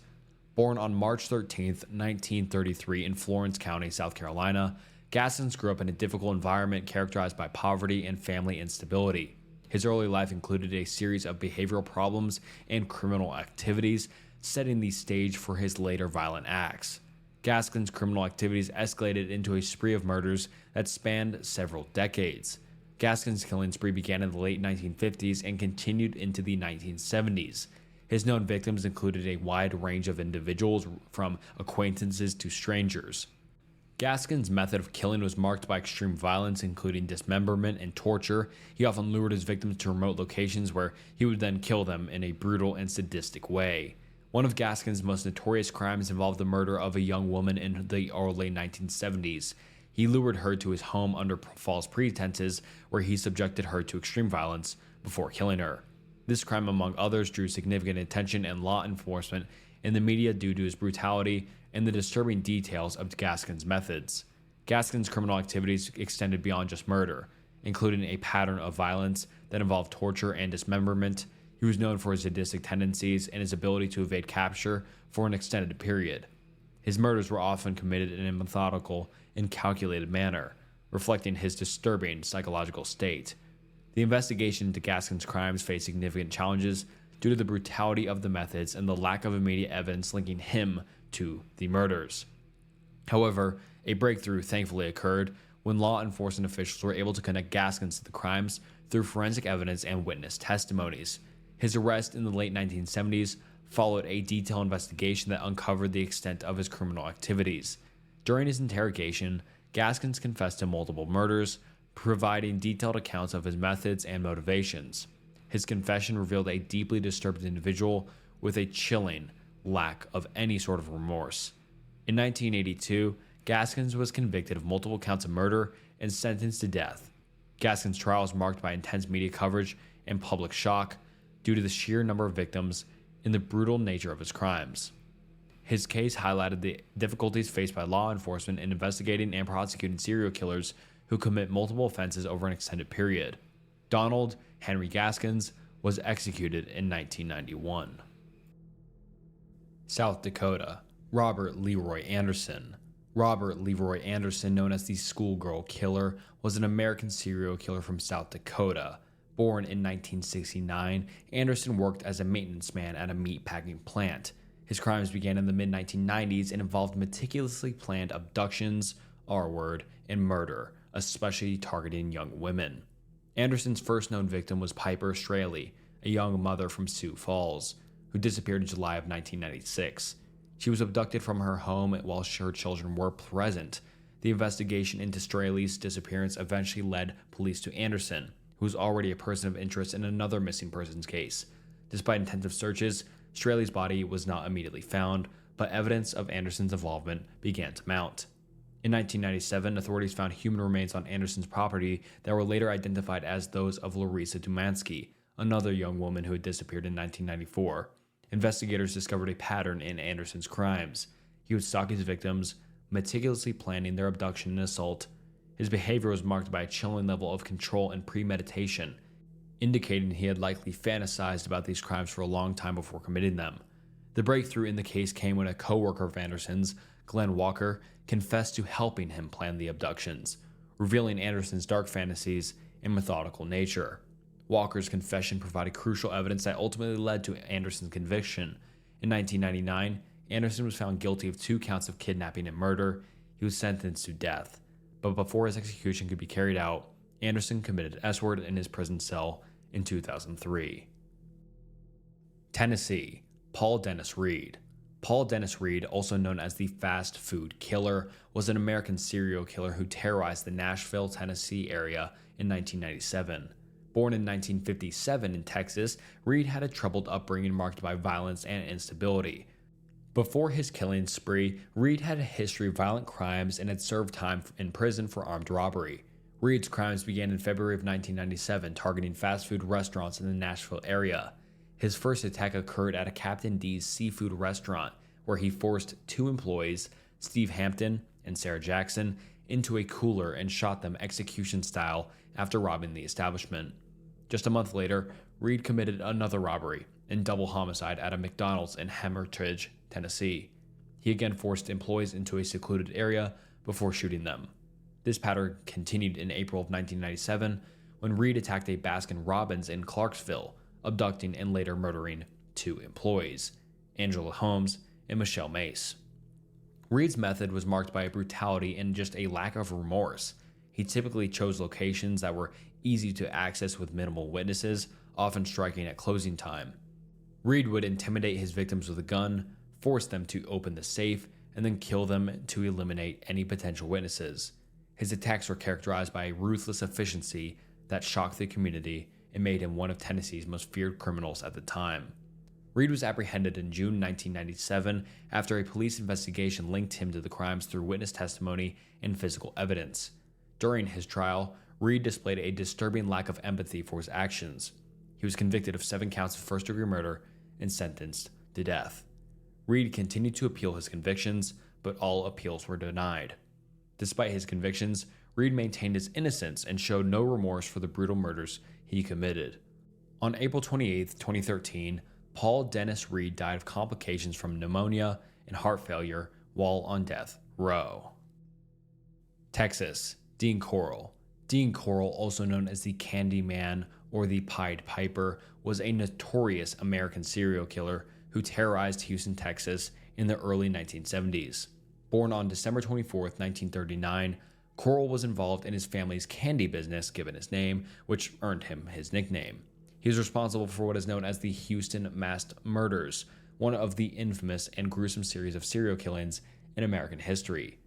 Born on March 13, 1933 in Florence County, South Carolina, Gaskins grew up in a difficult environment characterized by poverty and family instability. His early life included a series of behavioral problems and criminal activities, setting the stage for his later violent acts. Gaskins' criminal activities escalated into a spree of murders that spanned several decades. Gaskins' killing spree began in the late 1950s and continued into the 1970s. His known victims included a wide range of individuals, from acquaintances to strangers. Gaskin's method of killing was marked by extreme violence, including dismemberment and torture. He often lured his victims to remote locations where he would then kill them in a brutal and sadistic way. One of Gaskin's most notorious crimes involved the murder of a young woman in the early 1970s. He lured her to his home under false pretenses, where he subjected her to extreme violence before killing her. This crime, among others, drew significant attention and law enforcement in the media due to his brutality and the disturbing details of Gaskin's methods. Gaskin's criminal activities extended beyond just murder, including a pattern of violence that involved torture and dismemberment. He was known for his sadistic tendencies and his ability to evade capture for an extended period. His murders were often committed in a methodical and calculated manner, reflecting his disturbing psychological state. The investigation into Gaskin's crimes faced significant challenges due to the brutality of the methods and the lack of immediate evidence linking him to the murders. However, a breakthrough thankfully occurred when law enforcement officials were able to connect Gaskins to the crimes through forensic evidence and witness testimonies. His arrest in the late 1970s followed a detailed investigation that uncovered the extent of his criminal activities. During his interrogation, Gaskins confessed to multiple murders, providing detailed accounts of his methods and motivations. His confession revealed a deeply disturbed individual with a chilling lack of any sort of remorse. In 1982, Gaskins was convicted of multiple counts of murder and sentenced to death. Gaskins' trial was marked by intense media coverage and public shock due to the sheer number of victims and the brutal nature of his crimes. His case highlighted the difficulties faced by law enforcement in investigating and prosecuting serial killers who commit multiple offenses over an extended period. Donald Henry Gaskins was executed in 1991. South Dakota, Robert Leroy Anderson. Robert Leroy Anderson, known as the Schoolgirl Killer, was an American serial killer from South Dakota. Born in 1969, Anderson worked as a maintenance man at a meatpacking plant. His crimes began in the mid-1990s and involved meticulously planned abductions, R-word, and murder, especially targeting young women. Anderson's first known victim was Piper Straley, a young mother from Sioux Falls, who disappeared in July of 1996. She was abducted from her home while her children were present. The investigation into Straley's disappearance eventually led police to Anderson, who was already a person of interest in another missing persons case. Despite intensive searches, Straley's body was not immediately found, but evidence of Anderson's involvement began to mount. In 1997, authorities found human remains on Anderson's property that were later identified as those of Larissa Dumansky, another young woman who had disappeared in 1994. Investigators discovered a pattern in Anderson's crimes. He would stalk his victims, meticulously planning their abduction and assault. His behavior was marked by a chilling level of control and premeditation, indicating he had likely fantasized about these crimes for a long time before committing them. The breakthrough in the case came when a co-worker of Anderson's, Glenn Walker, confessed to helping him plan the abductions, revealing Anderson's dark fantasies and methodical nature. Walker's confession provided crucial evidence that ultimately led to Anderson's conviction. In 1999, Anderson was found guilty of 2 counts of kidnapping and murder. He was sentenced to death. But before his execution could be carried out, Anderson committed S-word in his prison cell in 2003. Tennessee, Paul Dennis Reed. Paul Dennis Reed, also known as the fast food killer, was an American serial killer who terrorized the Nashville, Tennessee area in 1997. Born in 1957 in Texas, Reed had a troubled upbringing marked by violence and instability. Before his killing spree, Reed had a history of violent crimes and had served time in prison for armed robbery. Reed's crimes began in February of 1997, targeting fast food restaurants in the Nashville area. His first attack occurred at a Captain D's seafood restaurant, where he forced 2 employees, Steve Hampton and Sarah Jackson, into a cooler and shot them execution style after robbing the establishment. Just a month later, Reed committed another robbery and double homicide at a McDonald's in Hermitage, Tennessee. He again forced employees into a secluded area before shooting them. This pattern continued in April of 1997 when Reed attacked a Baskin-Robbins in Clarksville, abducting and later murdering 2 employees, Angela Holmes and Michelle Mace. Reed's method was marked by a brutality and just a lack of remorse. He typically chose locations that were easy to access with minimal witnesses, often striking at closing time. Reed would intimidate his victims with a gun, force them to open the safe, and then kill them to eliminate any potential witnesses. His attacks were characterized by a ruthless efficiency that shocked the community and made him one of Tennessee's most feared criminals at the time. Reed was apprehended in June 1997 after a police investigation linked him to the crimes through witness testimony and physical evidence. During his trial, Reed displayed a disturbing lack of empathy for his actions. He was convicted of 7 counts of first-degree murder and sentenced to death. Reed continued to appeal his convictions, but all appeals were denied. Despite his convictions, Reed maintained his innocence and showed no remorse for the brutal murders he committed. On April 28, 2013, Paul Dennis Reed died of complications from pneumonia and heart failure while on death row. Texas, Dean Carroll. Dean Carroll, also known as the Candy Man or the Pied Piper, was a notorious American serial killer who terrorized Houston, Texas in the early 1970s. Born on December 24, 1939, Carroll was involved in his family's candy business, given his name, which earned him his nickname. He is responsible for what is known as the Houston Mass Murders, one of the infamous and gruesome series of serial killings in American history.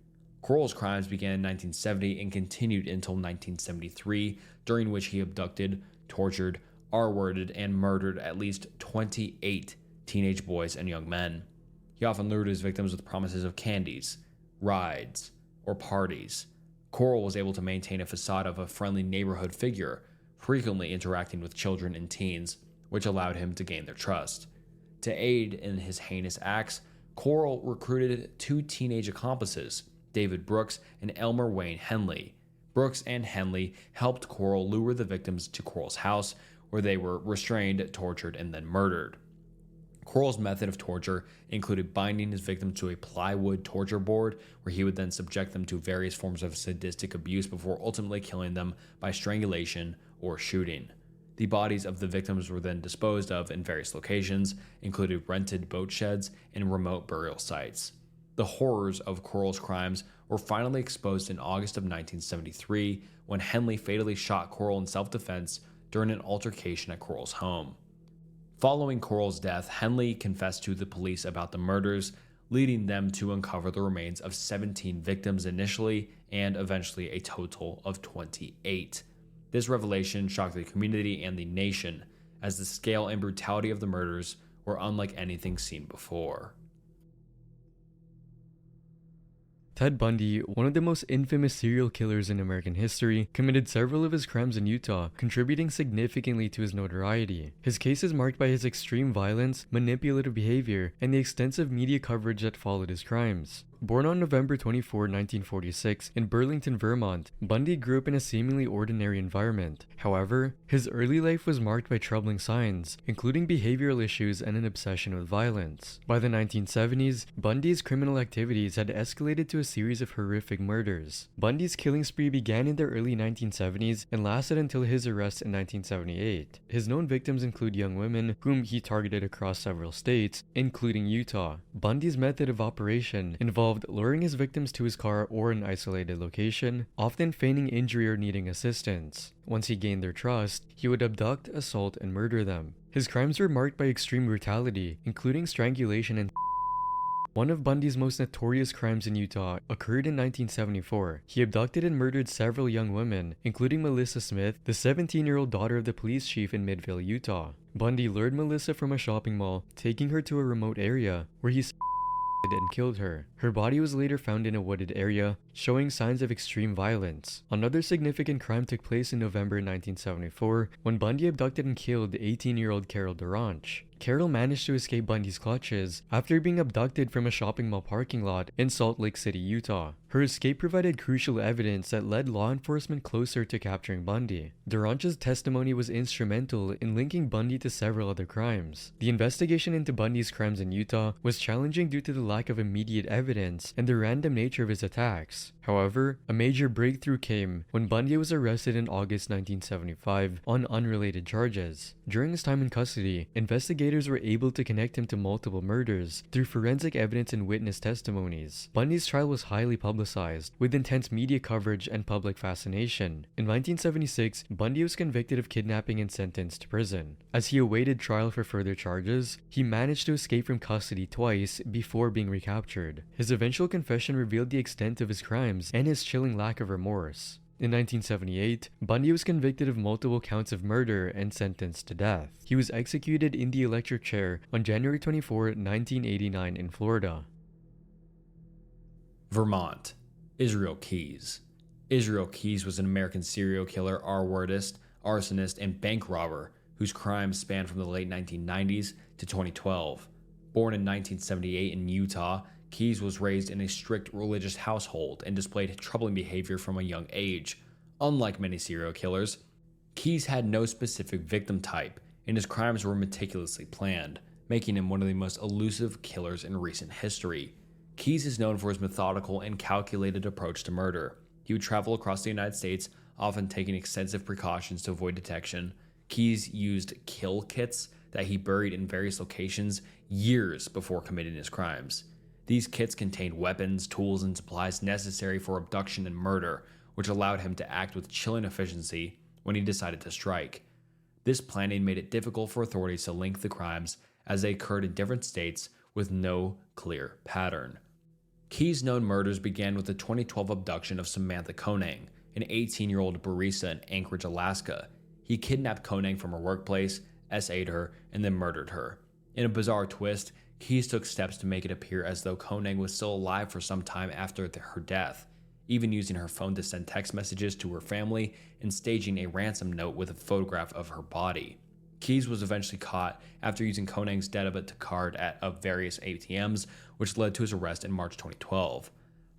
Carroll's crimes began in 1970 and continued until 1973, during which he abducted, tortured, R-worded, and murdered at least 28 teenage boys and young men. He often lured his victims with promises of candies, rides, or parties. Carroll was able to maintain a facade of a friendly neighborhood figure, frequently interacting with children and teens, which allowed him to gain their trust. To aid in his heinous acts, Carroll recruited 2 teenage accomplices, David Brooks and Elmer Wayne Henley. Brooks and Henley helped Carroll lure the victims to Carroll's house, where they were restrained, tortured, and then murdered. Carroll's method of torture included binding his victims to a plywood torture board, where he would then subject them to various forms of sadistic abuse before ultimately killing them by strangulation or shooting. The bodies of the victims were then disposed of in various locations, including rented boat sheds and remote burial sites. The horrors of Carroll's crimes were finally exposed in August of 1973 when Henley fatally shot Carroll in self-defense during an altercation at Carroll's home. Following Carroll's death, Henley confessed to the police about the murders, leading them to uncover the remains of 17 victims initially and eventually a total of 28. This revelation shocked the community and the nation, as the scale and brutality of the murders were unlike anything seen before. Ted Bundy, one of the most infamous serial killers in American history, committed several of his crimes in Utah, contributing significantly to his notoriety. His case is marked by his extreme violence, manipulative behavior, and the extensive media coverage that followed his crimes. Born on November 24, 1946, in Burlington, Vermont, Bundy grew up in a seemingly ordinary environment. However, his early life was marked by troubling signs, including behavioral issues and an obsession with violence. By the 1970s, Bundy's criminal activities had escalated to a series of horrific murders. Bundy's killing spree began in the early 1970s and lasted until his arrest in 1978. His known victims include young women, whom he targeted across several states, including Utah. Bundy's method of operation involved luring his victims to his car or an isolated location, often feigning injury or needing assistance. Once he gained their trust, he would abduct, assault, and murder them. His crimes were marked by extreme brutality, including strangulation and One of Bundy's most notorious crimes in Utah occurred in 1974. He abducted and murdered several young women, including Melissa Smith, the 17-year-old daughter of the police chief in Midvale, Utah. Bundy lured Melissa from a shopping mall, taking her to a remote area, where he and killed her. Her body was later found in a wooded area, showing signs of extreme violence. Another significant crime took place in November 1974 when Bundy abducted and killed 18-year-old Carroll Duranch. Carroll managed to escape Bundy's clutches after being abducted from a shopping mall parking lot in Salt Lake City, Utah. Her escape provided crucial evidence that led law enforcement closer to capturing Bundy. Duranch's testimony was instrumental in linking Bundy to several other crimes. The investigation into Bundy's crimes in Utah was challenging due to the lack of immediate evidence and the random nature of his attacks. However, a major breakthrough came when Bundy was arrested in August 1975 on unrelated charges. During his time in custody, investigators were able to connect him to multiple murders through forensic evidence and witness testimonies. Bundy's trial was highly publicized, with intense media coverage and public fascination. In 1976, Bundy was convicted of kidnapping and sentenced to prison. As he awaited trial for further charges, he managed to escape from custody twice before being recaptured. His eventual confession revealed the extent of his crimes and his chilling lack of remorse. In 1978, Bundy was convicted of multiple counts of murder and sentenced to death. He was executed in the electric chair on January 24, 1989 in Florida. Vermont. Israel Keyes. Israel Keyes was an American serial killer, R-wordist, arsonist, and bank robber whose crimes spanned from the late 1990s to 2012. Born in 1978 in Utah, Keyes was raised in a strict religious household and displayed troubling behavior from a young age. Unlike many serial killers, Keyes had no specific victim type, and his crimes were meticulously planned, making him one of the most elusive killers in recent history. Keyes is known for his methodical and calculated approach to murder. He would travel across the United States, often taking extensive precautions to avoid detection. Keyes used kill kits that he buried in various locations years before committing his crimes. These kits contained weapons, tools, and supplies necessary for abduction and murder, which allowed him to act with chilling efficiency when he decided to strike. This planning made it difficult for authorities to link the crimes as they occurred in different states with no clear pattern. Keyes' known murders began with the 2012 abduction of Samantha Konang, an 18-year-old barista in Anchorage, Alaska. He kidnapped Konang from her workplace, SA'd her, and then murdered her. In a bizarre twist, Keyes took steps to make it appear as though Konang was still alive for some time after her death, even using her phone to send text messages to her family and staging a ransom note with a photograph of her body. Keyes was eventually caught after using Konang's debit card at various ATMs, which led to his arrest in March 2012.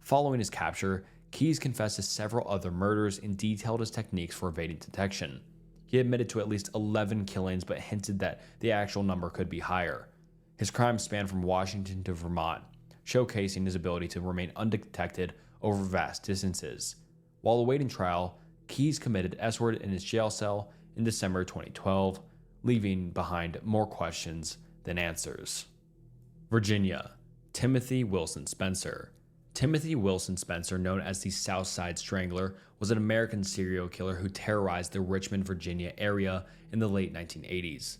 Following his capture, Keyes confessed to several other murders and detailed his techniques for evading detection. He admitted to at least 11 killings but hinted that the actual number could be higher. His crimes spanned from Washington to Vermont, showcasing his ability to remain undetected over vast distances. While awaiting trial, Keyes committed S-word in his jail cell in December 2012, leaving behind more questions than answers. Virginia. Timothy Wilson Spencer. Timothy Wilson Spencer, known as the Southside Strangler, was an American serial killer who terrorized the Richmond, Virginia area in the late 1980s.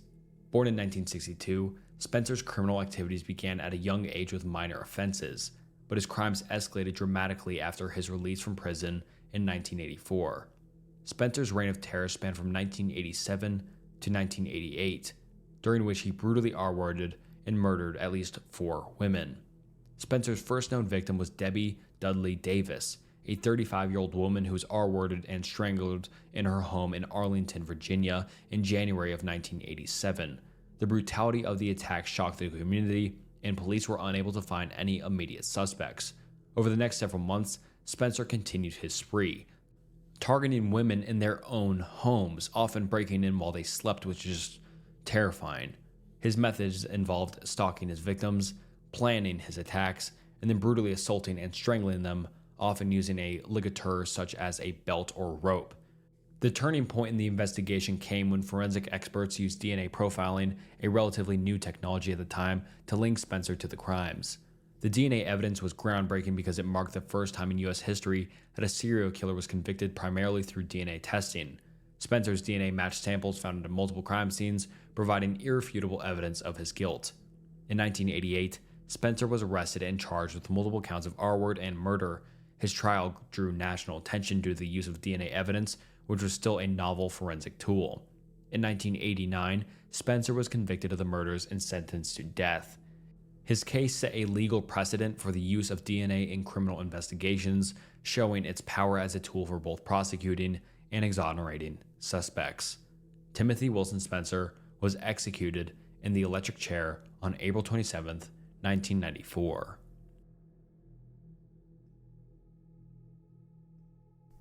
Born in 1962, Spencer's criminal activities began at a young age with minor offenses, but his crimes escalated dramatically after his release from prison in 1984. Spencer's reign of terror spanned from 1987 to 1988, during which he brutally R-worded and murdered at least 4 women. Spencer's first known victim was Debbie Dudley Davis, a 35-year-old woman who was R-worded and strangled in her home in Arlington, Virginia in January of 1987. The brutality of the attack shocked the community, and police were unable to find any immediate suspects. Over the next several months, Spencer continued his spree, targeting women in their own homes, often breaking in while they slept, which is just terrifying. His methods involved stalking his victims, planning his attacks, and then brutally assaulting and strangling them, often using a ligature such as a belt or rope. The turning point in the investigation came when forensic experts used DNA profiling, a relatively new technology at the time, to link Spencer to the crimes. The DNA evidence was groundbreaking because it marked the first time in U.S. history that a serial killer was convicted primarily through DNA testing. Spencer's DNA matched samples found at multiple crime scenes, providing irrefutable evidence of his guilt. In 1988, Spencer was arrested and charged with multiple counts of R-word and murder. His trial drew national attention due to the use of DNA evidence, which was still a novel forensic tool. In 1989, Spencer was convicted of the murders and sentenced to death. His case set a legal precedent for the use of DNA in criminal investigations, showing its power as a tool for both prosecuting and exonerating suspects. Timothy Wilson Spencer was executed in the electric chair on April 27, 1994.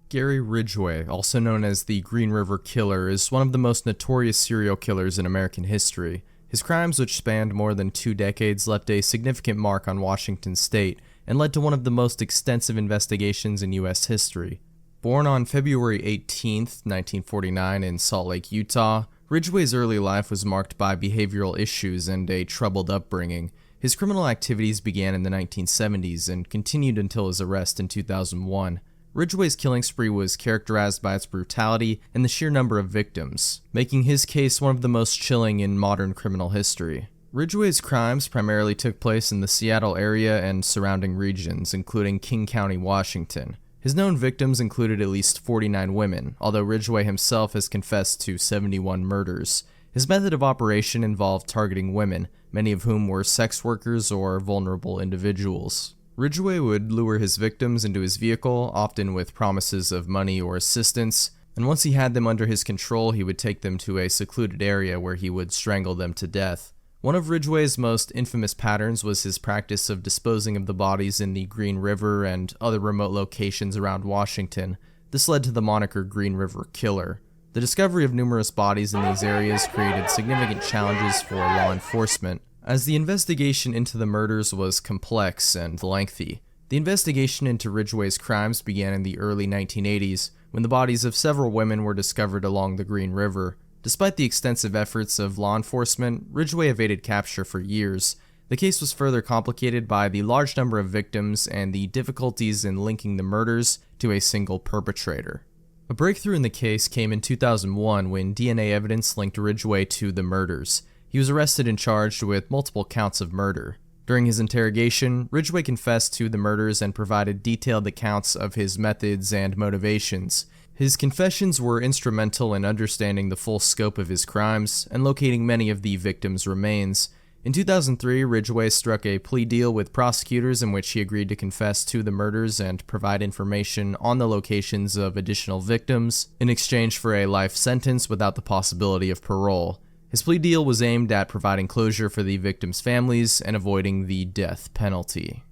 Gary Ridgway, also known as the Green River Killer, is one of the most notorious serial killers in American history. His crimes, which spanned more than 2 decades, left a significant mark on Washington state and led to one of the most extensive investigations in U.S. history. Born on February 18, 1949 in Salt Lake, Utah, Ridgway's early life was marked by behavioral issues and a troubled upbringing. His criminal activities began in the 1970s and continued until his arrest in 2001. Ridgway's killing spree was characterized by its brutality and the sheer number of victims, making his case one of the most chilling in modern criminal history. Ridgway's crimes primarily took place in the Seattle area and surrounding regions, including King County, Washington. His known victims included at least 49 women, although Ridgway himself has confessed to 71 murders. His method of operation involved targeting women, many of whom were sex workers or vulnerable individuals. Ridgway would lure his victims into his vehicle, often with promises of money or assistance, and once he had them under his control, he would take them to a secluded area where he would strangle them to death. One of Ridgway's most infamous patterns was his practice of disposing of the bodies in the Green River and other remote locations around Washington. This led to the moniker Green River Killer. The discovery of numerous bodies in these areas created significant challenges for law enforcement, as the investigation into the murders was complex and lengthy. The investigation into Ridgway's crimes began in the early 1980s, when the bodies of several women were discovered along the Green River. Despite the extensive efforts of law enforcement, Ridgway evaded capture for years. The case was further complicated by the large number of victims and the difficulties in linking the murders to a single perpetrator. A breakthrough in the case came in 2001 when DNA evidence linked Ridgway to the murders. He was arrested and charged with multiple counts of murder. During his interrogation, Ridgway confessed to the murders and provided detailed accounts of his methods and motivations. His confessions were instrumental in understanding the full scope of his crimes and locating many of the victims' remains. In 2003, Ridgway struck a plea deal with prosecutors in which he agreed to confess to the murders and provide information on the locations of additional victims in exchange for a life sentence without the possibility of parole. His plea deal was aimed at providing closure for the victims' families and avoiding the death penalty.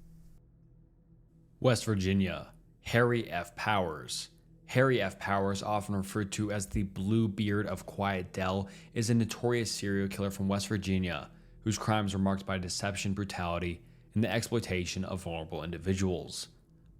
West Virginia, Harry F. Powers. Harry F. Powers, often referred to as the Bluebeard of Quiet Dell, is a notorious serial killer from West Virginia, whose crimes were marked by deception, brutality, and the exploitation of vulnerable individuals.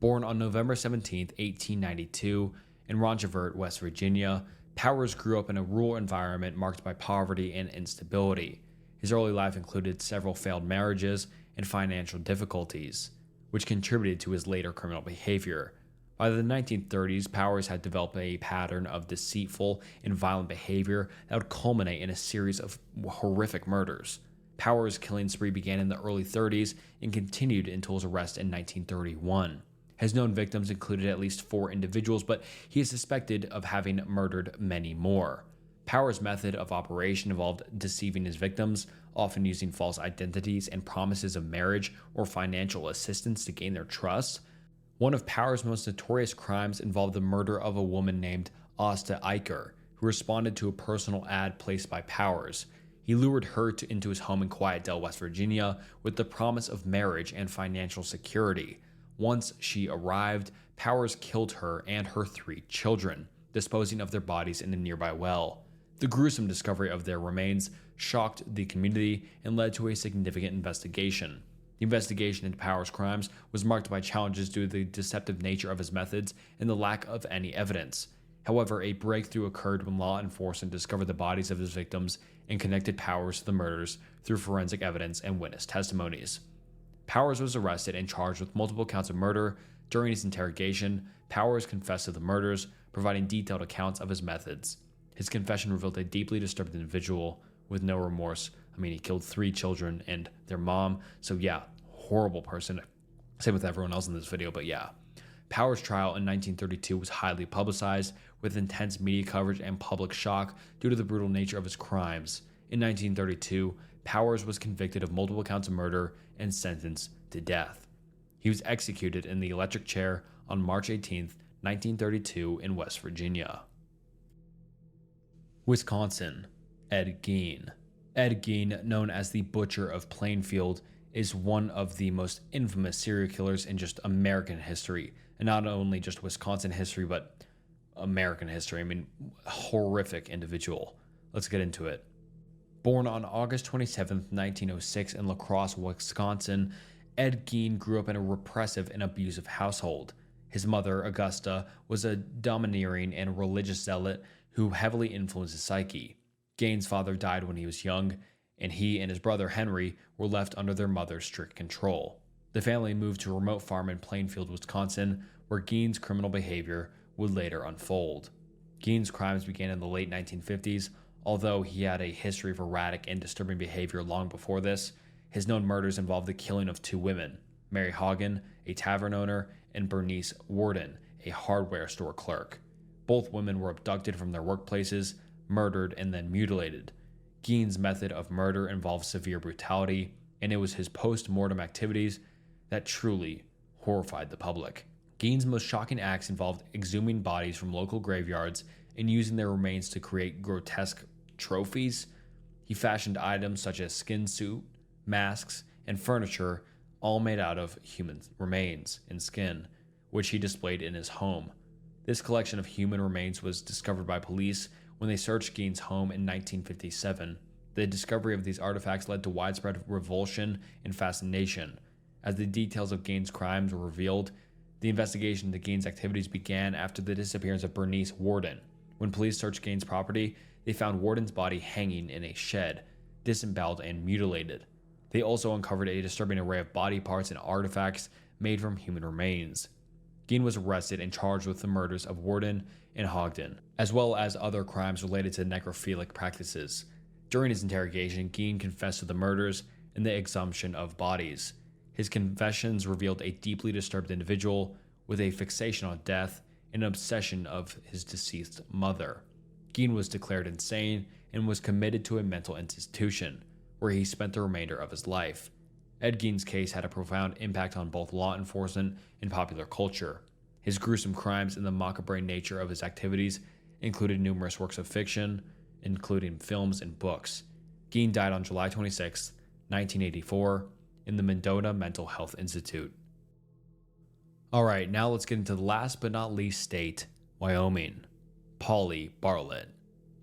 Born on November 17, 1892, in Joubert, West Virginia, Powers grew up in a rural environment marked by poverty and instability. His early life included several failed marriages and financial difficulties, which contributed to his later criminal behavior. By the 1930s, Powers had developed a pattern of deceitful and violent behavior that would culminate in a series of horrific murders. Powers' killing spree began in the early 30s and continued until his arrest in 1931. His known victims included at least 4 individuals, but he is suspected of having murdered many more. Powers' method of operation involved deceiving his victims, often using false identities and promises of marriage or financial assistance to gain their trust. One of Powers' most notorious crimes involved the murder of a woman named Asta Eicher, who responded to a personal ad placed by Powers. He lured her into his home in Quiet Dell, West Virginia, with the promise of marriage and financial security. Once she arrived, Powers killed her and her 3 children, disposing of their bodies in a nearby well. The gruesome discovery of their remains shocked the community and led to a significant investigation. The investigation into Powers' crimes was marked by challenges due to the deceptive nature of his methods and the lack of any evidence. However, a breakthrough occurred when law enforcement discovered the bodies of his victims and connected Powers to the murders through forensic evidence and witness testimonies. Powers was arrested and charged with multiple counts of murder. During his interrogation, Powers confessed to the murders, providing detailed accounts of his methods. His confession revealed a deeply disturbed individual with no remorse. He killed 3 children and their mom, so yeah, horrible person. Same with everyone else in this video, but yeah. Powers' trial in 1932 was highly publicized, with intense media coverage and public shock due to the brutal nature of his crimes. In 1932, Powers was convicted of multiple counts of murder and sentenced to death. He was executed in the electric chair on March 18, 1932 in West Virginia. Wisconsin, Ed Gein. Ed Gein, known as the Butcher of Plainfield, is one of the most infamous serial killers in just American history, and not only just Wisconsin history, but American history. Horrific individual. Let's get into it. Born on August 27, 1906 in La Crosse, Wisconsin, Ed Gein grew up in a repressive and abusive household. His mother, Augusta, was a domineering and religious zealot who heavily influenced his psyche. Gein's father died when he was young, and he and his brother Henry were left under their mother's strict control. The family moved to a remote farm in Plainfield, Wisconsin, where Gein's criminal behavior would later unfold. Gein's crimes began in the late 1950s, although he had a history of erratic and disturbing behavior long before this. His known murders involved the killing of 2 women, Mary Hagen, a tavern owner, and Bernice Warden, a hardware store clerk. Both women were abducted from their workplaces, murdered, and then mutilated. Gein's method of murder involved severe brutality, and it was his post-mortem activities that truly horrified the public. Gein's most shocking acts involved exhuming bodies from local graveyards and using their remains to create grotesque trophies. He fashioned items such as skin suit, masks, and furniture, all made out of human remains and skin, which he displayed in his home. This collection of human remains was discovered by police when they searched Gein's home in 1957. The discovery of these artifacts led to widespread revulsion and fascination. As the details of Gein's crimes were revealed, the investigation into Gein's activities began after the disappearance of Bernice Warden. When police searched Gein's property, they found Warden's body hanging in a shed, disemboweled and mutilated. They also uncovered a disturbing array of body parts and artifacts made from human remains. Gein was arrested and charged with the murders of Warden and Hogden, as well as other crimes related to necrophilic practices. During his interrogation, Gein confessed to the murders and the exhumption of bodies. His confessions revealed a deeply disturbed individual with a fixation on death and an obsession of his deceased mother. Gein was declared insane and was committed to a mental institution, where he spent the remainder of his life. Ed Gein's case had a profound impact on both law enforcement and popular culture. His gruesome crimes and the macabre nature of his activities included numerous works of fiction, including films and books. Gein died on July 26, 1984, in the Mendota Mental Health Institute. Alright, now let's get into the last but not least state, Wyoming. Polly Bartlett.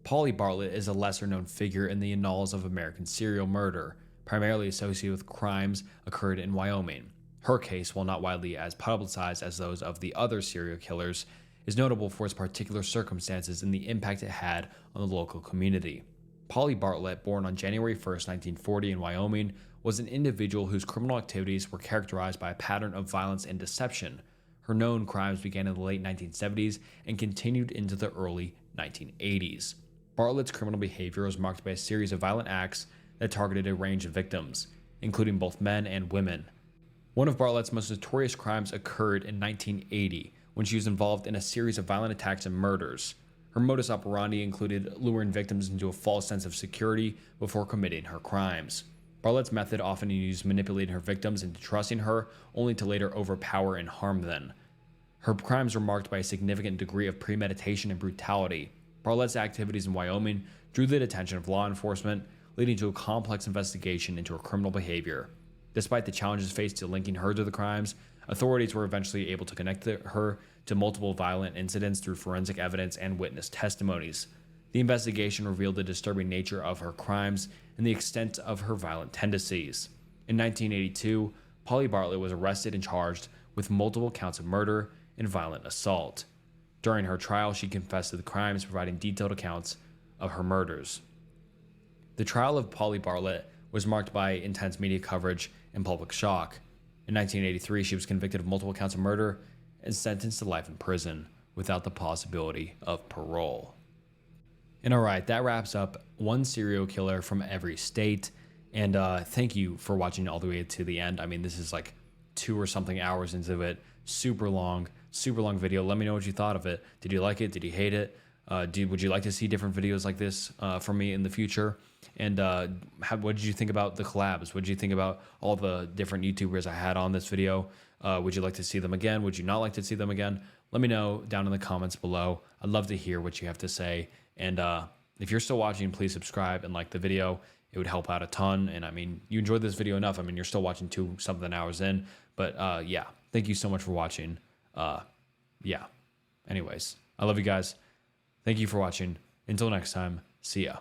Polly Bartlett is a lesser-known figure in the annals of American serial murder, primarily associated with crimes occurred in Wyoming. Her case, while not widely as publicized as those of the other serial killers, is notable for its particular circumstances and the impact it had on the local community. Polly Bartlett, born on January 1, 1940 in Wyoming, was an individual whose criminal activities were characterized by a pattern of violence and deception. Her known crimes began in the late 1970s and continued into the early 1980s. Bartlett's criminal behavior was marked by a series of violent acts that targeted a range of victims, including both men and women. One of Bartlett's most notorious crimes occurred in 1980, when she was involved in a series of violent attacks and murders. Her modus operandi included luring victims into a false sense of security before committing her crimes. Bartlett's method often used manipulating her victims into trusting her, only to later overpower and harm them. Her crimes were marked by a significant degree of premeditation and brutality. Bartlett's activities in Wyoming drew the attention of law enforcement, leading to a complex investigation into her criminal behavior. Despite the challenges faced to linking her to the crimes, authorities were eventually able to connect her to multiple violent incidents through forensic evidence and witness testimonies. The investigation revealed the disturbing nature of her crimes and the extent of her violent tendencies. In 1982, Polly Bartlett was arrested and charged with multiple counts of murder and violent assault. During her trial, she confessed to the crimes, providing detailed accounts of her murders. The trial of Polly Bartlett was marked by intense media coverage and public shock. In 1983, she was convicted of multiple counts of murder and sentenced to life in prison without the possibility of parole. And alright, that wraps up one serial killer from every state. And thank you for watching all the way to the end. I mean, this is like 2 or something hours into it. Super long video. Let me know what you thought of it. Did you like it? Did you hate it? Would you like to see different videos like this from me in the future? And what did you think about the collabs? What did you think about all the different YouTubers I had on this video? Would you like to see them again? Would you not like to see them again? Let me know down in the comments below. I'd love to hear what you have to say. And if you're still watching, please subscribe and like the video. It would help out a ton. And I mean, you enjoyed this video enough. I mean, you're still watching 2-something hours in. But yeah, thank you so much for watching. Yeah. Anyways, I love you guys. Thank you for watching. Until next time, see ya.